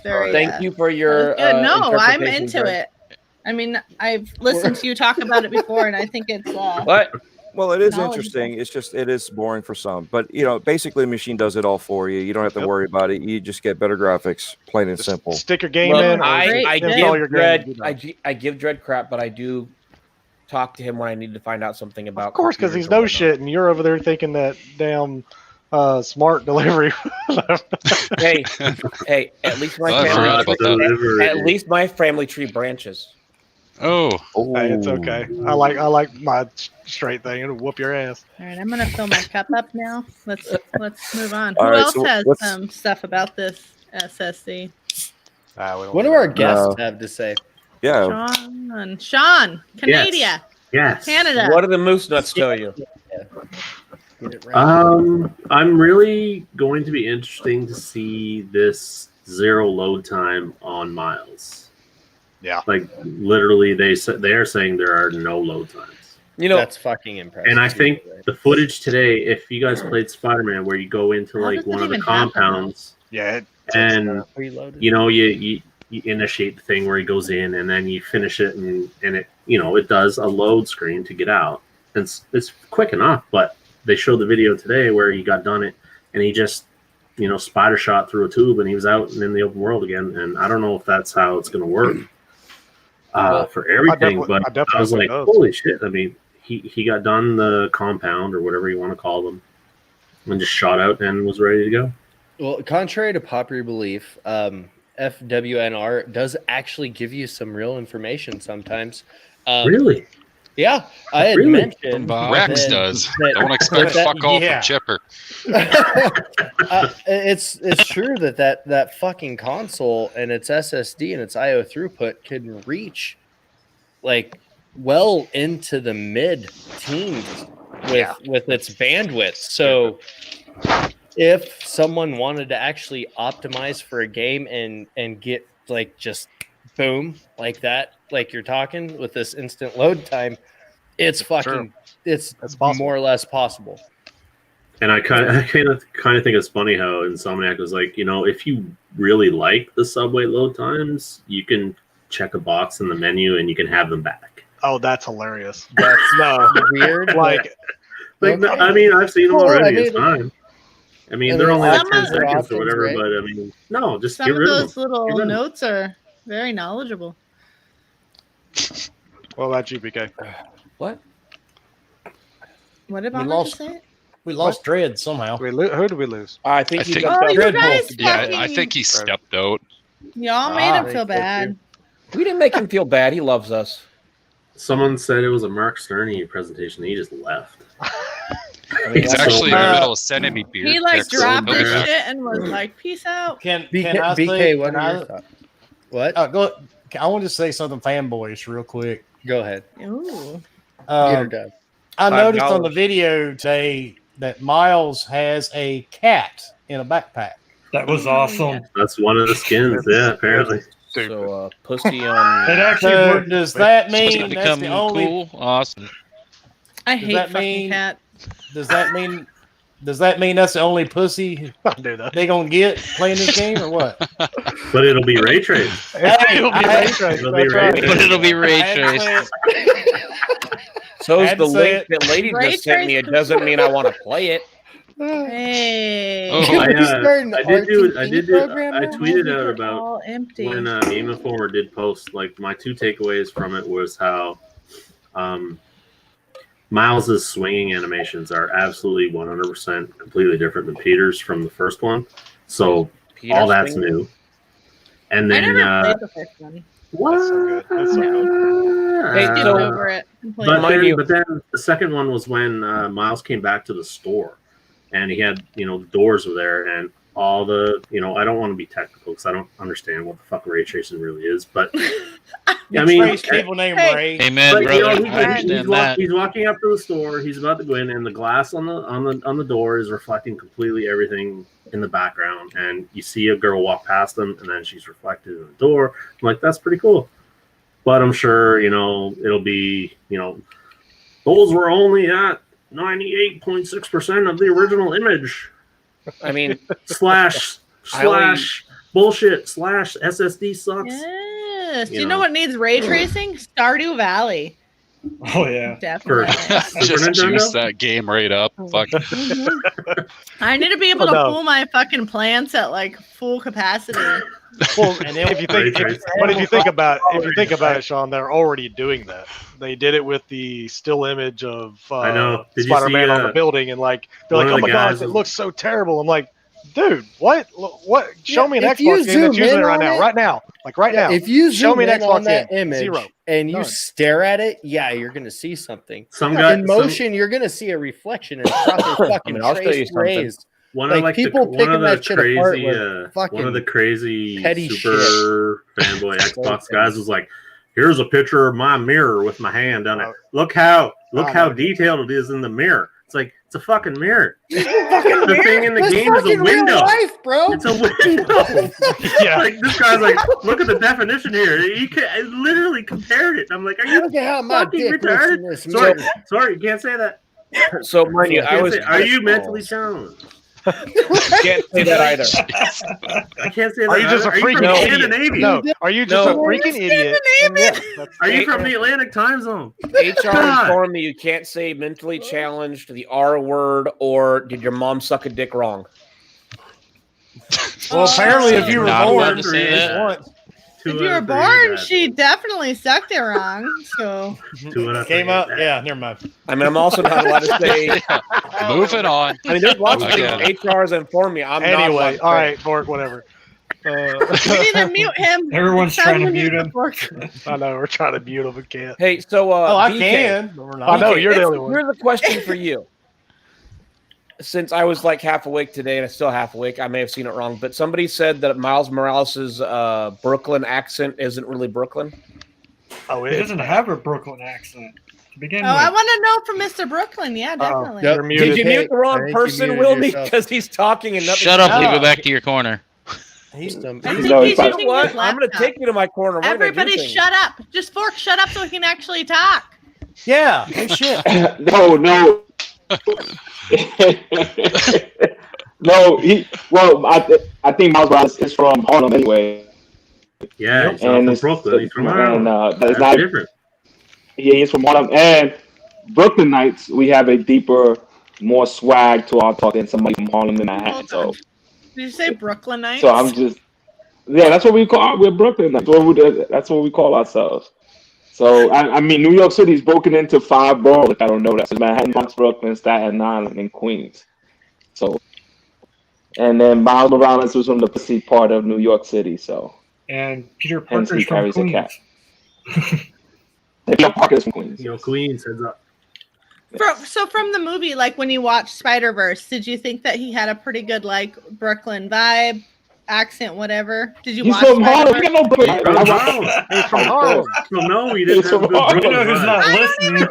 Speaker 5: very.
Speaker 4: Thank you for your.
Speaker 5: that was good. No, I'm
Speaker 4: interpretation,
Speaker 5: into
Speaker 4: Dread.
Speaker 5: it. I mean, I've listened to you talk about it before, and I think it's
Speaker 4: What?
Speaker 11: Well, it is
Speaker 5: knowledgeable.
Speaker 11: interesting. It's just it is boring for some, but basically, the machine does it all for you. You don't have to worry about it. You just get better graphics, plain and simple.
Speaker 8: Stick your game
Speaker 4: Look,
Speaker 8: in. Or
Speaker 4: I
Speaker 8: install your
Speaker 4: give Dread.
Speaker 8: game.
Speaker 4: I give Dread crap, but I do talk to him when I need to find out something about.
Speaker 8: Of course, because
Speaker 4: computers
Speaker 8: he's
Speaker 4: or
Speaker 8: no
Speaker 4: whatnot.
Speaker 8: shit, and you're over there thinking that damn smart delivery.
Speaker 4: Hey, at least my
Speaker 10: Oh, I forgot about that.
Speaker 4: At least my family tree branches.
Speaker 10: Oh,
Speaker 8: Hey, it's okay. I like my straight thing. It'll whoop your ass.
Speaker 5: All right, I'm gonna fill my cup up now. Let's move on.
Speaker 11: All
Speaker 5: Who
Speaker 11: right,
Speaker 5: else
Speaker 11: so
Speaker 5: has
Speaker 11: let's-
Speaker 5: some stuff about this SSD?
Speaker 2: What do our guests have to say?
Speaker 11: Yeah.
Speaker 5: Sean, Canada,
Speaker 6: Yes.
Speaker 5: Canada.
Speaker 4: What do the moose nuts tell you?
Speaker 2: Get it right.
Speaker 6: I'm really going to be interesting to see this zero load time on Miles.
Speaker 8: Yeah.
Speaker 6: Like literally, they are saying there are no load times.
Speaker 4: You know,
Speaker 2: That's fucking impressive.
Speaker 6: And I think the footage today, if you guys played Spider-Man, where you go into
Speaker 5: How
Speaker 6: like
Speaker 5: does it
Speaker 6: one of the
Speaker 5: even happen?
Speaker 6: compounds,
Speaker 8: Yeah.
Speaker 6: and
Speaker 2: Preloaded.
Speaker 6: you initiate the thing where he goes in, and then you finish it, and it it does a load screen to get out. It's quick enough, but they showed the video today where he got done it, and he just spider shot through a tube, and he was out and in the open world again. And I don't know if that's how it's going to work for everything, but I was like, holy shit! I mean, he got done the compound or whatever you want to call them, and just shot out and was ready to go.
Speaker 2: Well, contrary to popular belief, FWNR does actually give you some real information sometimes.
Speaker 6: Really?
Speaker 2: Yeah, I had mentioned
Speaker 10: Rex does. Don't expect fuck all from Chipper.
Speaker 2: It's true that fucking console and its SSD and its IO throughput can reach like well into the mid-teens with its bandwidth. So if someone wanted to actually optimize for a game and get like just boom like that, like you're talking with this instant load time, it's fucking it's more or less possible.
Speaker 6: And I kind of think it's funny how Insomniac was like, if you really like the Subway load times, you can check a box in the menu and you can have them back.
Speaker 8: Oh, that's hilarious.
Speaker 2: That's weird.
Speaker 8: Like,
Speaker 6: no, I mean, I've seen them already. It's
Speaker 2: I mean,
Speaker 6: fine. I mean, they're only like 10
Speaker 5: Some
Speaker 6: seconds or
Speaker 2: options,
Speaker 6: whatever,
Speaker 2: right?
Speaker 6: but I mean, no, just
Speaker 5: Some
Speaker 6: get
Speaker 5: of
Speaker 6: rid of
Speaker 5: those
Speaker 6: them.
Speaker 5: little
Speaker 6: Get rid of them.
Speaker 5: notes are very knowledgeable.
Speaker 8: what about you, BK?
Speaker 4: What?
Speaker 5: What did
Speaker 1: We
Speaker 5: Mama
Speaker 1: lost-
Speaker 5: just say?
Speaker 1: We lost Dread somehow.
Speaker 8: Who did we lose?
Speaker 4: I think he
Speaker 10: think-
Speaker 4: jumped
Speaker 5: Oh,
Speaker 4: out.
Speaker 5: you guys
Speaker 10: Yeah,
Speaker 5: fucking...
Speaker 10: I think he stepped out.
Speaker 5: Y'all made him feel bad.
Speaker 4: We didn't make him feel bad. He loves us.
Speaker 6: Someone said it was a Mark Cerny presentation. He just left.
Speaker 10: He's
Speaker 6: so
Speaker 10: actually in the
Speaker 6: bad.
Speaker 10: middle of sending me beer.
Speaker 5: He like
Speaker 10: pics, so
Speaker 5: dropped
Speaker 10: he'll be
Speaker 5: his
Speaker 10: back.
Speaker 5: shit and was like, "Peace out."
Speaker 1: Can
Speaker 2: BK,
Speaker 1: I
Speaker 2: BK
Speaker 1: say?
Speaker 2: what
Speaker 1: Can
Speaker 2: are
Speaker 1: I,
Speaker 2: your thoughts? What?
Speaker 1: go. I want to say something fanboyish real quick.
Speaker 2: Go ahead.
Speaker 5: Ooh.
Speaker 2: Get her
Speaker 1: Um,
Speaker 2: done.
Speaker 1: I noticed on the
Speaker 4: $5.
Speaker 1: video today that Miles has a cat in a backpack.
Speaker 12: That was awesome.
Speaker 6: That's one of the skins. Yeah, apparently.
Speaker 4: So, pussy on.
Speaker 12: It actually
Speaker 1: So
Speaker 12: worked.
Speaker 1: does that
Speaker 3: Supposed to
Speaker 1: mean that's
Speaker 3: become
Speaker 1: the only?
Speaker 3: cool. Awesome.
Speaker 5: I
Speaker 1: Does
Speaker 5: hate
Speaker 1: that
Speaker 5: fucking
Speaker 1: mean-
Speaker 5: cat.
Speaker 1: Does that mean? Does that mean that's the only pussy
Speaker 8: Do that.
Speaker 1: they gonna get playing this game or what?
Speaker 6: But it'll be ray traced.
Speaker 8: It'll be
Speaker 1: I-
Speaker 8: ray traced.
Speaker 6: It'll be
Speaker 8: That's
Speaker 6: ray
Speaker 8: right.
Speaker 6: traced.
Speaker 3: But it'll be ray
Speaker 1: I had to
Speaker 3: traced.
Speaker 1: say it.
Speaker 4: So
Speaker 1: I
Speaker 4: is
Speaker 1: had
Speaker 4: the
Speaker 1: to say
Speaker 4: link that lady
Speaker 5: Ray
Speaker 4: just sent me. It
Speaker 5: traced
Speaker 4: doesn't mean I want to play it.
Speaker 5: Hey.
Speaker 3: Oh,
Speaker 2: Can we
Speaker 6: I
Speaker 2: start an
Speaker 6: I
Speaker 2: RTP program now?
Speaker 6: tweeted out
Speaker 5: They're
Speaker 6: about
Speaker 5: all empty.
Speaker 6: when Game Informer did post, like, my two takeaways from it was how Miles's swinging animations are absolutely 100% completely different than Peter's from the first one. So
Speaker 4: Peter
Speaker 6: all that's
Speaker 4: swinging?
Speaker 6: new. And
Speaker 5: I
Speaker 6: then
Speaker 5: never played the first one.
Speaker 6: what?
Speaker 8: That's so good. That's so good.
Speaker 4: Hey,
Speaker 5: Skip
Speaker 4: so-
Speaker 5: over it. completely.
Speaker 6: But then the second one was when Miles came back to the store, and he had the doors were there, and all the I don't want to be technical because I don't understand what the fuck ray tracing really is, but I mean,
Speaker 1: Trace people named Ray.
Speaker 3: Amen,
Speaker 6: but,
Speaker 3: brother. I
Speaker 6: he's
Speaker 3: understand that.
Speaker 6: he's walking up to the store. He's about to go in, and the glass on the door is reflecting completely everything in the background. And you see a girl walk past them, and then she's reflected in the door. I'm like, that's pretty cool. But I'm sure it'll be those were only at 98.6% of the original image.
Speaker 4: I mean,
Speaker 6: slash bullshit slash SSD sucks.
Speaker 5: Yes. Do you know what needs ray tracing? Stardew Valley.
Speaker 12: Oh yeah,
Speaker 5: definitely.
Speaker 10: Just juice that game right up. Fuck.
Speaker 5: I need to be able to pull my fucking plants at like full capacity.
Speaker 8: Well, and if you think about it, Sean, they're already doing that. They did it with the still image of Spider-Man on the building, and like they're like, "Oh my gosh, it looks so terrible." I'm like, "Dude, what? Show me an Xbox game that's using it right now, right now.
Speaker 2: If you
Speaker 8: show me an Xbox
Speaker 2: on that
Speaker 8: game,
Speaker 2: image
Speaker 8: zero.
Speaker 2: and you stare at it, you're gonna see something.
Speaker 6: In
Speaker 2: motion, you're gonna see a reflection and proper fucking trace rays.
Speaker 6: One of the crazy super fanboy Xbox guys was like, "Here's a picture of my mirror with my hand on it. Look how detailed it is in the mirror. It's like it's a fucking mirror. The thing in the game is a window,
Speaker 2: life, bro.
Speaker 6: It's a window." Yeah, like this guy's like, "Look at the definition here. I literally compared it. I'm like, are you fucking retarded? Sorry, you can't say that.
Speaker 4: So, mind you,
Speaker 6: are you mentally challenged?
Speaker 4: Can't say that either.
Speaker 6: I can't say that.
Speaker 8: Are you just a freaking idiot? No. Are you just a freaking idiot?
Speaker 6: Are you from the Atlantic time zone?
Speaker 4: HR informed me you can't say mentally challenged, the R word, or did your mom suck a dick wrong?
Speaker 1: Well, apparently, if you were born,
Speaker 5: if you were born, she definitely sucked it wrong. So
Speaker 1: came out. Yeah, never mind.
Speaker 4: I mean, I'm also not allowed to say.
Speaker 10: Moving on.
Speaker 4: I mean, there's lots of things HR's informed me.
Speaker 8: Anyway, all right, Bork, whatever.
Speaker 5: We need to mute him.
Speaker 12: Everyone's trying to mute him.
Speaker 8: I know we're trying to mute him. We can't.
Speaker 4: Hey, so
Speaker 1: I
Speaker 4: BK,
Speaker 1: can. But we're not.
Speaker 8: I know you're the only one.
Speaker 4: Here's a question for you. Since I was like half awake today, and I'm still half awake, I may have seen it wrong, but somebody said that Miles Morales' Brooklyn accent isn't really Brooklyn.
Speaker 12: Oh, it doesn't have a Brooklyn accent to begin with.
Speaker 5: I want to know from Mr. Brooklyn. Yeah, definitely.
Speaker 4: Did you mute the wrong person, Wilmy? Because he's talking and nothing.
Speaker 3: Shut up, Lee. Go back to your corner.
Speaker 5: He's using
Speaker 4: what? I'm going to take you to my corner.
Speaker 5: Everybody shut up. Just Fork, shut up so he can actually talk.
Speaker 1: Yeah, no shit.
Speaker 7: No. No, I think Miles Morales is from Harlem anyway.
Speaker 6: Yeah, he's from Brooklyn. He's from Harlem.
Speaker 7: That's not
Speaker 6: different.
Speaker 7: Yeah, he's from Harlem. And Brooklynites, we have a deeper, more swag to our talk than somebody from Harlem in Manhattan. So,
Speaker 5: did you say Brooklynites?
Speaker 7: So I'm just, that's what we call. We're Brooklynites. That's what we call ourselves. So, I mean, New York City is broken into 5 boroughs. If I don't know that. So Manhattan, Bronx, Brooklyn, Staten Island, and Queens. So, and then Miles Morales was from the pussy part of New York City. So,
Speaker 12: and Peter
Speaker 7: hence
Speaker 12: Parker's
Speaker 7: he carries
Speaker 12: from
Speaker 7: a cat.
Speaker 12: Queens.
Speaker 7: Peter Parker's from Queens.
Speaker 6: Queens, heads up.
Speaker 5: So from the movie, like when you watched Spider-Verse, did you think that he had a pretty good like Brooklyn vibe? Accent, whatever. Did you watch?
Speaker 7: From Harlem.
Speaker 6: He's from Harlem. No, he didn't have a good
Speaker 12: You know who's not listening?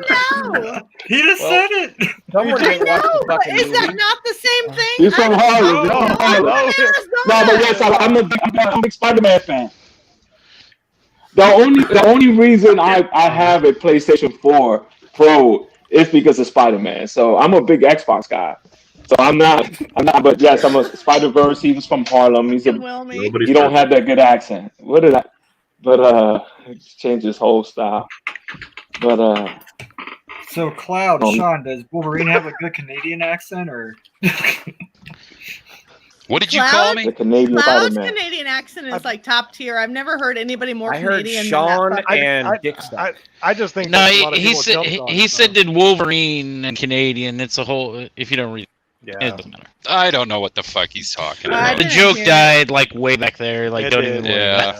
Speaker 12: He just said it.
Speaker 5: Is that not the same thing?
Speaker 7: He's from Harlem. No, but yes, I'm a big Spider-Man fan. The only reason I have a PlayStation 4 Pro is because of Spider-Man. So I'm a big Xbox guy. So I'm not, but yes, I'm a Spider-Verse. He was from Harlem. He don't have that good accent. What is that? But changed his whole style. But
Speaker 12: so Cloud, Sean, does Wolverine have a good Canadian accent or?
Speaker 10: What did you call me?
Speaker 7: The Canadian
Speaker 5: Cloud's
Speaker 7: Spider-Man.
Speaker 5: Canadian accent is like top tier. I've never heard anybody more
Speaker 4: I heard
Speaker 5: Canadian
Speaker 4: Sean
Speaker 5: than that.
Speaker 4: and Dixon.
Speaker 8: I just think
Speaker 3: No,
Speaker 8: a lot of
Speaker 3: he
Speaker 8: people
Speaker 3: said
Speaker 8: jumped on
Speaker 3: he
Speaker 8: it,
Speaker 3: said did Wolverine and Canadian. It's a whole. If you don't read,
Speaker 8: Yeah.
Speaker 3: it doesn't matter.
Speaker 10: I don't know what the fuck he's talking
Speaker 5: I
Speaker 10: about.
Speaker 3: The
Speaker 5: didn't
Speaker 3: joke
Speaker 5: hear
Speaker 3: died like way back there. Like
Speaker 8: It
Speaker 3: don't
Speaker 8: did.
Speaker 3: even.
Speaker 10: Yeah.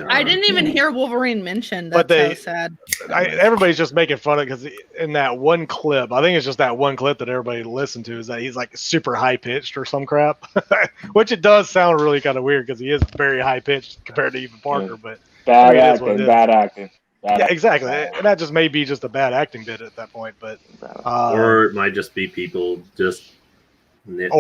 Speaker 5: I didn't even hear Wolverine mentioned. That's
Speaker 8: But
Speaker 5: so sad.
Speaker 8: Everybody's just making fun of it because in that one clip, I think it's just that one clip that everybody listened to, is that he's like super high pitched or some crap, which it does sound really kind of weird because he is very high pitched compared to even Parker. But
Speaker 7: Bad
Speaker 8: it is what it
Speaker 7: acting.
Speaker 8: is. Yeah, exactly. And that just may be just a bad acting bit at that point. But
Speaker 6: Or it might just be people just.
Speaker 8: That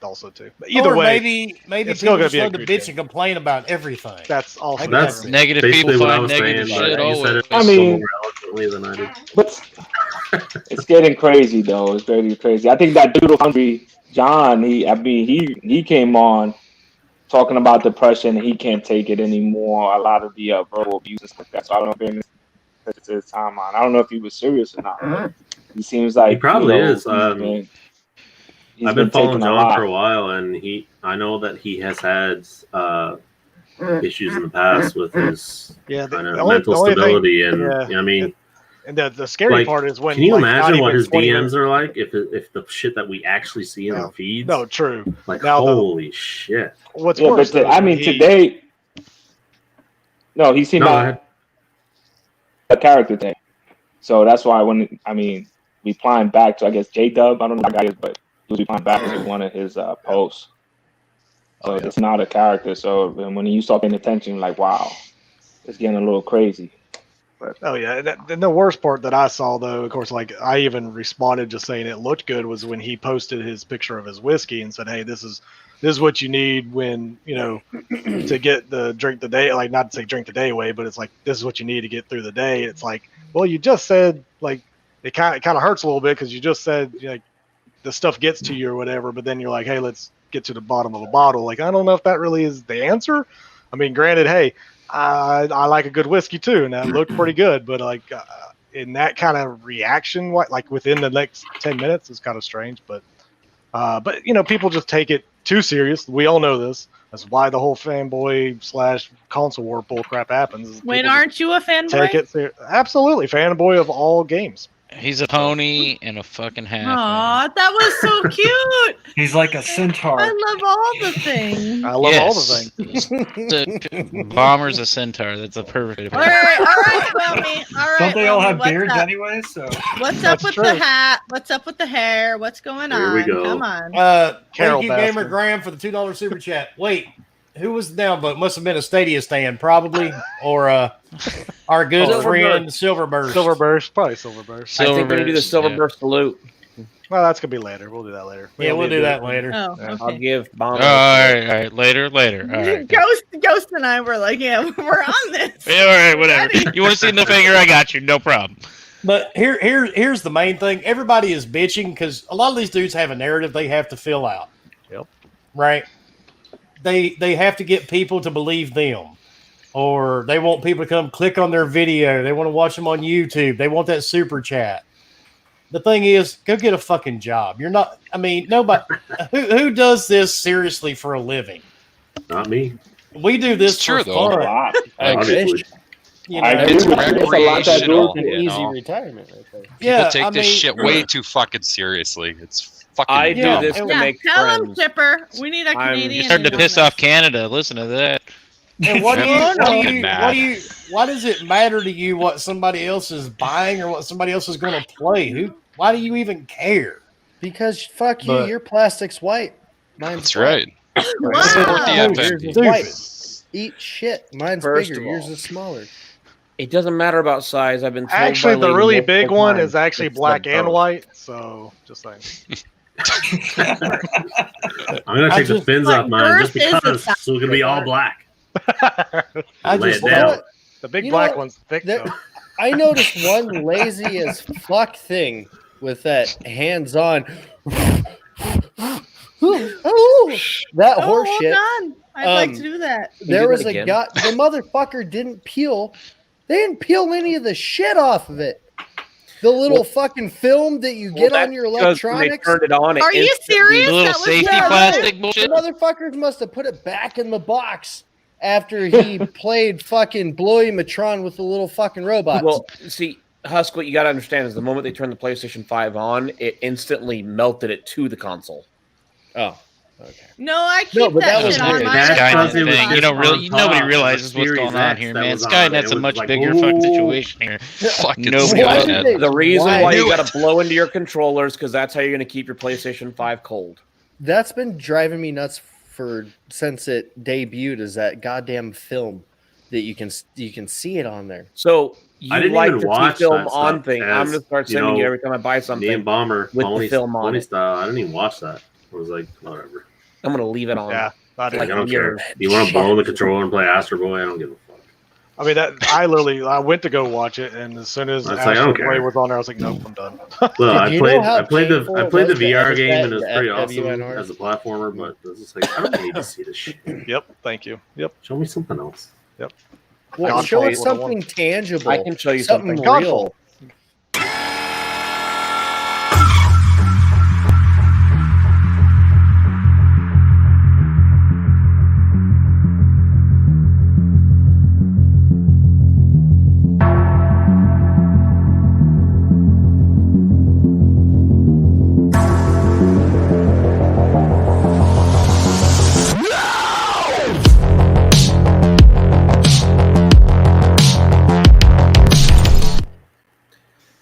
Speaker 8: also too. But either way,
Speaker 1: maybe
Speaker 8: it's still
Speaker 1: people
Speaker 8: gonna be a
Speaker 1: start to
Speaker 8: good
Speaker 1: bitch
Speaker 8: game.
Speaker 1: and complain about everything.
Speaker 8: That's also
Speaker 6: That's
Speaker 3: Negative
Speaker 6: basically
Speaker 3: people
Speaker 6: what I
Speaker 3: find
Speaker 6: was
Speaker 3: negative
Speaker 6: saying,
Speaker 3: shit
Speaker 6: but you said
Speaker 3: always.
Speaker 6: it
Speaker 7: I
Speaker 6: so
Speaker 7: mean-
Speaker 6: more eloquently than I did.
Speaker 7: But It's getting crazy though. It's very crazy. I think that dude Hungry John, he came on talking about depression and he can't take it anymore. A lot of the verbal abuse and stuff like that. So I don't know if it's his timeline. I don't know if he was serious or not. But he seems like
Speaker 6: He probably is.
Speaker 7: He's
Speaker 6: I've been following
Speaker 7: taking
Speaker 6: John for a while, and I know that he has had issues in the past with his mental stability, I mean,
Speaker 8: and the scary part is when
Speaker 6: can you
Speaker 8: like,
Speaker 6: imagine what his DMs
Speaker 8: minutes.
Speaker 6: are like if the shit that we actually see in our feeds?
Speaker 8: No, true.
Speaker 6: Like
Speaker 8: now,
Speaker 6: holy shit.
Speaker 8: What's worse?
Speaker 7: But I mean, today. No, he seemed like a character thing, so that's why replying back to I guess J-Dub, I don't know what that guy is, but he was replying back to one of his posts. So it's not a character. So when you start paying attention, like wow, it's getting a little crazy. But
Speaker 8: and the worst part that I saw though, of course, like I even responded just saying it looked good was when he posted his picture of his whiskey and said, "Hey, this is what you need when to get the drink the day, like not to say drink the day away, but it's like this is what you need to get through the day." It's like, well, you just said like it kind of hurts a little bit because you just said like the stuff gets to you or whatever, but then you're like, hey, let's get to the bottom of a bottle. Like I don't know if that really is the answer. I mean, granted, hey, I like a good whiskey too, and that looked pretty good, but like in that kind of reaction, like within the next 10 minutes, is kind of strange. But people just take it too serious. We all know this. That's why the whole fanboy / console war bull crap happens.
Speaker 5: Wait, aren't you a fanboy?
Speaker 8: Take it serious. Absolutely, fanboy of all games.
Speaker 3: He's a pony and a fucking half.
Speaker 5: Aw, that was so cute.
Speaker 12: He's like a centaur.
Speaker 5: I love all the things.
Speaker 8: I love all the
Speaker 3: things. Bomber's a centaur. That's a perfect.
Speaker 5: All right, Wilmy. All right.
Speaker 12: Don't they all have
Speaker 5: what's
Speaker 12: beards
Speaker 5: up?
Speaker 12: anyway? So
Speaker 5: what's up with the hat? What's up with the hair? What's going on?
Speaker 6: Here we go.
Speaker 5: Come on.
Speaker 1: Thank you, Gamer Graham, for the $2 super chat. Wait, who was the down vote? Must have been a Stadia stand, probably, or our good friend Silverburst.
Speaker 8: Silverburst, probably Silverburst.
Speaker 4: I think we're gonna do the Silverburst salute.
Speaker 8: Well, that's gonna be later. We'll do that later.
Speaker 1: We'll do that later.
Speaker 5: Oh, okay.
Speaker 4: I'll give Bomber.
Speaker 3: All right, later. All right.
Speaker 5: Ghost and I were like, yeah, we're on this.
Speaker 3: Yeah, all right, whatever. You want to see the finger? I got you. No problem.
Speaker 1: But here's the main thing. Everybody is bitching because a lot of these dudes have a narrative they have to fill out.
Speaker 8: Yep.
Speaker 1: Right? They have to get people to believe them. Or they want people to come click on their video. They want to watch them on YouTube. They want that super chat. The thing is, go get a fucking job. You're not, I mean, nobody, who does this seriously for a living?
Speaker 6: Not me.
Speaker 1: We do this for fun.
Speaker 6: Obviously.
Speaker 1: You know,
Speaker 10: It's recreational.
Speaker 2: An easy retirement right there.
Speaker 10: People take this shit way too fucking seriously. It's fucking
Speaker 4: I do
Speaker 10: dumb.
Speaker 4: this to make
Speaker 5: tell him,
Speaker 4: friends.
Speaker 5: Chipper. We need a
Speaker 3: You're
Speaker 5: Canadian.
Speaker 3: starting to piss off Canada. Listen to that.
Speaker 1: And why
Speaker 3: Fucking
Speaker 1: does it matter to you what somebody else is buying or what somebody else is going to play? Why do you even care?
Speaker 2: Because fuck you, your plastic's white. Mine's
Speaker 10: That's right.
Speaker 5: Wow.
Speaker 10: Support the
Speaker 2: Yours
Speaker 10: FNP.
Speaker 2: is white. Eat shit. Mine's
Speaker 4: First
Speaker 2: bigger.
Speaker 4: of all,
Speaker 2: Yours is smaller.
Speaker 4: It doesn't matter about size. I've been told
Speaker 8: Actually,
Speaker 4: by
Speaker 8: the
Speaker 4: ladies
Speaker 8: really
Speaker 4: multiple
Speaker 8: big one
Speaker 4: times
Speaker 8: is actually
Speaker 4: it's
Speaker 8: black
Speaker 4: the
Speaker 8: and
Speaker 4: both.
Speaker 8: white. So, just saying.
Speaker 6: I'm gonna take the fins off mine just
Speaker 5: Girth is
Speaker 6: because,
Speaker 5: a
Speaker 6: so it's gonna be all black.
Speaker 1: I
Speaker 6: Lay
Speaker 1: just
Speaker 6: it down.
Speaker 8: The big
Speaker 2: You
Speaker 8: black
Speaker 2: know,
Speaker 8: one's thick
Speaker 2: there-
Speaker 8: though.
Speaker 2: I noticed one lazy as fuck thing with that hands-on. That horse
Speaker 5: well
Speaker 2: shit.
Speaker 5: done. I'd like
Speaker 2: Um,
Speaker 5: to do that.
Speaker 2: There
Speaker 4: do
Speaker 2: was
Speaker 4: that
Speaker 2: a
Speaker 4: again?
Speaker 2: guy. The motherfucker didn't peel. They didn't peel any of the shit off of it. The little fucking film that you get on your electronics.
Speaker 4: They turned it on.
Speaker 5: Are you serious?
Speaker 3: The little
Speaker 5: That was
Speaker 3: safety
Speaker 5: so
Speaker 3: plastic
Speaker 2: The
Speaker 3: bullshit.
Speaker 2: motherfuckers must have put it back in the box after he played fucking Blowy Matron with the little fucking robots.
Speaker 4: Well, see, Husk, what you got to understand is the moment they turned the PlayStation 5 on, it instantly melted it to the console.
Speaker 2: Oh, okay.
Speaker 5: No, I keep
Speaker 2: No, but
Speaker 5: that
Speaker 2: that was
Speaker 5: shit on
Speaker 2: weird.
Speaker 5: my
Speaker 6: That's
Speaker 3: Skynet
Speaker 6: because it was
Speaker 3: thing.
Speaker 6: just
Speaker 3: You know,
Speaker 6: on
Speaker 3: really,
Speaker 6: top
Speaker 3: nobody
Speaker 6: of
Speaker 3: realizes
Speaker 6: the
Speaker 3: what's
Speaker 6: Series
Speaker 3: going on
Speaker 6: X
Speaker 3: here,
Speaker 6: that
Speaker 3: man.
Speaker 6: was on it.
Speaker 3: Skynet's
Speaker 6: It
Speaker 3: a
Speaker 6: was
Speaker 3: much
Speaker 6: like,
Speaker 3: bigger fucking
Speaker 6: ooh.
Speaker 3: situation here.
Speaker 10: Fucking
Speaker 3: Nobody
Speaker 2: Why
Speaker 3: got
Speaker 2: did
Speaker 3: that.
Speaker 2: they-
Speaker 4: The reason
Speaker 2: Why?
Speaker 4: why you
Speaker 10: Knew
Speaker 4: got to blow into your controllers because that's how you're going to keep your PlayStation 5 cold.
Speaker 2: That's been driving me nuts since it debuted. Is that goddamn film that you can see it on there?
Speaker 4: So
Speaker 6: I
Speaker 4: you
Speaker 6: didn't
Speaker 4: like
Speaker 6: even
Speaker 4: the
Speaker 6: watch
Speaker 4: film
Speaker 6: that
Speaker 4: on
Speaker 6: stuff
Speaker 4: thing.
Speaker 6: as,
Speaker 4: I'm going to start
Speaker 6: you
Speaker 4: sending
Speaker 6: know,
Speaker 4: you every time I buy
Speaker 6: Me
Speaker 4: something.
Speaker 6: and Bomber,
Speaker 4: with the
Speaker 6: Pony
Speaker 4: film on it.
Speaker 6: style. I didn't even watch that. I was like, whatever.
Speaker 4: I'm going to leave it on.
Speaker 8: Yeah,
Speaker 6: Like, I don't
Speaker 4: you're
Speaker 6: care. You want to blow the controller and play Astro Boy? I don't give a fuck.
Speaker 8: I mean, I went to go watch it, and as soon as
Speaker 6: I was like, I
Speaker 8: Astro
Speaker 6: don't
Speaker 8: Play
Speaker 6: care.
Speaker 8: was on there, I was like, nope, I'm done.
Speaker 6: Well,
Speaker 2: Did
Speaker 6: I
Speaker 2: you
Speaker 6: played
Speaker 2: know how
Speaker 6: I played the
Speaker 2: painful it
Speaker 6: VR
Speaker 2: was to
Speaker 6: game
Speaker 2: edit
Speaker 6: and it was
Speaker 2: that
Speaker 6: pretty
Speaker 2: into
Speaker 6: awesome
Speaker 2: FWNR?
Speaker 6: as a platformer, but it's just like I don't need to see this shit.
Speaker 8: Yep, thank you. Yep.
Speaker 6: Show me something else.
Speaker 8: Yep.
Speaker 2: Well,
Speaker 8: Godfall
Speaker 2: show
Speaker 8: is
Speaker 2: us
Speaker 8: what I want.
Speaker 2: something tangible.
Speaker 4: I can show you
Speaker 2: something
Speaker 4: something.
Speaker 2: real.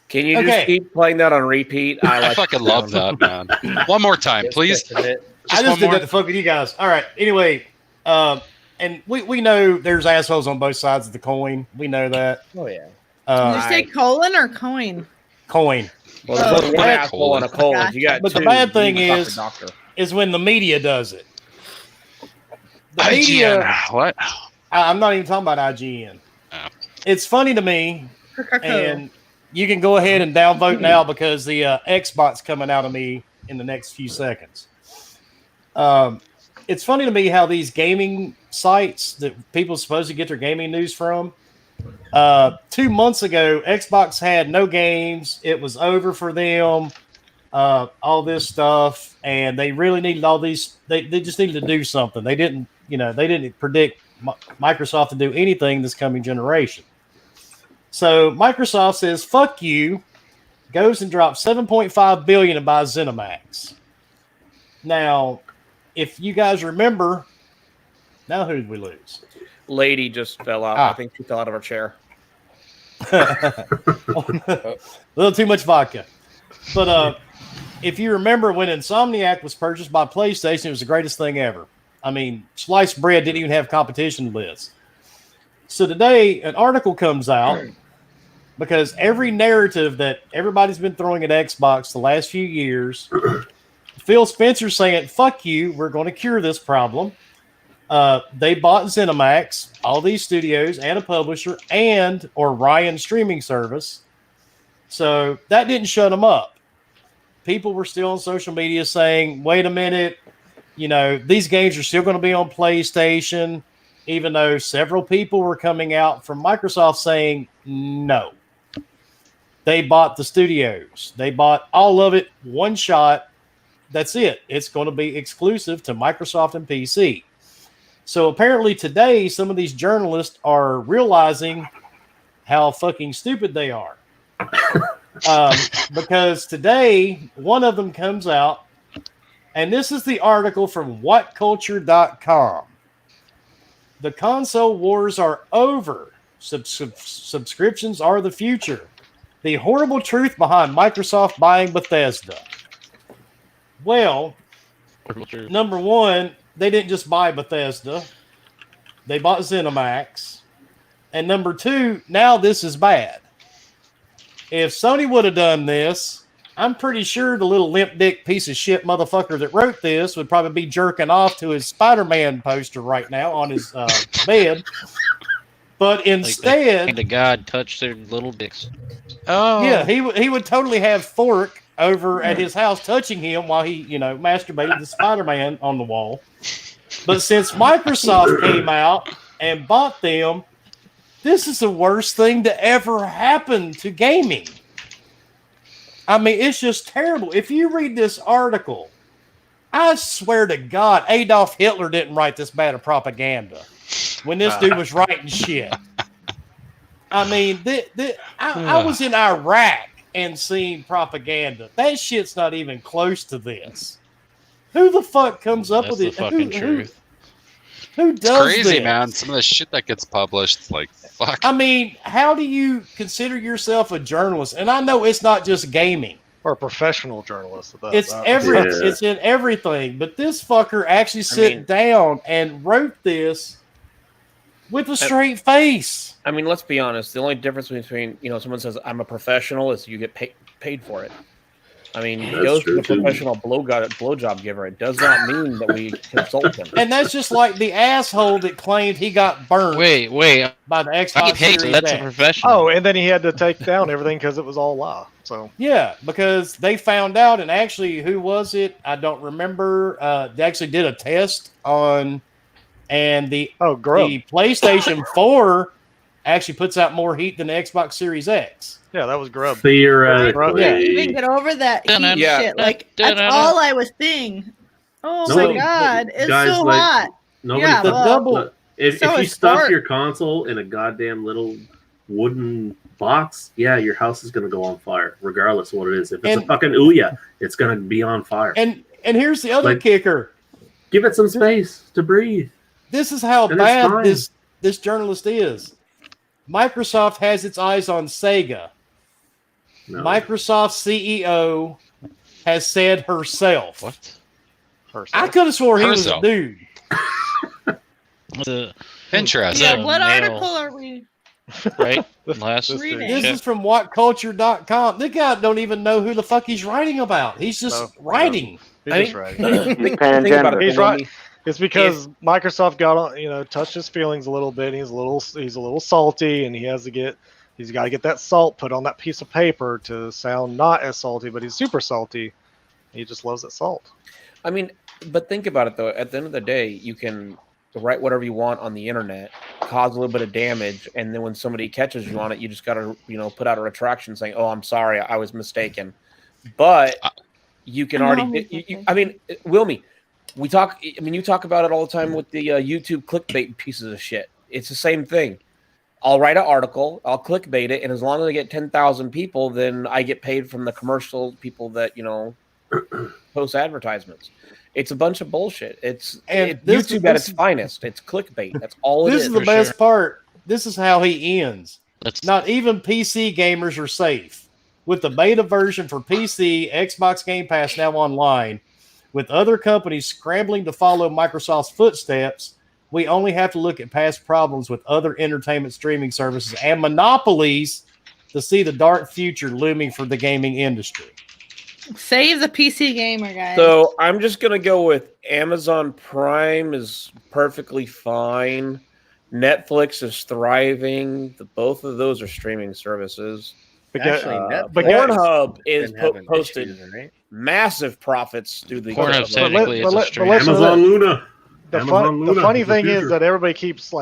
Speaker 4: Can you
Speaker 1: Okay.
Speaker 4: just keep playing that on repeat?
Speaker 10: I fucking love that, man. One more time, please.
Speaker 1: I
Speaker 10: Just
Speaker 1: just
Speaker 10: one
Speaker 1: did
Speaker 10: more.
Speaker 1: that to fuck with you guys. All right. Anyway, and we know there's assholes on both sides of the coin. We know that.
Speaker 2: Oh yeah.
Speaker 5: Did you say colon or coin?
Speaker 1: Coin.
Speaker 4: Well, there's only one
Speaker 1: Bad-
Speaker 4: asshole and a colon. If you got
Speaker 1: But the
Speaker 4: two,
Speaker 1: bad
Speaker 4: you
Speaker 1: thing
Speaker 4: need to talk to
Speaker 1: is,
Speaker 4: a doctor.
Speaker 1: is when the media does it. The
Speaker 10: IGN.
Speaker 1: media.
Speaker 10: What?
Speaker 1: I'm not even talking about IGN.
Speaker 10: Oh.
Speaker 1: It's funny to me, and you can go ahead and downvote now because the Xbox coming out of me in the next few seconds. It's funny to me how these gaming sites that people supposed to get their gaming news from. 2 months ago, Xbox had no games. It was over for them. All this stuff, and they really needed all these. They just needed to do something. They didn't, they didn't predict Microsoft to do anything this coming generation. So Microsoft says, "Fuck you," goes and drops $7.5 billion and buys ZeniMax. Now, if you guys remember, now who did we lose?
Speaker 4: Lady just fell out. I think she fell out of her chair.
Speaker 1: A little too much vodka. But if you remember when Insomniac was purchased by PlayStation, it was the greatest thing ever. I mean, sliced bread didn't even have competition lists. So today, an article comes out because every narrative that everybody's been throwing at Xbox the last few years, Phil Spencer saying, "Fuck you, we're going to cure this problem." They bought ZeniMax, all these studios, and a publisher, and Orion streaming service. So that didn't shut them up. People were still on social media saying, "Wait a minute, these games are still going to be on PlayStation," even though several people were coming out from Microsoft saying no. They bought the studios. They bought all of it, one shot. That's it. It's going to be exclusive to Microsoft and PC. So apparently today, some of these journalists are realizing how fucking stupid they are. Because today, one of them comes out, and this is the article from whatculture.com. The console wars are over. Subscriptions are the future. The horrible truth behind Microsoft buying Bethesda. Well, number one, they didn't just buy Bethesda. They bought ZeniMax. And number two, now this is bad. If Sony would have done this, I'm pretty sure the little limp dick piece of shit motherfucker that wrote this would probably be jerking off to his Spider-Man poster right now on his bed. But instead,
Speaker 3: the God touched their little dicks.
Speaker 10: Oh,
Speaker 1: yeah, he would totally have Fork over at his house touching him while he, masturbated to Spider-Man on the wall. But since Microsoft came out and bought them, this is the worst thing to ever happen to gaming. I mean, it's just terrible. If you read this article, I swear to God, Adolf Hitler didn't write this bad of propaganda when this dude was writing shit. I mean, I was in Iraq and seen propaganda. That shit's not even close to this. Who the fuck comes up with
Speaker 3: the
Speaker 1: it?
Speaker 3: fucking truth.
Speaker 1: Who does
Speaker 10: it's crazy,
Speaker 1: this?
Speaker 10: man. Some of the shit that gets published, it's like, fuck.
Speaker 1: I mean, how do you consider yourself a journalist? And I know it's not just gaming.
Speaker 8: Or a professional journalist.
Speaker 1: It's in everything. But this fucker actually sat down and wrote this with a straight face.
Speaker 4: I mean, let's be honest. The only difference between, someone says, "I'm a professional," is you get paid for it. I mean, he
Speaker 6: That's
Speaker 4: goes to
Speaker 6: true,
Speaker 4: the
Speaker 6: too.
Speaker 4: professional blowjob giver. It does not mean that we consult him.
Speaker 1: And that's just like the asshole that claimed he got burnt
Speaker 3: Wait.
Speaker 1: by the
Speaker 3: I
Speaker 1: Xbox
Speaker 3: get hate.
Speaker 1: Series
Speaker 3: That's a
Speaker 1: X.
Speaker 3: professional.
Speaker 8: Oh, and then he had to take down everything because it was all lie. So
Speaker 1: Yeah, because they found out, and actually, who was it? I don't remember. They actually did a test on, and the
Speaker 8: Grub.
Speaker 1: the PlayStation 4 actually puts out more heat than the Xbox Series X.
Speaker 8: Yeah, that was Grub.
Speaker 6: Theoretically.
Speaker 1: Yeah.
Speaker 5: Even get over that heat
Speaker 4: Yeah.
Speaker 5: shit. Like that's all I was seeing. Oh
Speaker 6: Nobody-
Speaker 5: my god, it's
Speaker 6: guys,
Speaker 5: so
Speaker 6: like,
Speaker 5: hot.
Speaker 6: Nobody
Speaker 5: Yeah,
Speaker 1: The
Speaker 5: well,
Speaker 1: double.
Speaker 6: Look, if
Speaker 5: So
Speaker 6: you
Speaker 5: is
Speaker 6: stuff
Speaker 5: Spark.
Speaker 6: your console in a goddamn little wooden box, yeah, your house is going to go on fire, regardless of what it is. If it's a
Speaker 1: And-
Speaker 6: fucking Ouya, it's going to be on fire.
Speaker 1: And here's the other
Speaker 6: Like-
Speaker 1: kicker.
Speaker 6: Give it some space to breathe.
Speaker 1: This is how
Speaker 6: And it's
Speaker 1: bad
Speaker 6: fine.
Speaker 1: this journalist is. Microsoft has its eyes on Sega.
Speaker 6: No.
Speaker 1: Microsoft CEO has said herself.
Speaker 3: What?
Speaker 1: I could have swore he was a
Speaker 10: Herself.
Speaker 1: dude.
Speaker 10: Interesting.
Speaker 5: Yeah, what
Speaker 3: Male.
Speaker 5: article are we?
Speaker 3: Right? Last
Speaker 5: Reading.
Speaker 1: This is from whatculture.com. The guy don't even know who the fuck he's writing about. He's just
Speaker 8: No,
Speaker 1: writing.
Speaker 8: He's
Speaker 4: I
Speaker 8: just
Speaker 4: mean-
Speaker 8: right.
Speaker 4: Think about it,
Speaker 8: He's
Speaker 4: Wilmy.
Speaker 8: right. It's because Microsoft got on, touched his feelings a little bit. And he's a little salty, and he's got to get that salt put on that piece of paper to sound not as salty, but he's super salty. He just loves that salt.
Speaker 4: I mean, but think about it though. At the end of the day, you can write whatever you want on the internet, cause a little bit of damage, and then when somebody catches you on it, you just got to put out a retraction saying, "Oh, I'm sorry, I was mistaken." But you can already. I mean, Wilmy, we talk. I mean, you talk about it all the time with the YouTube clickbait pieces of shit. It's the same thing. I'll write an article, I'll clickbait it, and as long as I get 10,000 people, then I get paid from the commercial people that post advertisements. It's a bunch of bullshit. It's YouTube at its finest. It's clickbait. That's all it is.
Speaker 1: This is the best part. This is how he ends. Not even PC gamers are safe. With the beta version for PC, Xbox Game Pass now online, with other companies scrambling to follow Microsoft's footsteps, we only have to look at past problems with other entertainment streaming services and monopolies to see the dark future looming for the gaming industry.
Speaker 5: Save the PC gamer, guys.
Speaker 4: So I'm just gonna go with Amazon Prime is perfectly fine. Netflix is thriving. Both of those are streaming services.
Speaker 2: Actually,
Speaker 4: Pornhub is
Speaker 2: been having
Speaker 4: posted
Speaker 2: issues, right?
Speaker 4: massive profits through the
Speaker 3: Pornhub technically is a stream.
Speaker 6: Amazon Luna.
Speaker 8: The funny thing is that everybody keeps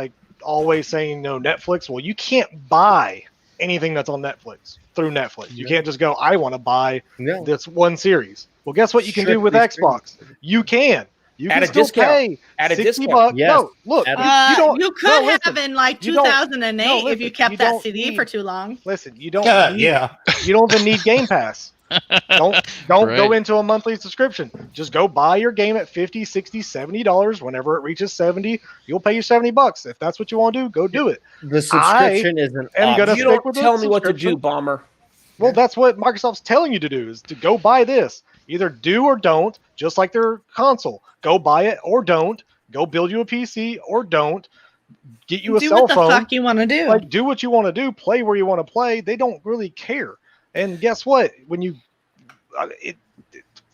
Speaker 8: always saying no Netflix. Well, you can't buy anything that's on Netflix through Netflix. You can't just go, I want to buy this one series. Well, guess what you can do with Xbox? You can. You
Speaker 4: At
Speaker 8: can
Speaker 4: a
Speaker 8: still
Speaker 4: discount.
Speaker 8: pay
Speaker 4: At a
Speaker 8: $60.
Speaker 4: discount.
Speaker 8: Yes. No, look, you don't.
Speaker 5: You could
Speaker 8: no,
Speaker 5: have
Speaker 8: listen.
Speaker 5: in like
Speaker 8: You don't-
Speaker 5: 2008
Speaker 8: no,
Speaker 5: if
Speaker 8: listen,
Speaker 5: you kept
Speaker 8: you
Speaker 5: that
Speaker 8: don't
Speaker 5: CD
Speaker 8: need-
Speaker 5: for too long.
Speaker 8: Listen, you don't.
Speaker 1: God,
Speaker 8: need,
Speaker 1: yeah.
Speaker 8: You don't even need Game Pass. Don't go
Speaker 3: Right.
Speaker 8: into a monthly subscription. Just go buy your game at $50, $60, $70. Whenever it reaches 70, you'll pay your $70. If that's what you want to do, go do it.
Speaker 2: The subscription is an
Speaker 8: am gonna
Speaker 2: option.
Speaker 4: You
Speaker 8: stick
Speaker 4: don't
Speaker 8: with the
Speaker 4: tell me what to
Speaker 8: subscription.
Speaker 4: do, Bomber.
Speaker 8: Well, that's what Microsoft's telling you to do, is to go buy this. Either do or don't, just like their console. Go buy it or don't. Go build you a PC or don't. Get you a
Speaker 5: Do
Speaker 8: cell
Speaker 5: what the
Speaker 8: phone.
Speaker 5: fuck you want to do.
Speaker 8: Do what you want to do. Play where you want to play. They don't really care. And guess what? When you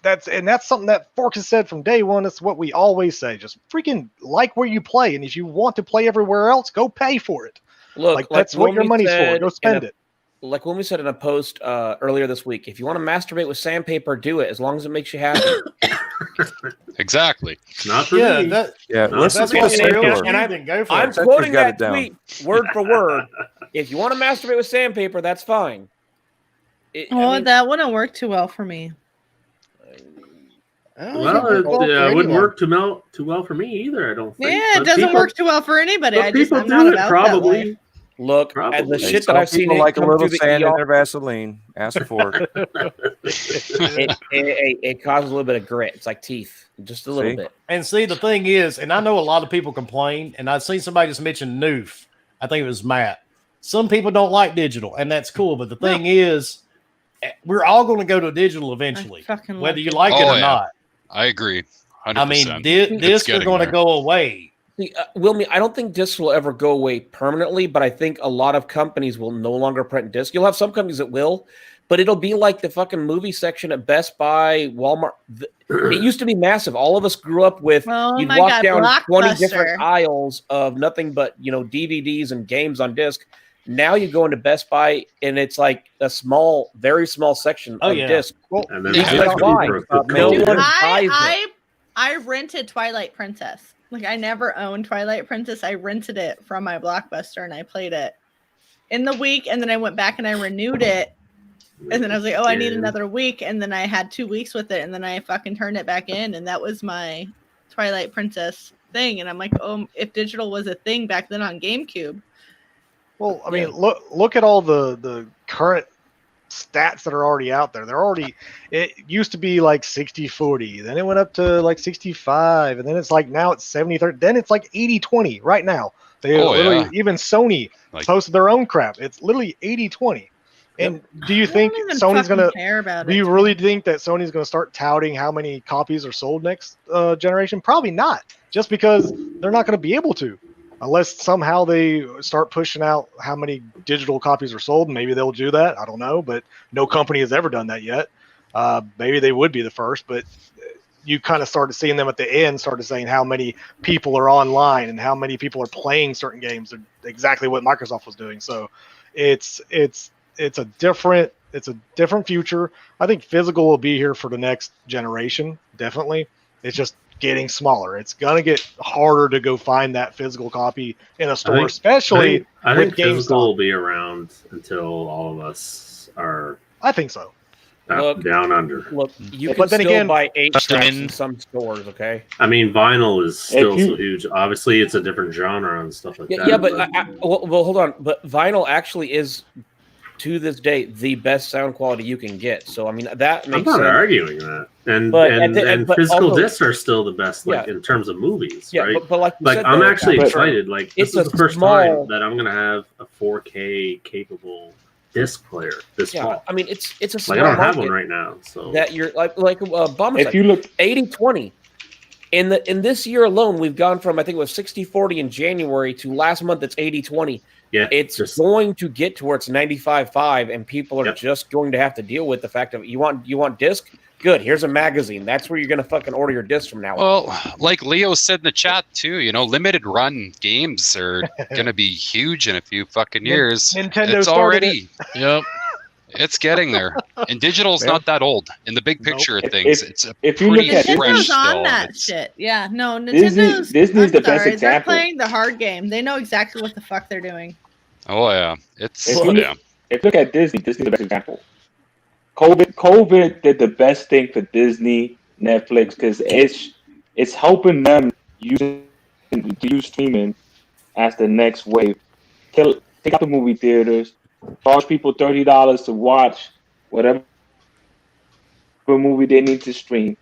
Speaker 8: that's something that Fork has said from day one. It's what we always say. Just freaking like where you play, and if you want to play everywhere else, go pay for it.
Speaker 4: Look,
Speaker 8: that's what your
Speaker 4: Wilmy
Speaker 8: money's for.
Speaker 4: said
Speaker 8: Go
Speaker 4: in
Speaker 8: spend
Speaker 4: a-
Speaker 8: it.
Speaker 4: Like when we said in a post earlier this week, if you want to masturbate with sandpaper, do it as long as it makes you happy.
Speaker 10: Exactly.
Speaker 6: Not for
Speaker 1: Yeah,
Speaker 6: me.
Speaker 11: Listen
Speaker 1: that's
Speaker 11: to
Speaker 1: what
Speaker 11: the
Speaker 1: real
Speaker 11: store.
Speaker 1: streaming, then go for
Speaker 4: I'm
Speaker 1: it.
Speaker 4: quoting
Speaker 11: got
Speaker 4: that
Speaker 11: it down.
Speaker 4: tweet word for word. If you want to masturbate with sandpaper, that's fine.
Speaker 5: That wouldn't work too well for me.
Speaker 6: Well, it wouldn't work too well for me either. I don't think.
Speaker 5: Yeah,
Speaker 6: But
Speaker 5: it doesn't
Speaker 6: people-
Speaker 5: work too well for anybody.
Speaker 6: but
Speaker 5: I'm
Speaker 6: people
Speaker 5: not
Speaker 6: do it
Speaker 5: about that
Speaker 6: probably.
Speaker 5: life.
Speaker 4: Look,
Speaker 6: Probably.
Speaker 4: the
Speaker 11: Hey,
Speaker 4: shit
Speaker 11: some
Speaker 4: that I've seen
Speaker 11: people
Speaker 4: it
Speaker 11: like a
Speaker 4: come
Speaker 11: little
Speaker 4: through the
Speaker 11: sand in
Speaker 4: ER,
Speaker 11: their Vaseline. Ask for it.
Speaker 4: it causes a little bit of grit. It's like teeth, just a little
Speaker 11: See?
Speaker 4: bit.
Speaker 1: And see, the thing is, and I know a lot of people complain, and I've seen somebody just mention Noof. I think it was Matt. Some people don't like digital, and that's cool. But the thing is, we're all going to go to digital eventually,
Speaker 5: fucking
Speaker 1: whether
Speaker 5: love
Speaker 1: you
Speaker 5: it.
Speaker 1: like it
Speaker 10: Oh,
Speaker 1: or
Speaker 10: yeah.
Speaker 1: not.
Speaker 10: I agree. 100%.
Speaker 1: I mean,
Speaker 10: It's
Speaker 1: discs are
Speaker 10: getting
Speaker 1: going to
Speaker 10: there.
Speaker 1: go away.
Speaker 4: See, Wilmy, I don't think discs will ever go away permanently, but I think a lot of companies will no longer print discs. You'll have some companies that will, but it'll be like the fucking movie section at Best Buy, Walmart. It used to be massive. All of us grew up with, you'd walk down 20 different aisles of nothing but, you know, DVDs and games on disc. Now you go into Best Buy and it's like a small, very small section of disc.
Speaker 6: Well, and then
Speaker 5: I rented Twilight Princess. Like, I never owned Twilight Princess. I rented it from my Blockbuster and I played it in the week, and then I went back and I renewed it. And then I was like, oh, I need another week. And then I had 2 weeks with it, and then I fucking turned it back in, and that was my Twilight Princess thing. And I'm like, oh, if digital was a thing back then on GameCube.
Speaker 8: Well, I mean, look at all the current stats that are already out there. It used to be like 60-40, then it went up to like 65, and then it's like now it's 70-30, then it's like 80-20 right now. Even Sony posted their own crap. It's literally 80-20. And do you think Sony's going to care about it? Do you really think that Sony's going to start touting how many copies are sold next generation? Probably not, just because they're not going to be able to. Unless somehow they start pushing out how many digital copies are sold. Maybe they'll do that. I don't know, but no company has ever done that yet. Maybe they would be the first, but you kind of started seeing them at the end, started saying how many people are online and how many people are playing certain games. Exactly what Microsoft was doing. So it's a different future. I think physical will be here for the next generation. Definitely. It's just getting smaller. It's gonna get harder to go find that physical copy in a store, especially
Speaker 6: I think
Speaker 8: with GameStop.
Speaker 6: Physical will be around until all of us are.
Speaker 8: I think so.
Speaker 6: Down under.
Speaker 4: Look, you can still buy 8 tracks in some stores. Okay.
Speaker 6: I mean, vinyl is still so huge. Obviously, it's a different genre and stuff like that.
Speaker 4: Yeah, but well, hold on. But vinyl actually is, to this day, the best sound quality you can get. So I mean that makes sense.
Speaker 6: I'm not arguing that. And physical discs are still the best, in terms of movies, right?
Speaker 4: But like said,
Speaker 6: I'm actually excited. Like, this is the first time that I'm gonna have a 4K capable disc player this fall.
Speaker 4: I mean, it's a small
Speaker 6: I don't have one right now. So
Speaker 4: that you're like Bomber.
Speaker 7: If you look
Speaker 4: 80-20. In this year alone, we've gone from, I think it was 60-40 in January to last month it's 80-20.
Speaker 6: Yeah,
Speaker 4: it's going to get to where it's 95-5, and people are just going to have to deal with the fact of you want disc. Good. Here's a magazine. That's where you're gonna fucking order your disc from now on.
Speaker 10: Well, like Leo said in the chat too, limited run games are gonna be huge in a few fucking years.
Speaker 8: Nintendo
Speaker 10: it's already. Yep. It's getting there, and digital's not that old. In the big picture of things, it's a pretty fresh
Speaker 5: still. on that shit. Yeah, no, Nintendo's
Speaker 7: Disney's the best example.
Speaker 5: They're playing the hard game. They know exactly what the fuck they're doing.
Speaker 10: Oh yeah,
Speaker 7: if you look at Disney's the best example. COVID did the best thing for Disney, Netflix, because it's helping them use streaming as the next wave. Take out the movie theaters, charge people $30 to watch whatever movie they need to stream,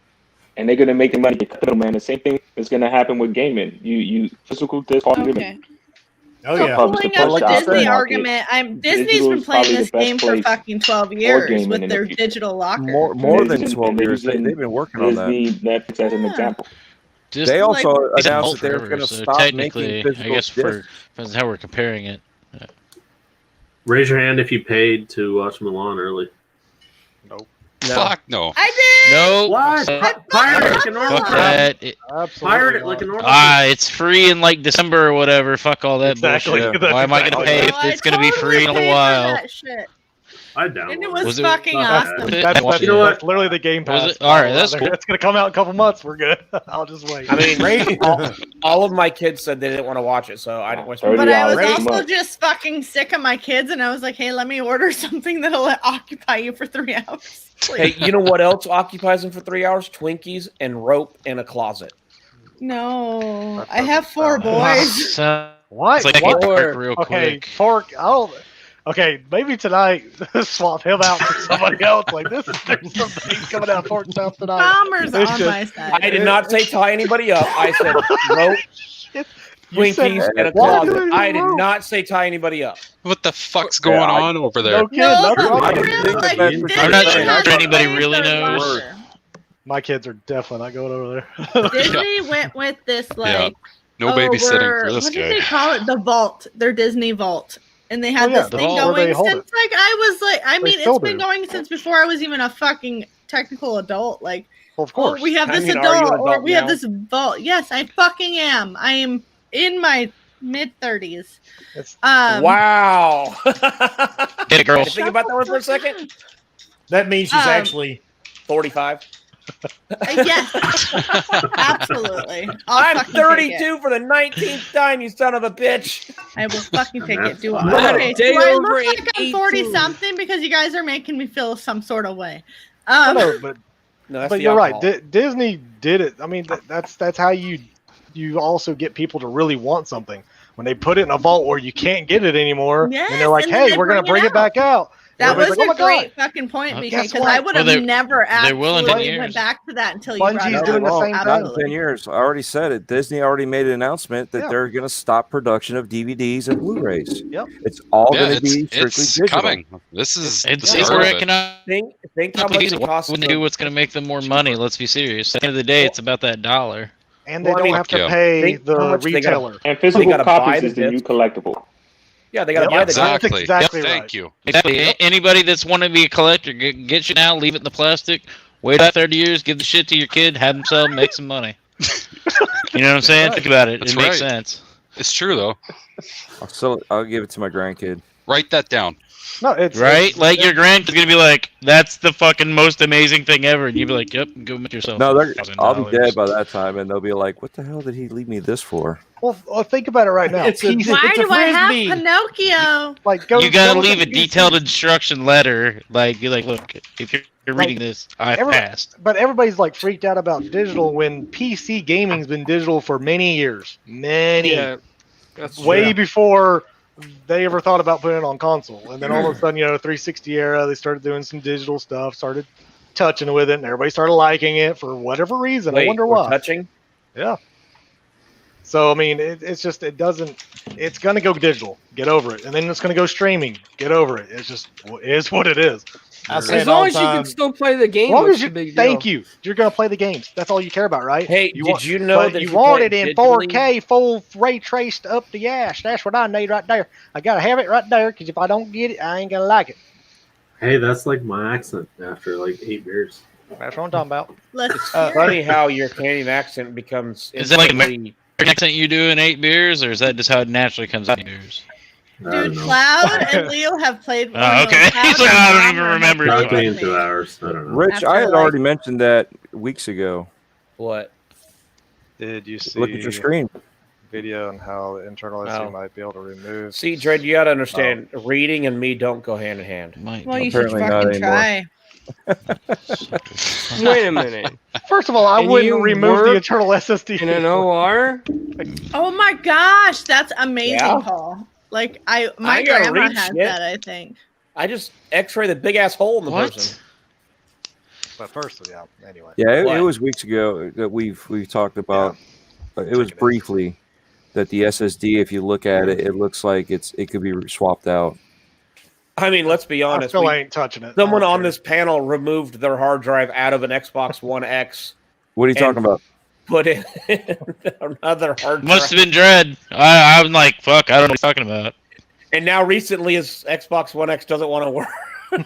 Speaker 7: and they're gonna make the money. Man, the same thing is gonna happen with gaming. You physical disc.
Speaker 5: Okay. Oh yeah. Pulling up the Disney argument, Disney's been playing this game for fucking 12 years with their digital locker.
Speaker 11: More than 12 years. They've been working on that.
Speaker 7: Netflix as an example.
Speaker 11: They also announced that they're going to stop making physical
Speaker 3: I guess depends how we're comparing it.
Speaker 6: Raise your hand if you paid to watch Milan early.
Speaker 10: Nope. No. Fuck no.
Speaker 5: I did.
Speaker 3: No.
Speaker 6: What? Pirate it like a normal. Pirate it like a normal.
Speaker 3: It's free in like December or whatever. Fuck all that bullshit. Why am I gonna pay if it's gonna be free in a while?
Speaker 6: I downloaded.
Speaker 5: And it was fucking awesome.
Speaker 8: That's, you know what? That's literally the Game Pass.
Speaker 3: All right, that's cool.
Speaker 8: It's gonna come out in a couple months. We're good. I'll just wait.
Speaker 4: I mean, all of my kids said they didn't want to watch it, so I didn't waste my
Speaker 5: time. But I was also just fucking sick of my kids, and I was like, hey, let me order something that'll occupy you for 3 hours.
Speaker 4: Hey, you know what else occupies them for 3 hours? Twinkies and rope in a closet.
Speaker 5: No, I have 4 boys.
Speaker 8: What?
Speaker 3: It's like real
Speaker 8: okay,
Speaker 3: quick.
Speaker 8: Fork. Okay, maybe tonight swap him out for somebody else. Like there's some things coming out of Fork's house tonight.
Speaker 5: Palmer's on my side.
Speaker 4: I did not say tie anybody up. I said rope, Twinkies, and a closet. I did not say tie anybody up.
Speaker 10: What the fuck's going on over there?
Speaker 5: I'm
Speaker 3: not sure anybody really knows.
Speaker 8: My kids are definitely not going over there.
Speaker 5: Disney went with this
Speaker 10: no babysitting for this
Speaker 5: what
Speaker 10: guy.
Speaker 5: did they call it? The vault. Their Disney vault. And they had
Speaker 8: Oh, yeah,
Speaker 5: this
Speaker 8: the
Speaker 5: thing
Speaker 8: vault where they
Speaker 5: going
Speaker 8: hold
Speaker 5: since like I was like, I
Speaker 8: They
Speaker 5: mean,
Speaker 8: still
Speaker 5: it's been
Speaker 8: do.
Speaker 5: going since before I was even a fucking technical adult. Like,
Speaker 8: Well, of course.
Speaker 5: oh, we have
Speaker 4: I
Speaker 5: this
Speaker 4: mean, are you
Speaker 5: adult,
Speaker 4: an
Speaker 5: or
Speaker 4: adult
Speaker 5: we have
Speaker 4: now?
Speaker 5: this vault. Yes, I fucking am. I am in my mid-30s.
Speaker 8: It's,
Speaker 4: Wow.
Speaker 3: Get it, girl.
Speaker 4: Had to think about that one for a second.
Speaker 1: That means she's actually
Speaker 4: 45.
Speaker 5: Yes, absolutely.
Speaker 4: I'm
Speaker 5: fucking take
Speaker 4: 32 for the 19th time, you son of a bitch.
Speaker 5: I will fucking take it. Do
Speaker 9: Not
Speaker 5: I?
Speaker 9: a
Speaker 5: Okay,
Speaker 9: day
Speaker 5: do I
Speaker 9: over
Speaker 5: look like I'm
Speaker 9: 18.
Speaker 5: 40 something because you guys are making me feel some sort of way?
Speaker 8: no, but
Speaker 4: No, that's
Speaker 8: but
Speaker 4: the
Speaker 8: you're
Speaker 4: alcohol.
Speaker 8: right. Disney did it. I mean, that's how you also get people to really want something. When they put it in a vault where you can't get it anymore,
Speaker 5: Yes,
Speaker 8: and they're like,
Speaker 5: and then
Speaker 8: "Hey,
Speaker 5: they
Speaker 8: we're gonna
Speaker 5: bring
Speaker 8: bring
Speaker 5: it
Speaker 8: it back out."
Speaker 5: That was
Speaker 8: Everybody's like,
Speaker 5: a
Speaker 8: "Oh my
Speaker 5: great fucking point, BK,
Speaker 8: guess
Speaker 5: because I
Speaker 8: what?
Speaker 5: would
Speaker 3: Well,
Speaker 5: have
Speaker 3: they-
Speaker 5: never
Speaker 3: they will in 10
Speaker 5: actually
Speaker 3: years.
Speaker 5: went back to that until you brought
Speaker 8: Bungie's
Speaker 5: it
Speaker 8: doing
Speaker 5: up.
Speaker 8: the same
Speaker 11: Not in
Speaker 8: thing.
Speaker 11: 10 years. I already said it. Disney already made an announcement that
Speaker 8: Yeah.
Speaker 11: they're going to stop production of DVDs and Blu-rays.
Speaker 8: Yep.
Speaker 11: It's all
Speaker 10: Yeah,
Speaker 11: going to be strictly
Speaker 10: it's
Speaker 11: digital.
Speaker 10: coming. This is the
Speaker 3: It's
Speaker 10: start
Speaker 3: we're
Speaker 10: of it.
Speaker 3: economic.
Speaker 4: Think how much it costs.
Speaker 3: When they do what's going to make them more money, let's be serious. At the end of the day, it's about that dollar.
Speaker 8: And they
Speaker 4: Well, I
Speaker 8: don't
Speaker 4: mean,
Speaker 8: have to
Speaker 10: yeah.
Speaker 8: pay
Speaker 4: Think how
Speaker 8: the
Speaker 4: much they gotta-
Speaker 8: retailer.
Speaker 7: And physical
Speaker 4: gotta buy
Speaker 7: copies
Speaker 4: the
Speaker 7: is the new
Speaker 4: disc.
Speaker 7: collectible.
Speaker 4: Yeah, they got to
Speaker 8: Yep,
Speaker 4: buy the
Speaker 8: that's
Speaker 10: Exactly.
Speaker 8: exactly
Speaker 10: Thank
Speaker 8: right.
Speaker 10: you.
Speaker 3: Exactly. Anybody that's want to be a collector, get you now, leave it in the plastic, wait out 30 years, give the shit to your kid, have them sell, make some money. You know what I'm saying?
Speaker 8: Right.
Speaker 3: Think about it.
Speaker 10: That's
Speaker 3: It makes
Speaker 10: right.
Speaker 3: sense.
Speaker 10: It's true though.
Speaker 11: I'll give it to my grandkid.
Speaker 10: Write that down.
Speaker 8: No, it's
Speaker 3: Right?
Speaker 8: it's-
Speaker 3: Like your grandkid's gonna be like, "That's the fucking most amazing thing ever," and you'd be like, "Yep, go with yourself."
Speaker 11: No,
Speaker 3: for
Speaker 11: I'll be
Speaker 3: $1,000.
Speaker 11: dead by that time, and they'll be like, "What the hell did he leave me this for?"
Speaker 8: well, think about it right now.
Speaker 1: It's a-
Speaker 8: PC
Speaker 5: Why
Speaker 1: It's a
Speaker 5: do I have
Speaker 1: Frisbee.
Speaker 5: Pinocchio?
Speaker 8: like go.
Speaker 3: You gotta
Speaker 8: go look
Speaker 3: leave a
Speaker 8: at PC.
Speaker 3: detailed instruction letter. Like, you're like, "Look, if you're
Speaker 8: Like,
Speaker 3: reading this, I
Speaker 8: every-
Speaker 3: passed."
Speaker 8: But everybody's like freaked out about digital when PC gaming's been digital for many years,
Speaker 9: Yeah, that's
Speaker 8: way
Speaker 9: true.
Speaker 8: before they ever thought about putting it on console. And then all of a sudden, 360 era, they started doing some digital stuff, started touching with it, and everybody started liking it for whatever reason.
Speaker 4: Wait,
Speaker 8: I wonder
Speaker 4: we're
Speaker 8: why.
Speaker 4: touching?
Speaker 8: Yeah. So I mean, it's just it's gonna go digital. Get over it, and then it's gonna go streaming. Get over it. It's just is what it is.
Speaker 1: I say
Speaker 9: As
Speaker 1: it all
Speaker 9: long
Speaker 1: the
Speaker 9: as you
Speaker 1: time.
Speaker 9: can still play the game,
Speaker 8: As long
Speaker 9: what's
Speaker 8: as
Speaker 9: the
Speaker 8: you
Speaker 9: big
Speaker 8: thank
Speaker 9: deal?
Speaker 8: you, you're gonna play the games. That's all you care about, right?
Speaker 4: Hey, did you know
Speaker 8: but
Speaker 4: that
Speaker 8: you
Speaker 4: if you
Speaker 8: want
Speaker 4: play
Speaker 8: it in
Speaker 4: digitally-
Speaker 8: 4K, full ray traced up the ass? That's what I need right there. I gotta have it right there because if I don't get it, I ain't gonna like it.
Speaker 6: Hey, that's like my accent after like 8 beers.
Speaker 8: That's what I'm talking about.
Speaker 5: Let's
Speaker 4: It's
Speaker 5: hear it.
Speaker 4: funny how your Canadian accent becomes.
Speaker 3: Is that like
Speaker 4: instantly-
Speaker 3: Accent you do in 8 beers, or is that just how it naturally comes out in beers?
Speaker 6: I don't
Speaker 5: Dude,
Speaker 6: know.
Speaker 5: Cloud and Leo have played. one
Speaker 3: Oh,
Speaker 5: of those.
Speaker 3: okay.
Speaker 5: Cloud
Speaker 3: He's like,
Speaker 5: and
Speaker 3: I don't
Speaker 5: Bomber
Speaker 3: even
Speaker 5: have
Speaker 3: remember.
Speaker 5: played
Speaker 6: Not being
Speaker 5: with
Speaker 6: 2
Speaker 5: me.
Speaker 6: hours. I don't know.
Speaker 11: Rich,
Speaker 5: After,
Speaker 11: I had
Speaker 5: like-
Speaker 11: already mentioned that weeks ago.
Speaker 4: What?
Speaker 8: Did you see
Speaker 11: Look at your screen.
Speaker 8: video on how the internal
Speaker 4: Oh.
Speaker 8: SU might be able to remove?
Speaker 4: See, Dred, you got to understand, reading and me don't go hand in hand.
Speaker 5: Well, you should
Speaker 11: Apparently not
Speaker 5: fucking
Speaker 11: anymore.
Speaker 5: try.
Speaker 9: Wait a minute.
Speaker 8: First of all, I
Speaker 9: And
Speaker 8: wouldn't
Speaker 9: you
Speaker 8: remove the
Speaker 9: work
Speaker 8: internal SSD.
Speaker 9: In an OR?
Speaker 5: Oh my gosh, that's amazing,
Speaker 4: Yeah?
Speaker 5: Paul. Like my
Speaker 4: I gotta
Speaker 5: grandma
Speaker 4: read
Speaker 5: has
Speaker 4: shit.
Speaker 5: that, I think.
Speaker 4: I just X-ray the big ass hole in the
Speaker 3: What?
Speaker 4: person.
Speaker 8: But first, yeah. Anyway.
Speaker 11: Yeah, it
Speaker 4: What?
Speaker 11: was weeks ago that we've talked about. It was briefly that the SSD, if you look at it, it looks like it could be swapped out.
Speaker 4: I mean, let's be
Speaker 8: I
Speaker 4: honest.
Speaker 8: still
Speaker 4: we-
Speaker 8: ain't touching it.
Speaker 4: someone
Speaker 8: I don't
Speaker 4: on
Speaker 8: care.
Speaker 4: this panel removed their hard drive out of an Xbox One X,
Speaker 11: What are you talking about?
Speaker 4: put in another hard
Speaker 3: Must
Speaker 4: drive,
Speaker 3: have been Dread. I'm like, fuck, I don't know what you're talking about.
Speaker 4: and now recently his Xbox One X doesn't want to work.
Speaker 11: No,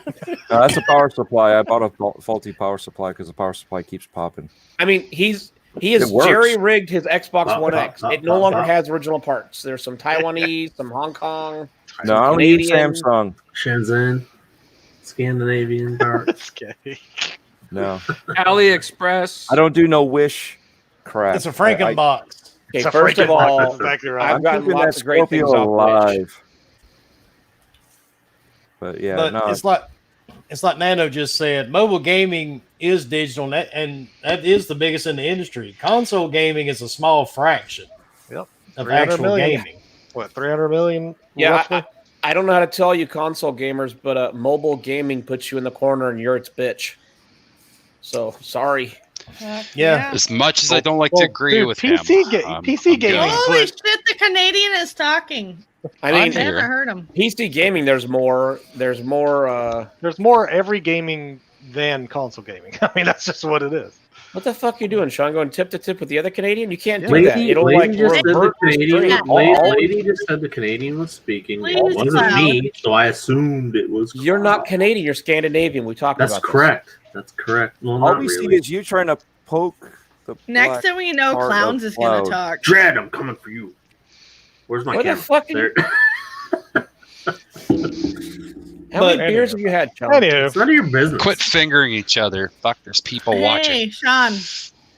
Speaker 11: that's a power supply. I bought a faulty power supply because the power supply keeps popping.
Speaker 4: I mean, he has
Speaker 11: It works.
Speaker 4: jerry rigged his Xbox
Speaker 6: Pop,
Speaker 4: One
Speaker 6: pop,
Speaker 4: X.
Speaker 6: pop,
Speaker 4: It no
Speaker 6: pop,
Speaker 4: longer
Speaker 6: pop.
Speaker 4: has original parts. There's some Taiwanese, some Hong Kong.
Speaker 11: No, I don't use
Speaker 4: Canadian.
Speaker 11: Samsung.
Speaker 6: Shenzhen, Scandinavian parts.
Speaker 8: Okay.
Speaker 11: No,
Speaker 9: AliExpress.
Speaker 11: I don't do no Wish crap.
Speaker 1: It's a Frankenbox.
Speaker 4: Okay,
Speaker 8: It's a
Speaker 4: first of
Speaker 8: freaking box,
Speaker 4: all,
Speaker 8: that's exactly right.
Speaker 4: I've
Speaker 11: I'm
Speaker 4: gotten
Speaker 11: keeping that
Speaker 4: lots of great things
Speaker 11: Scorpio
Speaker 4: off Twitch.
Speaker 11: alive. But yeah,
Speaker 1: But
Speaker 11: no,
Speaker 1: it's like Nano just said, mobile gaming is digital, and that is the biggest in the industry. Console gaming is a small fraction
Speaker 8: Yep.
Speaker 1: of
Speaker 8: 300
Speaker 1: actual
Speaker 8: million.
Speaker 1: gaming.
Speaker 8: What, 300 million?
Speaker 4: Yeah,
Speaker 8: roughly?
Speaker 4: I don't know how to tell you console gamers, but mobile gaming puts you in the corner and you're its bitch. So sorry.
Speaker 1: Yeah.
Speaker 10: As much as I don't like to
Speaker 8: Well,
Speaker 10: agree
Speaker 8: dude,
Speaker 10: with
Speaker 8: PC
Speaker 10: him,
Speaker 8: ga- PC
Speaker 10: I'm
Speaker 8: gaming.
Speaker 10: good.
Speaker 5: Holy
Speaker 8: But-
Speaker 5: shit, the Canadian is talking.
Speaker 4: I mean,
Speaker 10: I'm
Speaker 5: I
Speaker 10: here.
Speaker 5: never heard him.
Speaker 4: PC gaming, there's more.
Speaker 8: There's more every gaming than console gaming. I mean, that's just what it is.
Speaker 4: What the fuck are you doing, Sean? Going tip to tip with the other Canadian? You can't do
Speaker 6: Lady,
Speaker 4: that. It'll
Speaker 6: lady just said the
Speaker 4: revert the
Speaker 6: Canadian.
Speaker 4: stream.
Speaker 6: Lady just said the Canadian was speaking. It
Speaker 5: Please,
Speaker 6: wasn't
Speaker 5: Cloud.
Speaker 6: me, so I assumed it was.
Speaker 4: You're not Canadian. You're Scandinavian. We talked
Speaker 6: That's
Speaker 4: about
Speaker 6: correct. That's correct. Well,
Speaker 11: All
Speaker 6: not
Speaker 11: we
Speaker 6: really.
Speaker 11: see is you trying to poke the
Speaker 5: Next
Speaker 11: black
Speaker 5: thing we know,
Speaker 11: part
Speaker 5: Clowns
Speaker 11: of
Speaker 5: is gonna
Speaker 11: Cloud.
Speaker 5: talk.
Speaker 6: Dread, I'm coming for you. Where's my
Speaker 4: What the
Speaker 6: camera?
Speaker 4: fuck?
Speaker 6: There.
Speaker 4: How
Speaker 1: But
Speaker 4: many beers have you had, Sean?
Speaker 6: It's none of your business.
Speaker 10: Quit fingering each other. Fuck, there's people watching.
Speaker 5: Hey, Sean,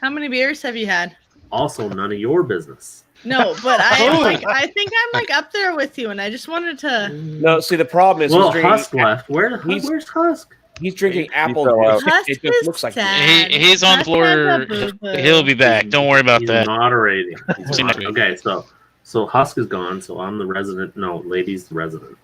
Speaker 5: how many beers have you had?
Speaker 6: Also, none of your business.
Speaker 5: No, but I think I'm like up there with you, and I just wanted to.
Speaker 4: No, see, the problem is
Speaker 6: Well,
Speaker 4: he's drinking.
Speaker 6: Husk left. Where's Husk?
Speaker 4: He's drinking apple
Speaker 11: fell out.
Speaker 4: juice.
Speaker 5: Husk
Speaker 4: It just
Speaker 5: is
Speaker 4: looks like
Speaker 5: sad.
Speaker 3: He's on the
Speaker 5: Husk
Speaker 3: floor.
Speaker 5: has a boo-boo.
Speaker 3: He'll be back. Don't worry about
Speaker 6: He's
Speaker 3: that.
Speaker 6: moderating. He's
Speaker 3: See,
Speaker 6: moderating. Okay, so Husk is gone. So I'm the resident. No, Lady's the resident.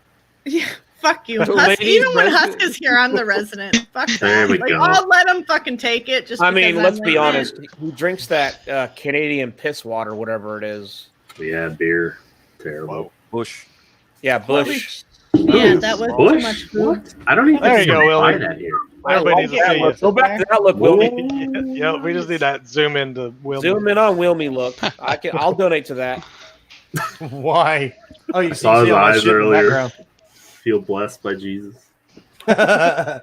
Speaker 5: Yeah, fuck you.
Speaker 4: The
Speaker 5: Husk,
Speaker 4: ladies
Speaker 5: even when
Speaker 4: resident.
Speaker 5: Husk is here, I'm the resident. Fuck that.
Speaker 6: There we
Speaker 5: Like,
Speaker 6: go.
Speaker 5: I'll let him fucking take it. Just
Speaker 4: I mean,
Speaker 5: because
Speaker 4: let's
Speaker 5: I'm
Speaker 4: be
Speaker 5: like,
Speaker 4: honest. He drinks that Canadian piss water, whatever it is.
Speaker 6: Yeah, beer. Terrible.
Speaker 11: Bush.
Speaker 4: Yeah,
Speaker 5: Holy
Speaker 4: Bush.
Speaker 5: sh- Yeah, that was too
Speaker 6: Bush?
Speaker 5: much food.
Speaker 6: What? I don't even
Speaker 8: There
Speaker 6: think
Speaker 8: you
Speaker 6: you
Speaker 8: go,
Speaker 6: can buy
Speaker 8: Willie.
Speaker 6: that here.
Speaker 8: Everybody needs to see you.
Speaker 4: Go back to that look, Wilmy.
Speaker 8: Yep, we just need that zoom into Will.
Speaker 4: Zoom in on Wilmy look. I'll donate to that.
Speaker 1: Why? Oh, you
Speaker 6: Saw his
Speaker 1: see all my
Speaker 6: eyes
Speaker 1: shit in the
Speaker 6: earlier.
Speaker 1: background.
Speaker 6: Feel blessed by Jesus.
Speaker 4: How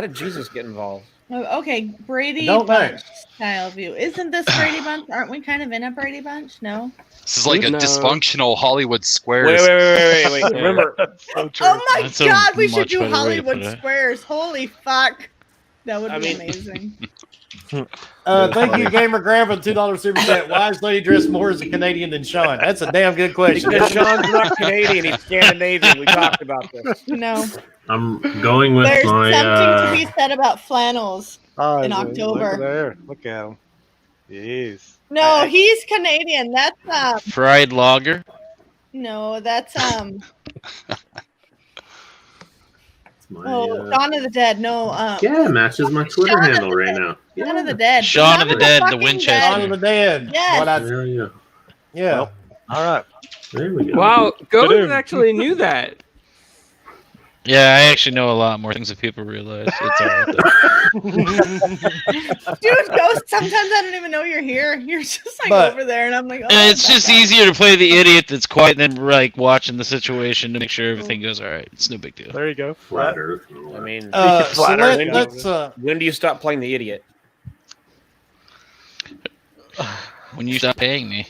Speaker 4: did Jesus get involved?
Speaker 5: Oh, okay, Brady
Speaker 1: Don't know.
Speaker 5: Bunch style view. Isn't this Brady Bunch? Aren't we kind of in a Brady Bunch? No.
Speaker 10: This is like a
Speaker 9: No.
Speaker 10: dysfunctional Hollywood
Speaker 4: Wait,
Speaker 10: Squares.
Speaker 4: wait. Remember,
Speaker 8: So true.
Speaker 5: Oh my
Speaker 3: That's a
Speaker 5: God, we should
Speaker 3: much
Speaker 5: do
Speaker 3: better way to
Speaker 5: Hollywood
Speaker 3: put it.
Speaker 5: Squares. Holy fuck. That would
Speaker 4: I
Speaker 5: be
Speaker 4: mean-
Speaker 5: amazing.
Speaker 1: Thank you, Gamer Graham, for the $2 super chat. Why is Lady dressed more as a Canadian than Sean? That's a damn good question.
Speaker 4: because Sean's not Canadian, he's Scandinavian. We talked about this.
Speaker 5: No.
Speaker 6: I'm going with
Speaker 5: There's
Speaker 6: my.
Speaker 5: something to be said about flannels.
Speaker 8: Oh,
Speaker 5: in
Speaker 8: look
Speaker 5: October.
Speaker 8: there. Look at him. Yes.
Speaker 5: No, he's Canadian. That's
Speaker 3: Fried lager.
Speaker 5: no, that's
Speaker 6: my
Speaker 5: Dawn of the Dead. No,
Speaker 6: yeah, it matches my Twitter
Speaker 5: Shaun of
Speaker 6: handle
Speaker 5: the
Speaker 6: right
Speaker 5: Dead.
Speaker 6: now.
Speaker 5: Dawn of the Dead.
Speaker 3: Shaun of the Dead, the
Speaker 5: fucking
Speaker 3: Winchester.
Speaker 1: Shaun of the Dead.
Speaker 5: Yes.
Speaker 1: What I-
Speaker 6: There you go.
Speaker 1: yeah.
Speaker 8: All right.
Speaker 6: There we go.
Speaker 9: Wow, Ghost
Speaker 8: Ba-doom.
Speaker 9: actually knew that.
Speaker 3: Yeah, I actually know a lot more things than people realize. It's all right.
Speaker 5: Dude, Ghost, sometimes I don't even know you're here. You're just like
Speaker 1: But-
Speaker 5: over there, and I'm like, oh,
Speaker 3: And it's
Speaker 5: that
Speaker 3: just
Speaker 5: guy.
Speaker 3: easier to play the idiot that's quiet than like watching the situation to make sure everything goes all right. It's no big deal.
Speaker 8: There you go.
Speaker 6: Flat Earth. and all
Speaker 4: I
Speaker 6: that.
Speaker 4: mean,
Speaker 1: So
Speaker 8: Flatter.
Speaker 1: let's
Speaker 4: when do you stop playing the idiot?
Speaker 3: When you stop paying me.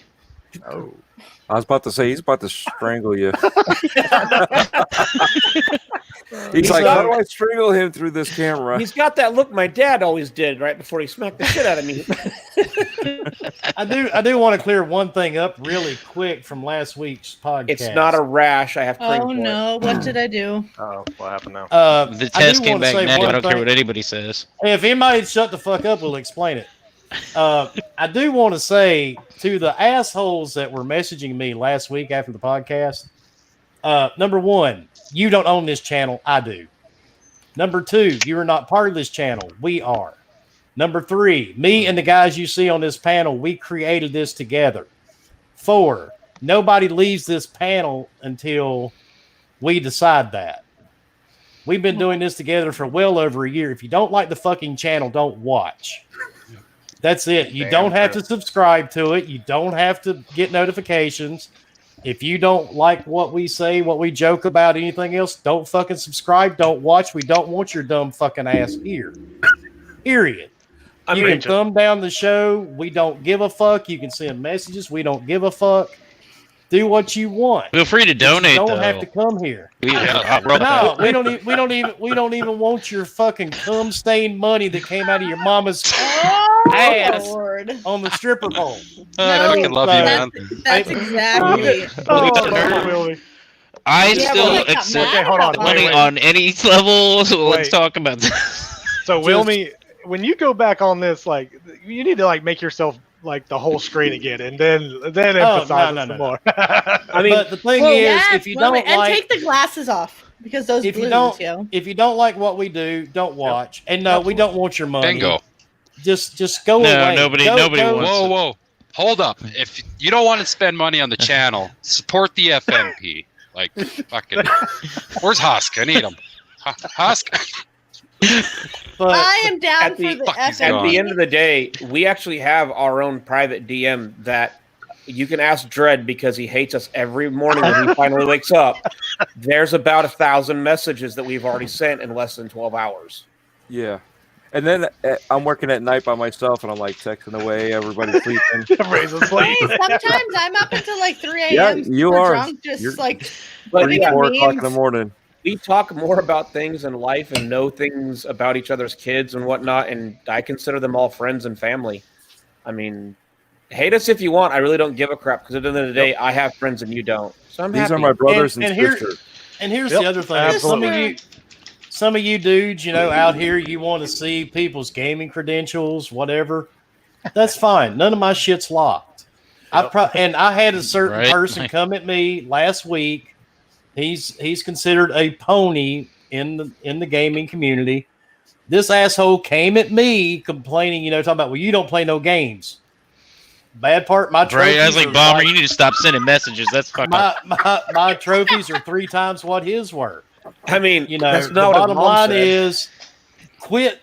Speaker 11: Oh. I was about to say he's about to strangle you. He's like, how do I strangle him through this camera?
Speaker 4: He's got that look my dad always did right before he smacked the shit out of me.
Speaker 1: I do want to clear one thing up really quick from last week's podcast.
Speaker 4: It's not a rash. I have cream
Speaker 5: Oh
Speaker 4: for
Speaker 5: no, what did I do?
Speaker 8: Oh, what happened now?
Speaker 3: The
Speaker 1: I do
Speaker 3: test came
Speaker 1: wanna
Speaker 3: back
Speaker 1: say
Speaker 3: negative.
Speaker 1: one
Speaker 3: I don't care
Speaker 1: thing.
Speaker 3: what anybody says.
Speaker 1: Hey, if anybody shut the fuck up, we'll explain it. I do want to say to the assholes that were messaging me last week after the podcast, number one, you don't own this channel. I do. Number two, you are not part of this channel. We are. Number three, me and the guys you see on this panel, we created this together. Four, nobody leaves this panel until we decide that. We've been doing this together for well over a year. If you don't like the fucking channel, don't watch. That's it. You don't have to subscribe to it. You don't have to get notifications. If you don't like what we say, what we joke about, anything else, don't fucking subscribe. Don't watch. We don't want your dumb fucking ass here. Period. You can thumb down the show. We don't give a fuck. You can send messages. We don't give a fuck. Do what you want.
Speaker 3: Feel free to donate.
Speaker 1: You don't
Speaker 3: though.
Speaker 1: have to come here.
Speaker 3: No,
Speaker 1: we don't even want your fucking cum stained money that came out of your mama's ass
Speaker 5: Lord.
Speaker 1: on the stripper pole.
Speaker 10: I fucking love you, man.
Speaker 5: That's exactly.
Speaker 3: I
Speaker 5: Yeah,
Speaker 3: still
Speaker 5: but like,
Speaker 3: accept
Speaker 8: Okay, hold on.
Speaker 3: money
Speaker 8: Wait.
Speaker 3: on any level. So let's
Speaker 8: Wait.
Speaker 3: talk about this.
Speaker 8: So, Wilmy, when you go back on this, like, you need to like make yourself like the whole screen again, and then emphasize
Speaker 1: no,
Speaker 8: it some
Speaker 1: no.
Speaker 8: more.
Speaker 1: I mean, but the thing is,
Speaker 5: Yes,
Speaker 1: if you
Speaker 5: well,
Speaker 1: don't
Speaker 5: and
Speaker 1: like,
Speaker 5: take the glasses off because those
Speaker 1: if you
Speaker 5: blues,
Speaker 1: don't, if you don't like what we do, don't watch. And no, we don't want your money.
Speaker 10: Bingo.
Speaker 1: Just go
Speaker 3: No,
Speaker 1: away.
Speaker 3: nobody
Speaker 1: Go-
Speaker 3: wants
Speaker 10: Whoa,
Speaker 3: it.
Speaker 10: whoa. Hold up. If you don't want to spend money on the channel, support the FNP. Like, fucking. Where's Husk? I need him. Husk?
Speaker 1: But
Speaker 5: I am down
Speaker 4: At
Speaker 5: for
Speaker 4: the-
Speaker 5: the
Speaker 10: Fuck, he's
Speaker 4: At
Speaker 10: gone.
Speaker 4: the end of the day, we actually have our own private DM that you can ask Dredd because he hates us every morning when he finally wakes up. There's about 1,000 messages that we've already sent in less than 12 hours.
Speaker 11: Yeah. And then I'm working at night by myself, and I'm like texting away. Everybody's sleeping.
Speaker 8: Everybody's asleep.
Speaker 5: Hey, sometimes I'm up until like 3 a.m.
Speaker 11: Yeah, you
Speaker 5: super
Speaker 11: are.
Speaker 5: drunk, just
Speaker 11: You're-
Speaker 5: like
Speaker 4: But
Speaker 5: putting
Speaker 4: yeah,
Speaker 5: up
Speaker 11: 4 o'clock in the
Speaker 5: memes.
Speaker 11: morning.
Speaker 4: we talk more about things in life and know things about each other's kids and whatnot, and I consider them all friends and family. I mean, hate us if you want. I really don't give a crap because at the end of the day, I have friends and you don't. So I'm
Speaker 11: These
Speaker 4: happy.
Speaker 11: are my brothers and,
Speaker 1: And here-
Speaker 11: sisters.
Speaker 1: And here's
Speaker 8: Yep,
Speaker 1: the other thing.
Speaker 8: absolutely.
Speaker 1: Some of you dudes, out here, you want to see people's gaming credentials, whatever. That's fine. None of my shit's locked. And I had a certain
Speaker 3: Right.
Speaker 1: person come at me last week. He's considered a pony in the gaming community. This asshole came at me complaining, talking about, well, you don't play no games. Bad part, my trophies.
Speaker 3: Right? I was like,
Speaker 1: are
Speaker 3: Bomber, you need to stop sending messages. That's fucked up.
Speaker 1: my trophies are 3 times what his were.
Speaker 4: I mean, that's
Speaker 1: The
Speaker 4: not what
Speaker 1: bottom
Speaker 4: mom
Speaker 1: line
Speaker 4: said.
Speaker 1: is, quit.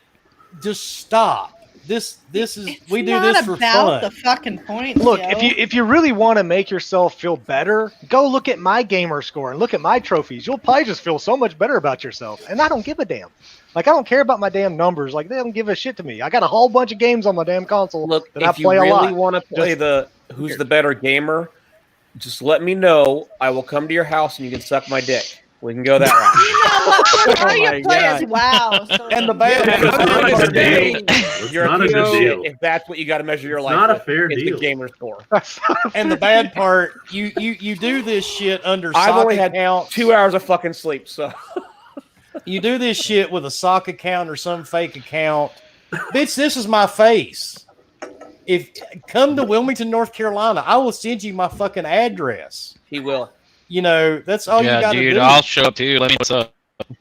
Speaker 1: Just stop. This is
Speaker 5: It's
Speaker 1: we do
Speaker 5: not
Speaker 1: this for
Speaker 5: about
Speaker 1: fun.
Speaker 5: the fucking point.
Speaker 8: Look,
Speaker 5: yo.
Speaker 8: if you really want to make yourself feel better, go look at my gamer score and look at my trophies. You'll probably just feel so much better about yourself. And I don't give a damn. Like, I don't care about my damn numbers. Like, they don't give a shit to me. I got a whole bunch of games on my damn console
Speaker 4: Look,
Speaker 8: that I
Speaker 4: if you
Speaker 8: play a
Speaker 4: really
Speaker 8: lot.
Speaker 4: want to play who's the better gamer, just let me know. I will come to your house and you can suck my dick. We can go that route.
Speaker 5: Before
Speaker 9: Oh
Speaker 5: you
Speaker 9: my
Speaker 5: play as
Speaker 9: God.
Speaker 5: WoW. So
Speaker 1: And the bad
Speaker 4: At the end of the
Speaker 6: It's
Speaker 4: day,
Speaker 6: not a good deal.
Speaker 4: if that's what you got to measure your life
Speaker 6: not a
Speaker 4: with,
Speaker 6: fair
Speaker 4: it's
Speaker 6: deal.
Speaker 4: the gamer score.
Speaker 1: And the bad part, you do this shit under
Speaker 4: I've
Speaker 1: sock
Speaker 4: only had
Speaker 1: accounts.
Speaker 4: 2 hours of fucking sleep, so
Speaker 1: You do this shit with a sock account or some fake account. Bitch, this is my face. If come to Wilmington, North Carolina, I will send you my fucking address.
Speaker 4: he will.
Speaker 1: That's all you
Speaker 3: Yeah,
Speaker 1: got to
Speaker 3: dude,
Speaker 1: do.
Speaker 3: I'll show up too. Let me know what's up.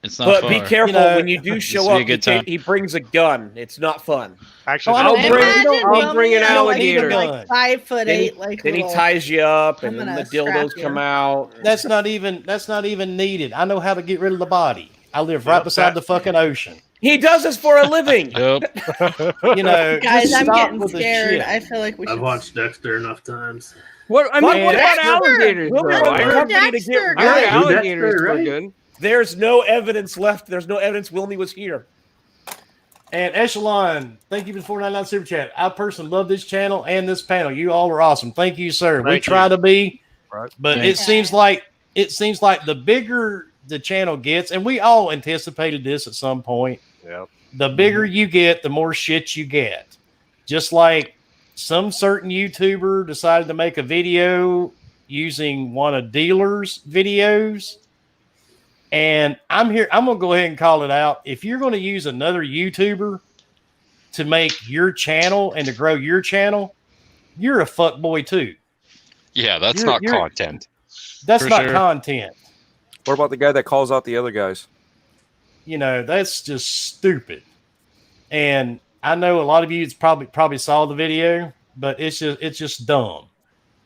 Speaker 3: It's not
Speaker 4: But
Speaker 3: far.
Speaker 4: be careful when you do show
Speaker 3: This will
Speaker 4: up.
Speaker 3: be a good time.
Speaker 4: He brings a gun. It's not fun.
Speaker 8: Actually,
Speaker 1: Oh, I
Speaker 8: no.
Speaker 1: don't
Speaker 5: Imagine
Speaker 4: bring an
Speaker 5: Wilmy,
Speaker 4: alligator.
Speaker 5: like 5'8",
Speaker 4: Then he,
Speaker 5: like
Speaker 4: then he
Speaker 5: little-
Speaker 4: ties you up,
Speaker 5: I'm
Speaker 4: and then
Speaker 5: gonna
Speaker 4: the dildos
Speaker 5: strap you.
Speaker 4: come out.
Speaker 1: That's not even needed. I know how to get rid of the body. I live right beside the fucking ocean.
Speaker 4: He does this for a living.
Speaker 3: Yep.
Speaker 5: Guys,
Speaker 1: just
Speaker 5: I'm
Speaker 1: stop
Speaker 5: getting
Speaker 1: with the
Speaker 5: scared.
Speaker 1: shit.
Speaker 5: I feel like we should.
Speaker 6: I've watched Dexter enough times.
Speaker 9: What I mean,
Speaker 1: Fuck
Speaker 9: what about
Speaker 1: Dexter.
Speaker 9: alligators?
Speaker 4: We'll
Speaker 9: Though?
Speaker 4: never
Speaker 9: I
Speaker 4: know
Speaker 9: heard
Speaker 4: Dexter.
Speaker 5: Dexter,
Speaker 9: I heard
Speaker 5: guys.
Speaker 9: alligators
Speaker 6: Dexter,
Speaker 9: were
Speaker 6: right?
Speaker 9: good.
Speaker 4: There's no evidence left. There's no evidence Wilmy was here.
Speaker 1: And Echelon, thank you for the 499 super chat. I personally love this channel and this panel. You all are awesome. Thank you, sir. We
Speaker 8: Thank
Speaker 1: try
Speaker 8: you.
Speaker 1: to be,
Speaker 8: Right.
Speaker 1: but
Speaker 3: Thanks.
Speaker 1: it seems like the bigger the channel gets, and we all anticipated this at some point.
Speaker 8: Yep.
Speaker 1: The bigger you get, the more shit you get. Just like some certain YouTuber decided to make a video using one of Dealer's videos. And I'm going to go ahead and call it out. If you're going to use another YouTuber to make your channel and to grow your channel, you're a fuckboy too.
Speaker 10: Yeah, that's
Speaker 1: You're-
Speaker 10: not
Speaker 1: you're-
Speaker 10: content.
Speaker 1: That's
Speaker 3: For
Speaker 1: not
Speaker 3: sure.
Speaker 1: content.
Speaker 11: What about the guy that calls out the other guys?
Speaker 1: That's just stupid. And I know a lot of you probably saw the video, but it's just dumb.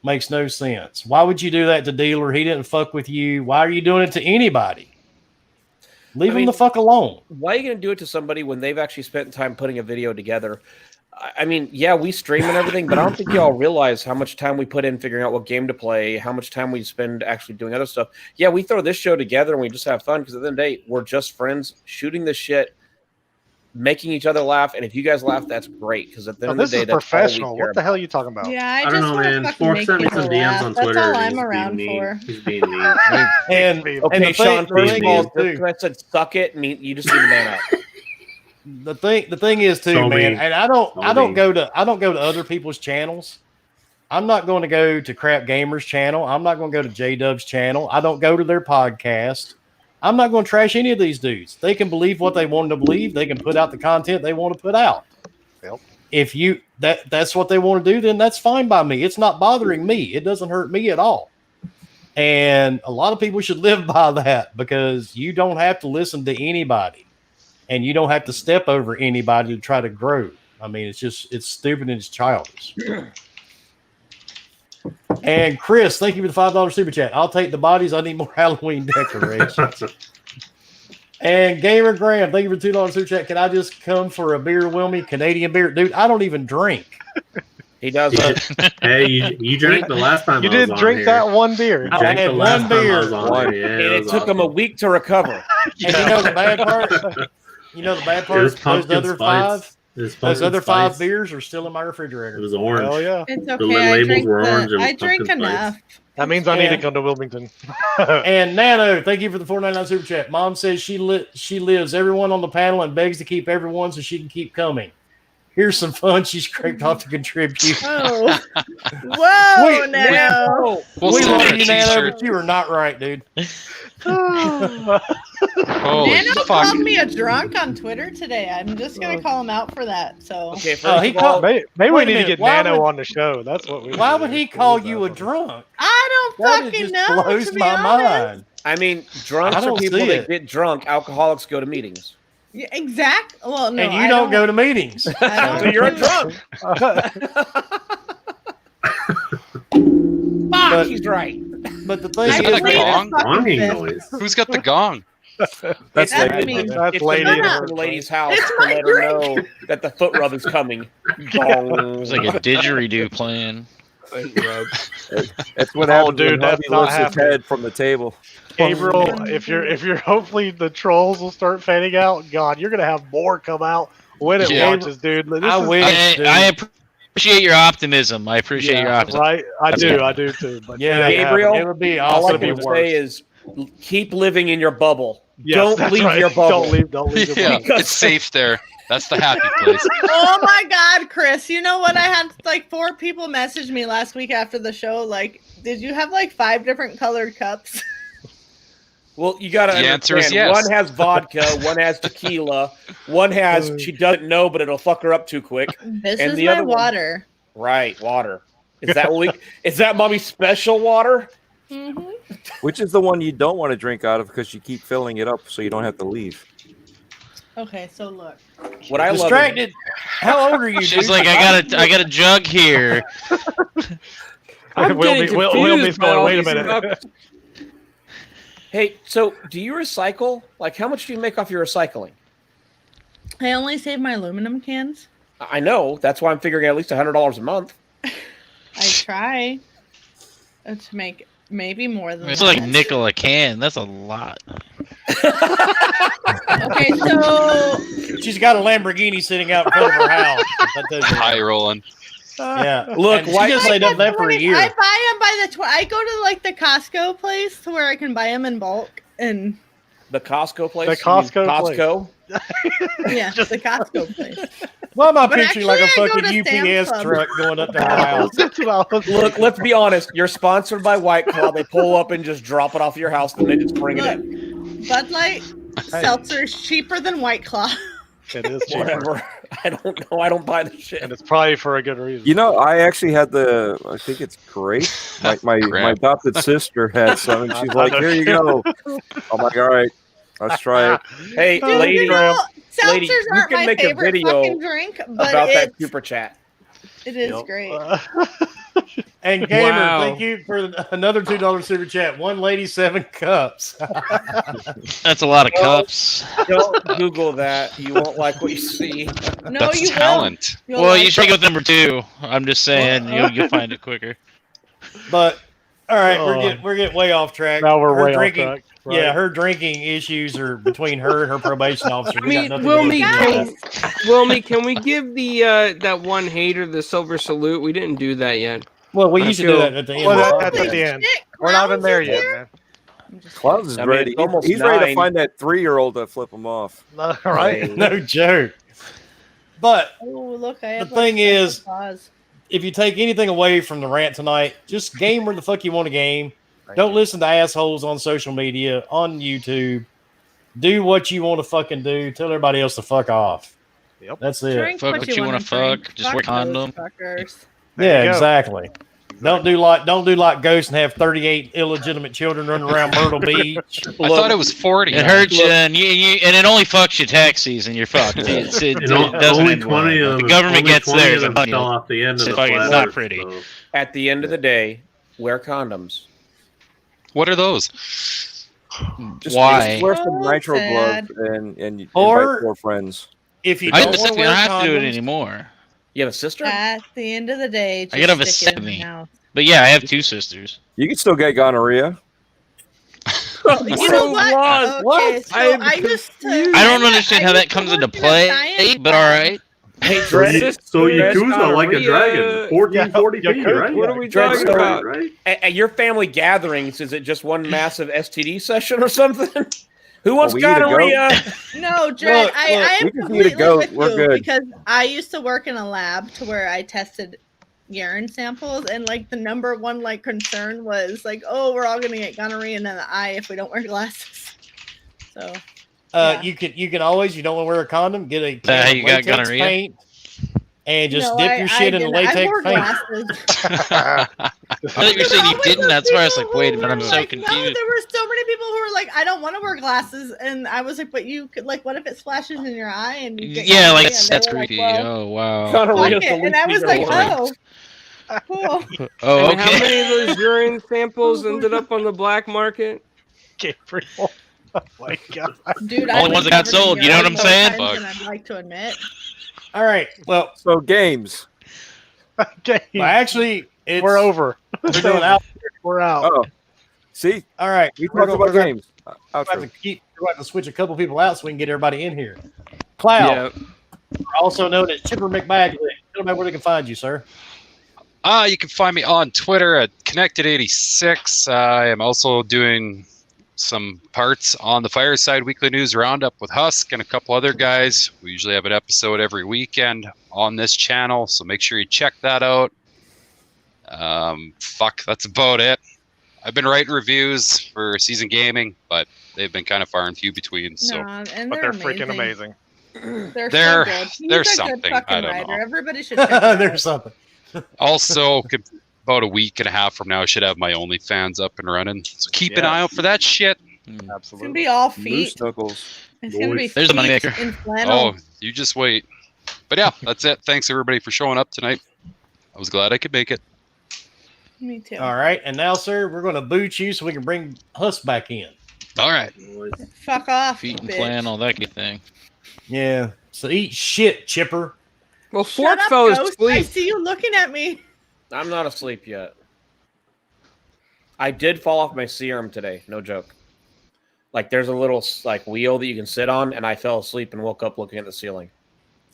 Speaker 1: Makes no sense. Why would you do that to Dealer? He didn't fuck with you. Why are you doing it to anybody? Leave him the fuck alone.
Speaker 4: Why are you going to do it to somebody when they've actually spent time putting a video together? I mean, yeah, we stream and everything, but I don't think y'all realize how much time we put in figuring out what game to play, how much time we spend actually doing other stuff. Yeah, we throw this show together and we just have fun because at the end of the day, we're just friends shooting this shit, making each other laugh. And if you guys laugh, that's great because at the
Speaker 8: Oh,
Speaker 4: end of
Speaker 8: this
Speaker 4: the day,
Speaker 8: is
Speaker 4: that's
Speaker 8: professional.
Speaker 4: all we care
Speaker 8: What the hell are you talking about?
Speaker 5: Yeah, I
Speaker 6: I don't
Speaker 5: just
Speaker 6: know,
Speaker 5: want to
Speaker 6: man.
Speaker 5: fucking
Speaker 6: Fork
Speaker 5: make
Speaker 6: sent me
Speaker 5: people
Speaker 6: some DMs
Speaker 5: laugh.
Speaker 6: on
Speaker 5: That's
Speaker 6: Twitter.
Speaker 5: all
Speaker 6: and
Speaker 5: I'm
Speaker 6: he's
Speaker 5: around
Speaker 6: being mean.
Speaker 5: for.
Speaker 6: He's being mean.
Speaker 1: And
Speaker 4: Okay,
Speaker 1: the
Speaker 4: Sean,
Speaker 1: thing,
Speaker 4: first of all,
Speaker 1: too,
Speaker 4: just I said suck it, and you just need to man up.
Speaker 1: the thing is too,
Speaker 6: So
Speaker 1: man,
Speaker 6: mean.
Speaker 1: and I don't
Speaker 6: mean.
Speaker 1: go to other people's channels. I'm not going to go to Crap Gamers channel. I'm not going to go to J-Dub's channel. I don't go to their podcast. I'm not going to trash any of these dudes. They can believe what they want to believe. They can put out the content they want to put out.
Speaker 8: Yep.
Speaker 1: If that's what they want to do, then that's fine by me. It's not bothering me. It doesn't hurt me at all. And a lot of people should live by that because you don't have to listen to anybody. And you don't have to step over anybody to try to grow. I mean, it's stupid and it's childish. And Chris, thank you for the $5 super chat. I'll take the bodies. I need more Halloween decorations. And Gamer Graham, thank you for $2 super chat. Can I just come for a beer, Wilmy? Canadian beer, dude. I don't even drink.
Speaker 4: He does.
Speaker 6: Hey, you drank the last time.
Speaker 8: You
Speaker 6: I was
Speaker 8: did
Speaker 6: on
Speaker 8: drink
Speaker 6: here.
Speaker 8: that one beer.
Speaker 6: You drank
Speaker 1: I had
Speaker 6: the last
Speaker 1: one
Speaker 6: time I
Speaker 1: beer.
Speaker 6: was on here. Yeah,
Speaker 4: And it
Speaker 6: was
Speaker 4: took him a
Speaker 6: awesome.
Speaker 4: week to recover.
Speaker 1: And you know the bad part? You know the bad
Speaker 6: It
Speaker 1: part?
Speaker 6: was
Speaker 1: Those
Speaker 6: pumpkin
Speaker 1: other
Speaker 6: spice.
Speaker 1: five,
Speaker 6: It was
Speaker 1: those
Speaker 6: pumpkin
Speaker 1: other
Speaker 6: spice.
Speaker 1: 5 beers are still in my
Speaker 6: It
Speaker 1: refrigerator.
Speaker 6: was orange.
Speaker 8: Hell yeah.
Speaker 5: It's
Speaker 6: The
Speaker 5: okay.
Speaker 6: labels were orange. It was
Speaker 5: I drink
Speaker 6: pumpkin spice.
Speaker 5: enough.
Speaker 8: That means I need to
Speaker 1: And-
Speaker 8: come to Wilmington.
Speaker 1: And Nano, thank you for the $4.99 super chat. Mom says she lives everyone on the panel and begs to keep everyone so she can keep coming. Here's some fun she scraped off to contribute.
Speaker 5: Oh. Whoa,
Speaker 1: Wait,
Speaker 5: no.
Speaker 10: We'll
Speaker 1: We
Speaker 10: send
Speaker 1: love
Speaker 10: her a
Speaker 1: you, Nano,
Speaker 10: t-shirt.
Speaker 1: but you are not right, dude.
Speaker 10: Holy
Speaker 5: Nano
Speaker 10: fuck.
Speaker 5: called me a drunk on Twitter today. I'm just gonna call him out for that. So
Speaker 4: Okay, first
Speaker 1: Oh, he
Speaker 4: of all,
Speaker 1: called.
Speaker 8: Maybe we
Speaker 1: Wait a
Speaker 8: need to
Speaker 1: minute,
Speaker 8: get
Speaker 1: why
Speaker 8: Nano
Speaker 1: would-
Speaker 8: on the show. That's what we.
Speaker 1: Why
Speaker 8: need to
Speaker 1: would
Speaker 8: do.
Speaker 1: he call you a drunk?
Speaker 5: I don't
Speaker 1: That
Speaker 5: fucking
Speaker 1: just
Speaker 5: know.
Speaker 1: blows
Speaker 5: to be
Speaker 1: my
Speaker 5: honest.
Speaker 1: mind.
Speaker 4: I mean, drunks
Speaker 1: I
Speaker 4: are
Speaker 1: don't
Speaker 4: people
Speaker 1: see
Speaker 4: that
Speaker 1: it.
Speaker 4: get drunk. Alcoholics go to meetings.
Speaker 5: Yeah, exact. Well, no,
Speaker 1: And you
Speaker 5: I
Speaker 1: don't go to meetings.
Speaker 5: I
Speaker 4: So
Speaker 5: don't
Speaker 4: you're a
Speaker 5: do-
Speaker 4: drunk. Fuck,
Speaker 1: But-
Speaker 4: he's right.
Speaker 1: But the
Speaker 10: Is
Speaker 1: thing
Speaker 10: that
Speaker 1: is,
Speaker 10: a
Speaker 5: plead
Speaker 10: gong?
Speaker 5: the fucking
Speaker 6: Gonging
Speaker 5: fifth.
Speaker 6: noise.
Speaker 10: Who's got the gong?
Speaker 11: That's
Speaker 5: That's
Speaker 11: like
Speaker 5: me.
Speaker 8: That's
Speaker 4: It's
Speaker 8: lady
Speaker 4: the
Speaker 8: in
Speaker 4: man
Speaker 8: her
Speaker 4: in the lady's
Speaker 8: drink.
Speaker 4: house
Speaker 5: It's
Speaker 4: to
Speaker 5: my
Speaker 4: let her
Speaker 5: drink.
Speaker 4: know that the foot rub is coming.
Speaker 3: It's like a didgeridoo playing.
Speaker 11: That's what
Speaker 8: Oh,
Speaker 11: happens
Speaker 8: dude,
Speaker 11: when
Speaker 8: that's
Speaker 11: Hubby
Speaker 8: not
Speaker 11: lifts his
Speaker 8: happening.
Speaker 11: head from the table.
Speaker 8: Gabriel, if you're hopefully the trolls will start fading out. God, you're gonna have more come out when it
Speaker 3: Yeah.
Speaker 8: launches, dude. This
Speaker 1: I
Speaker 8: is
Speaker 1: wish, dude.
Speaker 3: I appreciate your optimism. I appreciate your optimism.
Speaker 8: right. I do too. But
Speaker 1: Yeah,
Speaker 4: Gabriel,
Speaker 1: it would be
Speaker 4: All I
Speaker 1: awesome.
Speaker 4: can
Speaker 1: if it
Speaker 4: say is keep living in your bubble.
Speaker 8: yes,
Speaker 4: Don't
Speaker 8: that's
Speaker 4: leave
Speaker 8: right.
Speaker 4: your bubble.
Speaker 8: Don't leave your
Speaker 10: Yeah,
Speaker 8: bubble.
Speaker 10: it's safe there. That's the happy place.
Speaker 5: Oh my God, Chris! You know what? I had like 4 people message me last week after the show. Like, did you have like 5 different colored cups?
Speaker 4: Well, you got to
Speaker 10: The answer
Speaker 4: understand.
Speaker 10: is yes.
Speaker 4: One has vodka, one has tequila, one has she doesn't know, but it'll fuck her up too quick.
Speaker 5: This
Speaker 4: And
Speaker 5: is
Speaker 4: the
Speaker 5: my
Speaker 4: other one-
Speaker 5: water.
Speaker 4: Right, water. Is that what we? Is that mommy's special water?
Speaker 5: Mm-hmm.
Speaker 11: Which is the one you don't want to drink out of because you keep filling it up so you don't have to leave.
Speaker 5: Okay, so look.
Speaker 4: What I love.
Speaker 1: distracted. How old are you?
Speaker 3: She's
Speaker 1: dude?
Speaker 3: like, I got a jug here.
Speaker 4: I'm getting confused by all
Speaker 8: wait a
Speaker 4: these
Speaker 8: minute.
Speaker 4: cups. Hey, so do you recycle? Like, how much do you make off your recycling?
Speaker 5: I only save my aluminum cans.
Speaker 4: I know. That's why I'm figuring at least $100 a month.
Speaker 5: I try to make maybe more than
Speaker 3: It's
Speaker 5: that.
Speaker 3: like nickel a can. That's a lot.
Speaker 5: Okay, so
Speaker 1: She's got a Lamborghini sitting out in front of her house. That tells you
Speaker 10: High
Speaker 1: that.
Speaker 10: rolling.
Speaker 1: Yeah.
Speaker 4: Look,
Speaker 1: And she
Speaker 4: why-
Speaker 1: just laid up that for a year.
Speaker 5: I buy them by the. I go to like the Costco place to where I can buy them in bulk, and
Speaker 4: The Costco place?
Speaker 8: The
Speaker 4: You mean
Speaker 8: Costco place.
Speaker 4: Costco?
Speaker 5: yeah, the Costco place.
Speaker 1: Why am I
Speaker 5: But
Speaker 1: picturing like a
Speaker 5: actually, I go
Speaker 1: fucking
Speaker 5: to Sam's
Speaker 1: UPS
Speaker 5: Club.
Speaker 1: truck going up to her house?
Speaker 8: That's what I was
Speaker 4: Look,
Speaker 8: thinking.
Speaker 4: let's be honest. You're sponsored by White Claw. They pull up and just drop it off your house, and they just bring it in.
Speaker 5: Bud Light seltzer is cheaper than White Claw.
Speaker 8: It is cheaper.
Speaker 4: Whatever. I don't know. I don't buy the shit.
Speaker 8: And it's probably for a good reason.
Speaker 11: You know, I actually had I think it's great. My
Speaker 10: Crap.
Speaker 11: adopted sister had some, and she's like, "Here you go." I'm like, "All right, let's try it."
Speaker 4: Hey,
Speaker 5: Dude,
Speaker 4: lady,
Speaker 5: you know,
Speaker 4: lady,
Speaker 5: seltzers
Speaker 4: you
Speaker 5: aren't
Speaker 4: can
Speaker 5: my
Speaker 4: make a
Speaker 5: favorite
Speaker 4: video
Speaker 5: fucking drink, but
Speaker 4: about that
Speaker 5: it's,
Speaker 4: super chat.
Speaker 5: it is
Speaker 8: Yep.
Speaker 5: great.
Speaker 1: And Gamer,
Speaker 9: Wow.
Speaker 1: thank you for another $2 super chat. One lady, 7 cups.
Speaker 3: That's a lot of cups.
Speaker 4: Don't Google that. You won't like what you see.
Speaker 5: No,
Speaker 10: That's
Speaker 5: you
Speaker 10: talent.
Speaker 5: will. You'll
Speaker 3: Well,
Speaker 5: like
Speaker 3: you should
Speaker 5: it.
Speaker 3: go with number 2. I'm just saying, you'll find it quicker.
Speaker 1: But all right,
Speaker 8: Oh.
Speaker 1: we're getting way off track.
Speaker 8: Now we're
Speaker 1: Her
Speaker 8: way
Speaker 1: drinking,
Speaker 8: off track. Right?
Speaker 1: Yeah, her drinking issues are between her and her probation officer.
Speaker 9: I
Speaker 1: We got
Speaker 9: mean,
Speaker 1: nothing to do with
Speaker 9: Wilmy,
Speaker 1: that.
Speaker 9: Wilmy, can we give the that one hater the silver salute? We didn't do that yet.
Speaker 1: Well, we
Speaker 9: I
Speaker 1: used to do
Speaker 9: feel-
Speaker 1: that at the end.
Speaker 8: Well,
Speaker 1: of the
Speaker 8: that's at
Speaker 1: podcast.
Speaker 8: the end.
Speaker 5: Shit,
Speaker 8: We're not in
Speaker 5: Clowns
Speaker 8: there
Speaker 5: is
Speaker 8: yet,
Speaker 5: here?
Speaker 8: man.
Speaker 5: I'm just
Speaker 11: Clowns is
Speaker 4: I mean,
Speaker 11: ready.
Speaker 4: it's almost
Speaker 11: He's ready to
Speaker 4: 9.
Speaker 11: find that 3-year-old to flip him off.
Speaker 8: All right.
Speaker 1: No joke. But
Speaker 5: Oh, look, I have
Speaker 1: The thing
Speaker 5: like special
Speaker 1: is-
Speaker 5: claws.
Speaker 1: if you take anything away from the rant tonight, just game where the fuck you want to game. Don't listen to assholes on social media, on YouTube. Do what you want to fucking do. Tell everybody else to fuck off.
Speaker 8: Yep.
Speaker 1: That's it.
Speaker 5: Drink
Speaker 3: Fuck what you wanna
Speaker 5: drink.
Speaker 3: fuck, just wear
Speaker 5: those
Speaker 3: condom.
Speaker 5: fuckers.
Speaker 8: There
Speaker 1: Yeah,
Speaker 8: you go.
Speaker 1: exactly. Don't do like Ghost and have 38 illegitimate children running around Myrtle Beach.
Speaker 10: I thought it was 40.
Speaker 3: It hurts you, and and it only fucks you tax season. You're fucked. It doesn't
Speaker 6: Only
Speaker 3: end
Speaker 6: 20
Speaker 3: well.
Speaker 6: of
Speaker 3: The
Speaker 6: them.
Speaker 3: government
Speaker 6: only
Speaker 3: gets
Speaker 6: 20
Speaker 3: theirs.
Speaker 6: of
Speaker 3: I'm
Speaker 6: them
Speaker 3: telling
Speaker 6: fell
Speaker 3: you.
Speaker 6: off the end of
Speaker 3: It's
Speaker 6: the
Speaker 3: fucking
Speaker 6: flat
Speaker 3: not
Speaker 6: Earth,
Speaker 3: pretty.
Speaker 6: so-
Speaker 4: At the end of the day, wear condoms.
Speaker 10: What are those?
Speaker 11: Just
Speaker 3: Why?
Speaker 11: wear some
Speaker 5: Oh,
Speaker 11: nitro
Speaker 5: sad.
Speaker 11: gloves and invite
Speaker 1: Or-
Speaker 11: 4 friends.
Speaker 1: If you
Speaker 3: I
Speaker 1: don't want to
Speaker 3: don't
Speaker 1: wear
Speaker 3: have to do it
Speaker 1: condoms,
Speaker 3: anymore.
Speaker 4: You have a sister?
Speaker 5: At the end of the day, just
Speaker 3: I gotta have a
Speaker 5: stick it in the
Speaker 3: semi.
Speaker 5: mouth.
Speaker 3: But yeah, I have 2 sisters.
Speaker 11: You can still get gonorrhea.
Speaker 5: You know what?
Speaker 9: What?
Speaker 5: Okay, so
Speaker 9: I'm
Speaker 5: I just
Speaker 9: confused.
Speaker 3: I don't understand how that comes into play, but all right.
Speaker 4: Hey,
Speaker 6: So,
Speaker 4: Dred,
Speaker 6: Yakuza like a dragon, 1440p,
Speaker 8: Yeah,
Speaker 6: right?
Speaker 9: What are we
Speaker 4: Dred,
Speaker 9: talking
Speaker 4: so-
Speaker 9: about?
Speaker 6: Right?
Speaker 4: at your family gatherings, is it just one massive STD session or something? Who wants
Speaker 11: we eat a goat.
Speaker 4: gonorrhea?
Speaker 5: No, Dred,
Speaker 1: Look,
Speaker 5: I am
Speaker 11: we can feed a
Speaker 5: completely
Speaker 11: goat.
Speaker 5: with
Speaker 11: We're
Speaker 5: you
Speaker 11: good.
Speaker 5: because I used to work in a lab to where I tested urine samples, and like the number one like concern was like, oh, we're all gonna get gonorrhea in the eye if we don't wear glasses. So yeah.
Speaker 1: you can always, you don't want to wear a condom, get a
Speaker 3: that how
Speaker 1: can
Speaker 3: you
Speaker 1: of
Speaker 3: got
Speaker 1: latex
Speaker 3: gonorrhea?
Speaker 1: paint and just
Speaker 5: No,
Speaker 1: dip
Speaker 5: I-
Speaker 1: your
Speaker 5: I
Speaker 1: shit in
Speaker 5: didn't.
Speaker 1: latex
Speaker 5: I wore
Speaker 1: paint.
Speaker 5: glasses.
Speaker 3: I thought you were saying you
Speaker 5: Always
Speaker 3: didn't.
Speaker 5: those
Speaker 3: That's why I was like,
Speaker 5: people
Speaker 3: wait a
Speaker 5: who
Speaker 3: minute, I'm
Speaker 5: were
Speaker 3: so
Speaker 5: like, No,
Speaker 3: confused.
Speaker 5: there were so many people who were like, I don't want to wear glasses, and I was like, but you could like, what if it splashes in your eye and you get
Speaker 3: Yeah, like
Speaker 5: gonorrhea? And
Speaker 3: that's
Speaker 5: they were like,
Speaker 3: creepy.
Speaker 5: well,
Speaker 3: Oh wow.
Speaker 4: Gonorrhea
Speaker 5: fuck
Speaker 4: is the
Speaker 5: it. And I was
Speaker 4: least
Speaker 5: like,
Speaker 4: of your
Speaker 5: oh, cool.
Speaker 3: Oh,
Speaker 9: And how many
Speaker 3: okay.
Speaker 9: of those urine samples ended up on the black market?
Speaker 8: Gabriel. Oh my god.
Speaker 5: Dude,
Speaker 3: Only
Speaker 5: I've
Speaker 3: ones
Speaker 5: been
Speaker 3: that got
Speaker 5: covered in
Speaker 3: sold, you know what
Speaker 5: urine
Speaker 3: I'm saying?
Speaker 5: more times
Speaker 10: Fuck.
Speaker 5: than I'd like to admit.
Speaker 1: All right. Well,
Speaker 11: So games.
Speaker 8: Okay.
Speaker 1: actually, it's
Speaker 8: We're over.
Speaker 1: We're doing out.
Speaker 8: We're out.
Speaker 11: Oh, see,
Speaker 1: All right.
Speaker 11: we
Speaker 1: We're
Speaker 11: talked
Speaker 1: gonna-
Speaker 11: about
Speaker 1: we're
Speaker 11: games.
Speaker 1: We're going
Speaker 11: Outro.
Speaker 1: to have to switch a couple people out so we can get everybody in here. Cloud, also known as Chipper McBagley. Tell me where they can find you, sir.
Speaker 10: You can find me on Twitter at Connected86. I am also doing some parts on the Fireside Weekly News Roundup with Husk and a couple other guys. We usually have an episode every weekend on this channel, so make sure you check that out. That's about it. I've been writing reviews for Season Gaming, but they've been kind of far and few between. So
Speaker 5: No, and
Speaker 8: But
Speaker 5: they're
Speaker 8: they're freaking amazing.
Speaker 5: They're
Speaker 10: They're-
Speaker 5: so good. He's
Speaker 10: they're
Speaker 5: a good
Speaker 10: something.
Speaker 5: fucking
Speaker 10: I don't
Speaker 5: writer.
Speaker 10: know.
Speaker 5: Everybody should check it out.
Speaker 1: There's something.
Speaker 10: also, about a week and a half from now, I should have my OnlyFans up and running. So keep an eye out for that shit.
Speaker 5: It's gonna
Speaker 8: Absolutely.
Speaker 5: be all
Speaker 11: Moose
Speaker 5: feet.
Speaker 11: knuckles.
Speaker 5: It's gonna be
Speaker 3: There's a
Speaker 5: feet
Speaker 3: moneymaker.
Speaker 5: in flannel.
Speaker 10: Oh, you just wait. But yeah, that's it. Thanks everybody for showing up tonight. I was glad I could make it.
Speaker 5: Me too.
Speaker 1: All right. And now, sir, we're going to boot you so we can bring Husk back in.
Speaker 10: All right.
Speaker 5: Fuck off,
Speaker 3: Feet and
Speaker 5: bitch.
Speaker 3: flannel, that kind of thing.
Speaker 1: Yeah. So eat shit, Chipper.
Speaker 9: Well,
Speaker 5: Shut
Speaker 9: Fork
Speaker 5: up,
Speaker 9: fell
Speaker 5: Ghost. I
Speaker 9: asleep.
Speaker 5: see you looking at me.
Speaker 4: I'm not asleep yet. I did fall off my serum today. No joke. Like there's a little like wheel that you can sit on, and I fell asleep and woke up looking at the ceiling.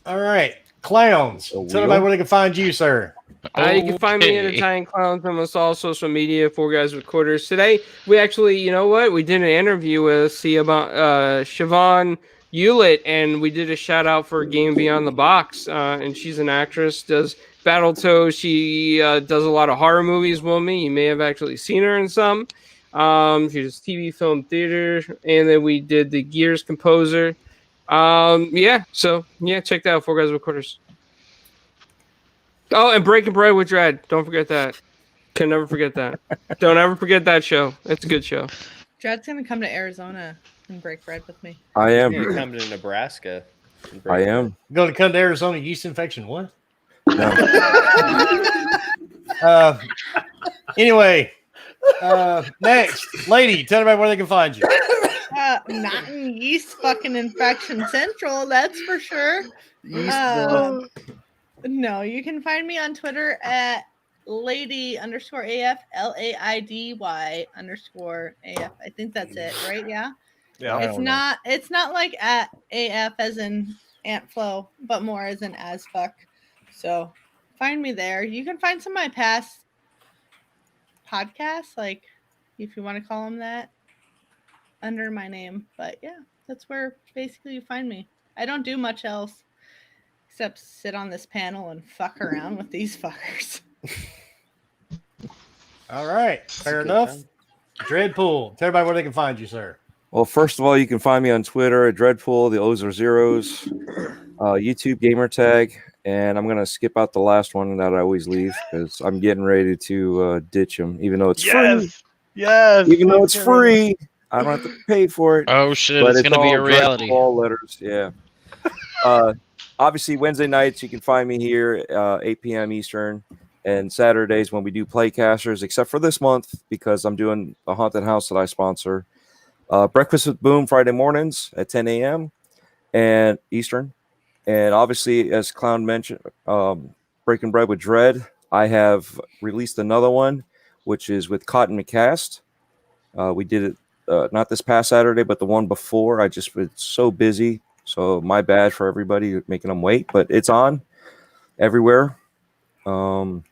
Speaker 1: All right. Clowns. Tell everybody where they can find you, sir.
Speaker 9: You can find me at
Speaker 3: Okay.
Speaker 9: Italian Clowns on almost all social media, 4 Guys with Quarters. Today, we actually, you know what? We did an interview with Siobhan Hewlett, and we did a shout out for Game Beyond the Box. And she's an actress, does Battletoads. She does a lot of horror movies with me. You may have actually seen her in some. She does TV, film, theater, and then we did the Gears composer. Check that out, 4 Guys with Quarters. Oh, and Breaking Bread with Dread. Don't forget that. Can never forget that. Don't ever forget that show. It's a good show.
Speaker 5: Dred's gonna come to Arizona and break bread with me.
Speaker 11: I am.
Speaker 2: You're gonna come to Nebraska. and
Speaker 11: I
Speaker 2: break
Speaker 11: am.
Speaker 1: Going to come to Arizona, yeast infection. What?
Speaker 11: No.
Speaker 1: Anyway, next, lady, tell everybody where they can find you.
Speaker 5: Not in yeast fucking infection central, that's for sure. No, you can find me on Twitter at lady_AF, LAIDY_AF. I think that's it, right? Yeah.
Speaker 8: Yeah.
Speaker 5: It's not like at AF as in Ant Flow, but more as in as fuck. So find me there. You can find some of my past podcasts, like if you want to call them that, under my name. But yeah, that's where basically you find me. I don't do much else except sit on this panel and fuck around with these fuckers.
Speaker 1: All right. Fair enough. Dreadpool, tell everybody where they can find you, sir.
Speaker 11: Well, first of all, you can find me on Twitter at Dreadpool. The O's are zeros. YouTube gamer tag, and I'm gonna skip out the last one that I always leave because I'm getting ready to ditch them, even though it's free.
Speaker 8: Yes.
Speaker 11: Even though it's free, I don't have to pay for it.
Speaker 3: Oh shit,
Speaker 11: But
Speaker 3: it's gonna be a
Speaker 11: all
Speaker 3: reality.
Speaker 11: Dreadpool, all letters, yeah. Obviously, Wednesday nights you can find me here 8 p.m. Eastern, and Saturdays when we do playcasters, except for this month because I'm doing a haunted house that I sponsor. Breakfast with Boom Friday mornings at 10 a.m. and Eastern. And obviously, as Clown mentioned, Breaking Bread with Dread, I have released another one, which is with Cotton McCast. We did it not this past Saturday, but the one before. I just was so busy. So my bad for everybody making them wait, but it's on everywhere.
Speaker 2: Dread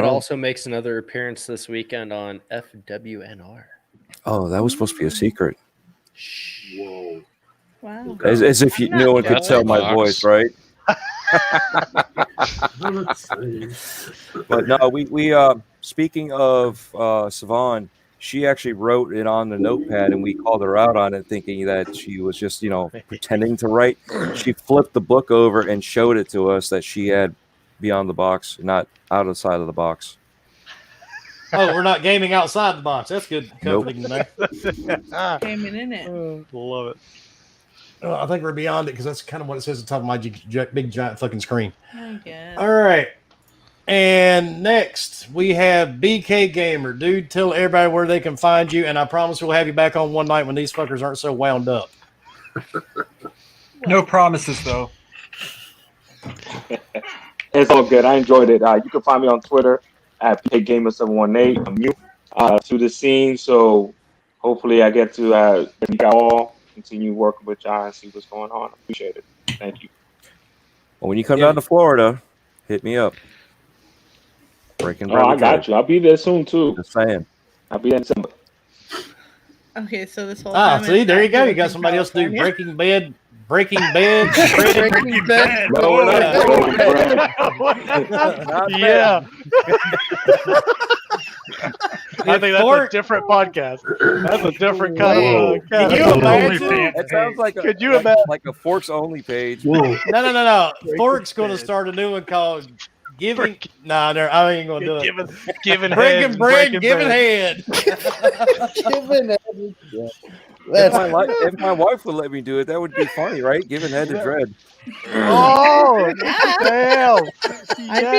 Speaker 2: also makes another appearance this weekend on FWNR.
Speaker 11: Oh, that was supposed to be a secret.
Speaker 6: Whoa.
Speaker 5: Wow.
Speaker 11: As if no one could tell my voice, right? But no, we speaking of Savon, she actually wrote it on the notepad, and we called her out on it, thinking that she was just pretending to write. She flipped the book over and showed it to us that she had beyond the box, not outside of the box.
Speaker 1: Oh, we're not gaming outside the box. That's good. Comforting to know.
Speaker 5: Gaming in it.
Speaker 8: Love it.
Speaker 1: I think we're beyond it because that's kind of what it says at the top of my big giant fucking screen.
Speaker 5: I guess.
Speaker 1: All right. And next we have BK Gamer. Dude, tell everybody where they can find you, and I promise we'll have you back on one night when these fuckers aren't so wound up.
Speaker 12: No promises, though.
Speaker 7: It's all good. I enjoyed it. You can find me on Twitter at BKGamer718. I'm new to the scene, so hopefully I get to meet y'all all, continue working with y'all and see what's going on. Appreciate it. Thank you.
Speaker 11: Well, when you come down to Florida, hit me up. Breaking Bread.
Speaker 7: I got you. I'll be there soon too.
Speaker 11: Just saying.
Speaker 7: I'll be there in December.
Speaker 5: Okay, so this whole time.
Speaker 1: See, there you go. You got somebody else to do Breaking Bed.
Speaker 2: Breaking Bed.
Speaker 11: No, we're not.
Speaker 8: Yeah. I think that's a different podcast. That's a different kind of.
Speaker 1: Can you imagine?
Speaker 11: It sounds like
Speaker 8: Could you imagine?
Speaker 11: like a Forks only page.
Speaker 1: No. Fork's going to start a new one called Giving. Nah, I ain't going to do it.
Speaker 8: Giving
Speaker 1: Breaking
Speaker 8: head,
Speaker 1: bread,
Speaker 8: breaking
Speaker 1: giving
Speaker 8: bread.
Speaker 1: head.
Speaker 2: Giving head.
Speaker 11: If my wife would let me do it, that would be funny, right? Giving head to Dread.
Speaker 8: Oh, damn.
Speaker 5: I'd be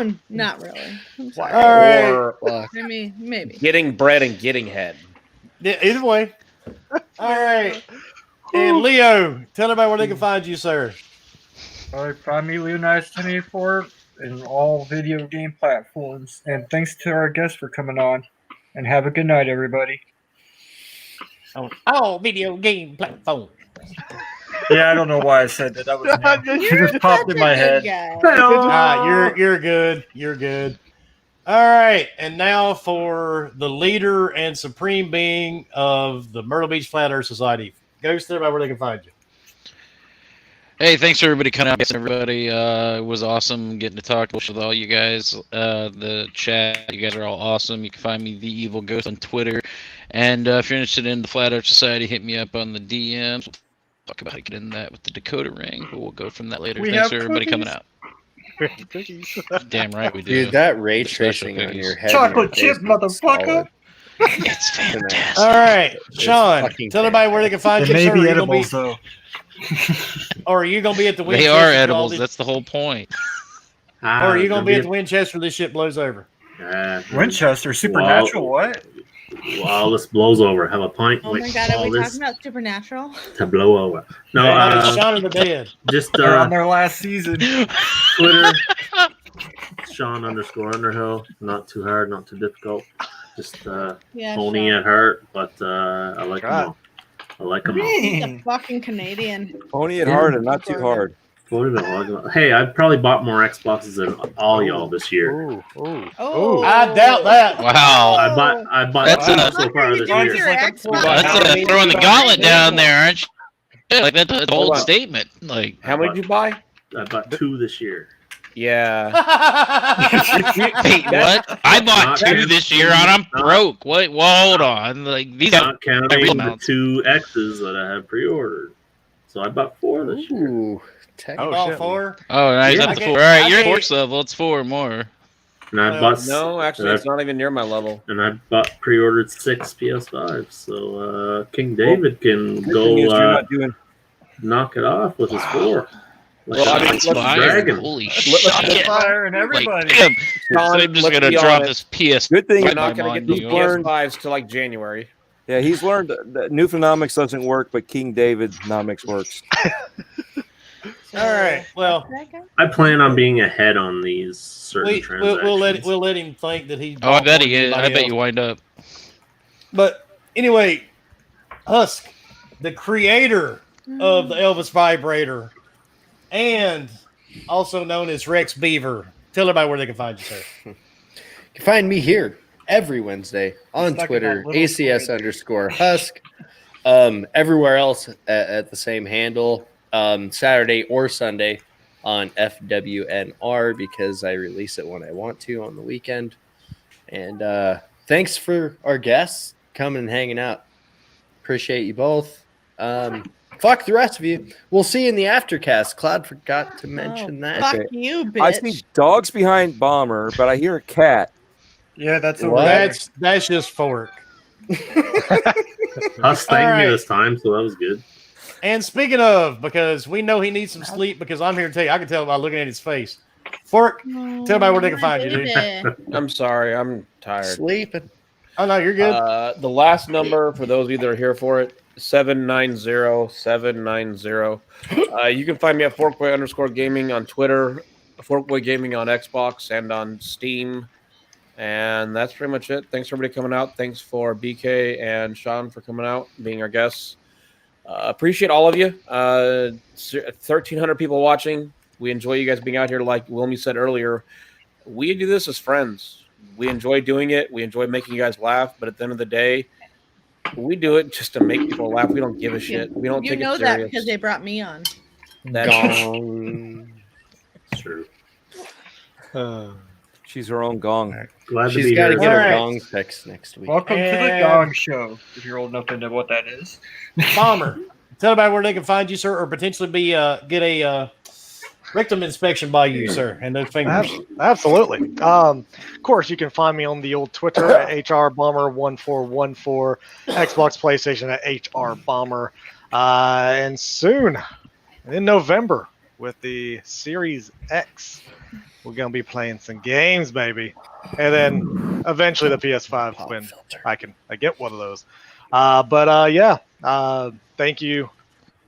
Speaker 5: down. Not really. I'm sorry.
Speaker 1: All right.
Speaker 4: Or
Speaker 5: Maybe.
Speaker 4: getting bread and getting head.
Speaker 1: Yeah, either way. All right. And Leo, tell everybody where they can find you, sir.
Speaker 12: All right, find me Leonidas1084 in all video game platforms. And thanks to our guests for coming on. And have a good night, everybody.
Speaker 1: On all video game platform.
Speaker 12: Yeah, I don't know why I said that. That was it just popped in my head.
Speaker 1: You're good. You're good. All right, and now for the leader and supreme being of the Myrtle Beach Flat Earth Society. Ghost, everybody where they can find you.
Speaker 3: Hey, thanks for everybody coming out. Everybody, it was awesome getting to talk with all you guys. The chat, you guys are all awesome. You can find me, The Evil Ghost, on Twitter. And if you're interested in the Flat Earth Society, hit me up on the DMs. We'll talk about how to get in that with the Dakota ring, but we'll go from that later. Thanks for everybody coming out. Damn right we do.
Speaker 2: Dude, that ray tracing on your head.
Speaker 12: Chocolate chip, motherfucker.
Speaker 3: It's fantastic.
Speaker 1: All right, Sean, tell everybody where they can find you.
Speaker 12: They may
Speaker 1: sir.
Speaker 12: be edibles, though.
Speaker 1: Or are you going to be at the
Speaker 3: They
Speaker 1: Winchester?
Speaker 3: are edibles. That's the whole point.
Speaker 1: Or are you going to be at the Winchester when this shit blows over?
Speaker 12: Winchester, supernatural, what?
Speaker 6: While this blows over, have a pint.
Speaker 5: Oh my god, are we talking about Supernatural?
Speaker 6: To blow over. No,
Speaker 1: Shaun of the Dead.
Speaker 6: Just
Speaker 12: They're on their last season.
Speaker 6: Twitter, Sean_Underhill. Not too hard, not too difficult. Just pony at heart, but I like them all. I like them all.
Speaker 5: He's a fucking Canadian.
Speaker 11: Pony it hard and not too hard.
Speaker 6: Hey, I probably bought more Xboxes than all y'all this year.
Speaker 5: Oh,
Speaker 1: I doubt that.
Speaker 3: Wow.
Speaker 6: I bought
Speaker 3: That's
Speaker 6: so far this year.
Speaker 3: That's throwing the gauntlet down there, aren't you? Like that's a bold statement. Like,
Speaker 4: how many did you buy?
Speaker 6: I bought 2 this year.
Speaker 4: Yeah.
Speaker 3: Wait, what? I bought 2 this year and I'm broke. What? Well, hold on. Like these are
Speaker 6: not counting the 2 X's that I have pre-ordered. So I bought 4 this year.
Speaker 1: Oh, 4?
Speaker 3: Oh, nice. Up to 4. All right, you're at Forks level. It's 4 more.
Speaker 6: And I bought
Speaker 4: no, actually, it's not even near my level.
Speaker 6: And I pre-ordered 6 PS5s. So King David can go knock it off with his 4.
Speaker 3: Well, I mean,
Speaker 6: Dragon.
Speaker 3: Holy shit!
Speaker 12: Fire and everybody.
Speaker 3: I'm just gonna drop this PS.
Speaker 11: Good thing
Speaker 4: you're not gonna get these PS5s till like January.
Speaker 11: Yeah, he's learned that Newfoundnomics doesn't work, but King David nomics works.
Speaker 5: So,
Speaker 1: All right. Well,
Speaker 6: I plan on being ahead on these certain
Speaker 1: we'll
Speaker 6: transactions.
Speaker 1: let him think that he.
Speaker 3: Oh, I
Speaker 1: bought
Speaker 3: bet
Speaker 1: more
Speaker 3: he
Speaker 1: than
Speaker 3: is. I
Speaker 1: anybody
Speaker 3: bet
Speaker 1: else.
Speaker 3: you wind up.
Speaker 1: But anyway, Husk, the creator of the Elvis vibrator, and also known as Rex Beaver. Tell everybody where they can find you, sir.
Speaker 2: You can find me here every Wednesday on
Speaker 12: Stuck in
Speaker 2: Twitter,
Speaker 12: that little
Speaker 2: ACS_Husk. Everywhere else at the same handle. Saturday or Sunday on FWNR because I release it when I want to on the weekend. And thanks for our guests coming and hanging out. Appreciate you both. Fuck the rest of you. We'll see you in the aftercast. Cloud forgot to mention that.
Speaker 5: Fuck
Speaker 11: Okay.
Speaker 5: you,
Speaker 11: I
Speaker 5: bitch.
Speaker 11: see dogs behind Bomber, but I hear a cat.
Speaker 12: Yeah, that's
Speaker 2: What?
Speaker 1: That's just Fork.
Speaker 6: Huss thanked me
Speaker 1: right.
Speaker 6: this time, so that was good.
Speaker 1: And speaking of, because we know he needs some sleep, because I'm here to tell you, I can tell by looking at his face. Fork, tell everybody where they can find you, dude.
Speaker 4: I'm sorry, I'm tired.
Speaker 2: Sleeping.
Speaker 1: Oh no, you're good.
Speaker 4: The last number for those of you that are here for it, 790-790. You can find me at Forkboy_gaming on Twitter, Forkboy Gaming on Xbox and on Steam. And that's pretty much it. Thanks for everybody coming out. Thanks for BK and Sean for coming out, being our guests. Appreciate all of you. 1,300 people watching. We enjoy you guys being out here. Like Wilmy said earlier, we do this as friends. We enjoy doing it. We enjoy making you guys laugh. But at the end of the day, we do it just to make people laugh. We don't give a shit. We don't
Speaker 5: You
Speaker 4: take
Speaker 5: know
Speaker 4: it serious.
Speaker 5: that because they brought me on.
Speaker 2: Gong.
Speaker 6: It's true.
Speaker 11: She's her own gong.
Speaker 6: Glad to
Speaker 2: She's
Speaker 6: be
Speaker 2: got to
Speaker 6: here.
Speaker 2: get her
Speaker 1: Alright.
Speaker 2: gong fixed next week.
Speaker 12: Welcome to the
Speaker 1: And-
Speaker 12: Gong Show, if you're old enough to know what that is.
Speaker 1: Bomber, tell everybody where they can find you, sir, or potentially be get a rectum inspection by you, sir, and those fingers.
Speaker 8: Absolutely. Of course, you can find me on the old Twitter at HRBomber1414, Xbox, PlayStation at HRBomber, and soon in November with the Series X, we're gonna be playing some games, baby, and then eventually the PS5 when I get one of those. Thank you,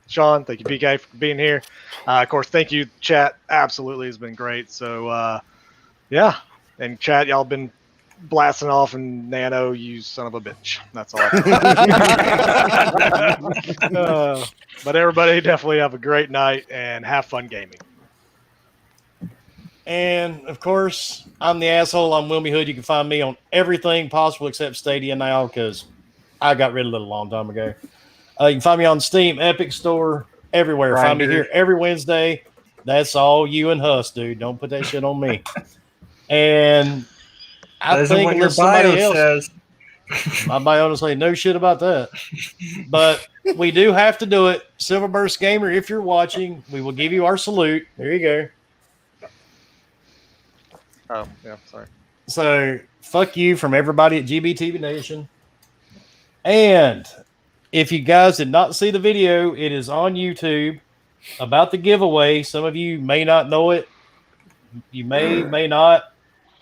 Speaker 8: Sean. Thank you, PK, for being here. Of course, thank you, chat. Absolutely has been great. So, and chat, y'all been blasting off, and Nano, you son of a bitch. That's all. But everybody, definitely have a great night and have fun gaming.
Speaker 1: And of course, I'm the asshole. I'm Wilmy Hood. You can find me on everything possible except Stadia now because I got rid of it a long time ago. You can find me on Steam, Epic Store, everywhere. Find me here every Wednesday. That's all you and Huss, dude. Don't put that shit on me. And I
Speaker 12: That isn't
Speaker 1: think
Speaker 12: what your
Speaker 1: unless somebody
Speaker 12: bio
Speaker 1: else,
Speaker 12: says.
Speaker 1: my bio doesn't say no shit about that. But we do have to do it. Silverburst Gamer, if you're watching, we will give you our salute. There you go.
Speaker 8: Oh, yeah, sorry.
Speaker 1: So fuck you from everybody at GBTV Nation. And if you guys did not see the video, it is on YouTube about the giveaway. Some of you may not know it. You may not.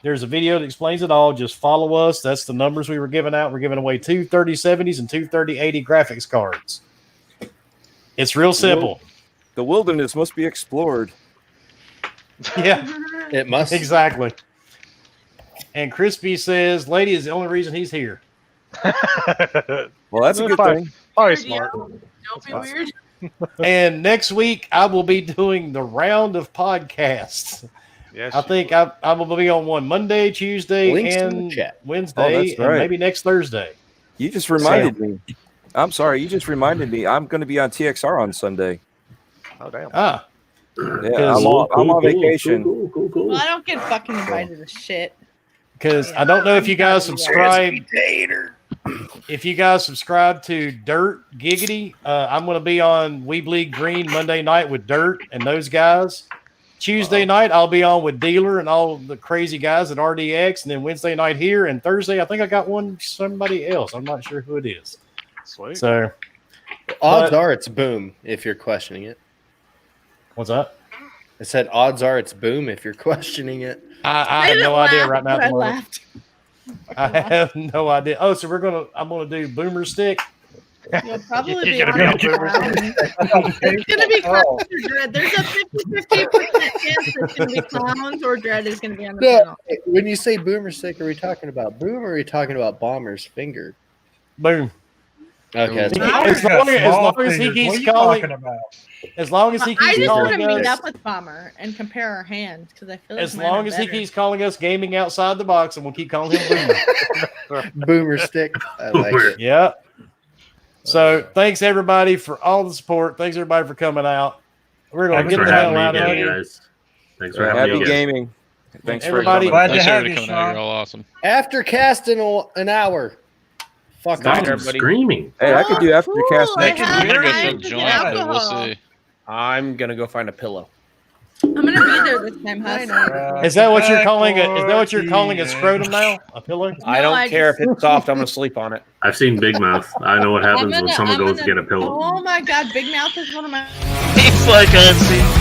Speaker 1: There's a video that explains it all. Just follow us. That's the numbers we were giving out. We're giving away two 3070s and two 3080 graphics cards. It's real simple.
Speaker 11: The wilderness must be explored.
Speaker 1: Yeah.
Speaker 2: It must.
Speaker 1: Exactly. And Crispy says, lady is the only reason he's here.
Speaker 11: Well, that's a good thing.
Speaker 8: Probably smart.
Speaker 5: Don't be weird.
Speaker 1: And next week, I will be doing the round of podcasts.
Speaker 8: Yes,
Speaker 1: I think I will be on one Monday, Tuesday,
Speaker 2: Links in the
Speaker 1: and
Speaker 2: chat.
Speaker 1: Wednesday,
Speaker 11: Oh, that's
Speaker 1: and
Speaker 11: right.
Speaker 1: maybe next Thursday.
Speaker 11: You just reminded me. I'm sorry. You just reminded me. I'm going to be on TXR on Sunday.
Speaker 8: Oh, damn.
Speaker 1: Ah,
Speaker 11: Yeah, I'm on vacation.
Speaker 6: Cool.
Speaker 5: Well, I don't get fucking invited to shit.
Speaker 1: because I don't know if you guys subscribe. If you guys subscribe to Dirt Giggity, I'm going to be on We Bleed Green Monday night with Dirt and those guys. Tuesday night, I'll be on with Dealer and all the crazy guys at RDX. And then Wednesday night here. And Thursday, I think I got somebody else. I'm not sure who it is.
Speaker 8: Sweet.
Speaker 1: So,
Speaker 2: Odds are it's Boom if you're questioning it.
Speaker 1: what's that?
Speaker 2: I said odds are it's Boom if you're questioning it.
Speaker 1: I have no idea right now. At the moment. I have no idea. Oh, so I'm gonna do boomer stick.
Speaker 5: You'll probably be
Speaker 8: You're
Speaker 5: on
Speaker 8: gonna
Speaker 5: the clown. It's gonna be clowns or dread. There's a 50% chance it's gonna be clowns or dread is gonna be on the
Speaker 2: No,
Speaker 5: channel.
Speaker 2: when you say boomer stick, are we talking about boom or are we talking about bomber's finger?
Speaker 1: Boom.
Speaker 2: Okay, that's
Speaker 1: As long as he keeps calling, as long as he
Speaker 5: I
Speaker 1: keeps
Speaker 5: just want to
Speaker 1: calling
Speaker 5: meet
Speaker 1: us,
Speaker 5: up with Bomber and compare our hands because I feel like
Speaker 1: as
Speaker 5: mine
Speaker 1: long
Speaker 5: are
Speaker 1: as he
Speaker 5: better.
Speaker 1: keeps calling us gaming outside the box, and we'll keep calling him Boomer.
Speaker 2: boomer stick. I like it.
Speaker 1: Yeah. So thanks everybody for all the support. Thanks everybody for coming out. We're gonna
Speaker 6: Thanks
Speaker 1: get
Speaker 6: for
Speaker 1: the hell
Speaker 6: having me
Speaker 1: out of
Speaker 6: again,
Speaker 1: here.
Speaker 6: guys. Thanks for having me
Speaker 11: Happy
Speaker 6: again.
Speaker 11: gaming. Thanks for
Speaker 1: Everybody-
Speaker 11: coming.
Speaker 12: Glad to
Speaker 3: Thanks
Speaker 12: have
Speaker 3: everybody
Speaker 12: you,
Speaker 3: coming out. You're
Speaker 12: Sean.
Speaker 3: all awesome.
Speaker 2: After casting an hour. Fuck
Speaker 6: Stop
Speaker 2: off.
Speaker 4: everybody.
Speaker 6: screaming.
Speaker 11: Hey, I could do after
Speaker 5: cool.
Speaker 11: cast
Speaker 5: I
Speaker 11: next
Speaker 5: have
Speaker 3: I'm
Speaker 11: week.
Speaker 3: gonna go
Speaker 5: time
Speaker 3: some
Speaker 5: to get
Speaker 3: joint, but we'll
Speaker 5: alcohol.
Speaker 3: see.
Speaker 4: I'm gonna go find a pillow.
Speaker 5: I'm gonna be there this time, Huss.
Speaker 1: Is that what you're calling it? Is that what you're calling a scrotum now? A pillow?
Speaker 4: I
Speaker 5: No,
Speaker 4: don't
Speaker 5: I
Speaker 4: care
Speaker 5: just-
Speaker 4: if it's soft. I'm gonna sleep on it.
Speaker 6: I've seen Big Mouth. I know what happens when someone
Speaker 5: I'm
Speaker 6: goes to
Speaker 5: gonna-
Speaker 6: get a pillow.
Speaker 5: Oh my god, Big Mouth is one of my.
Speaker 3: He's like, I see.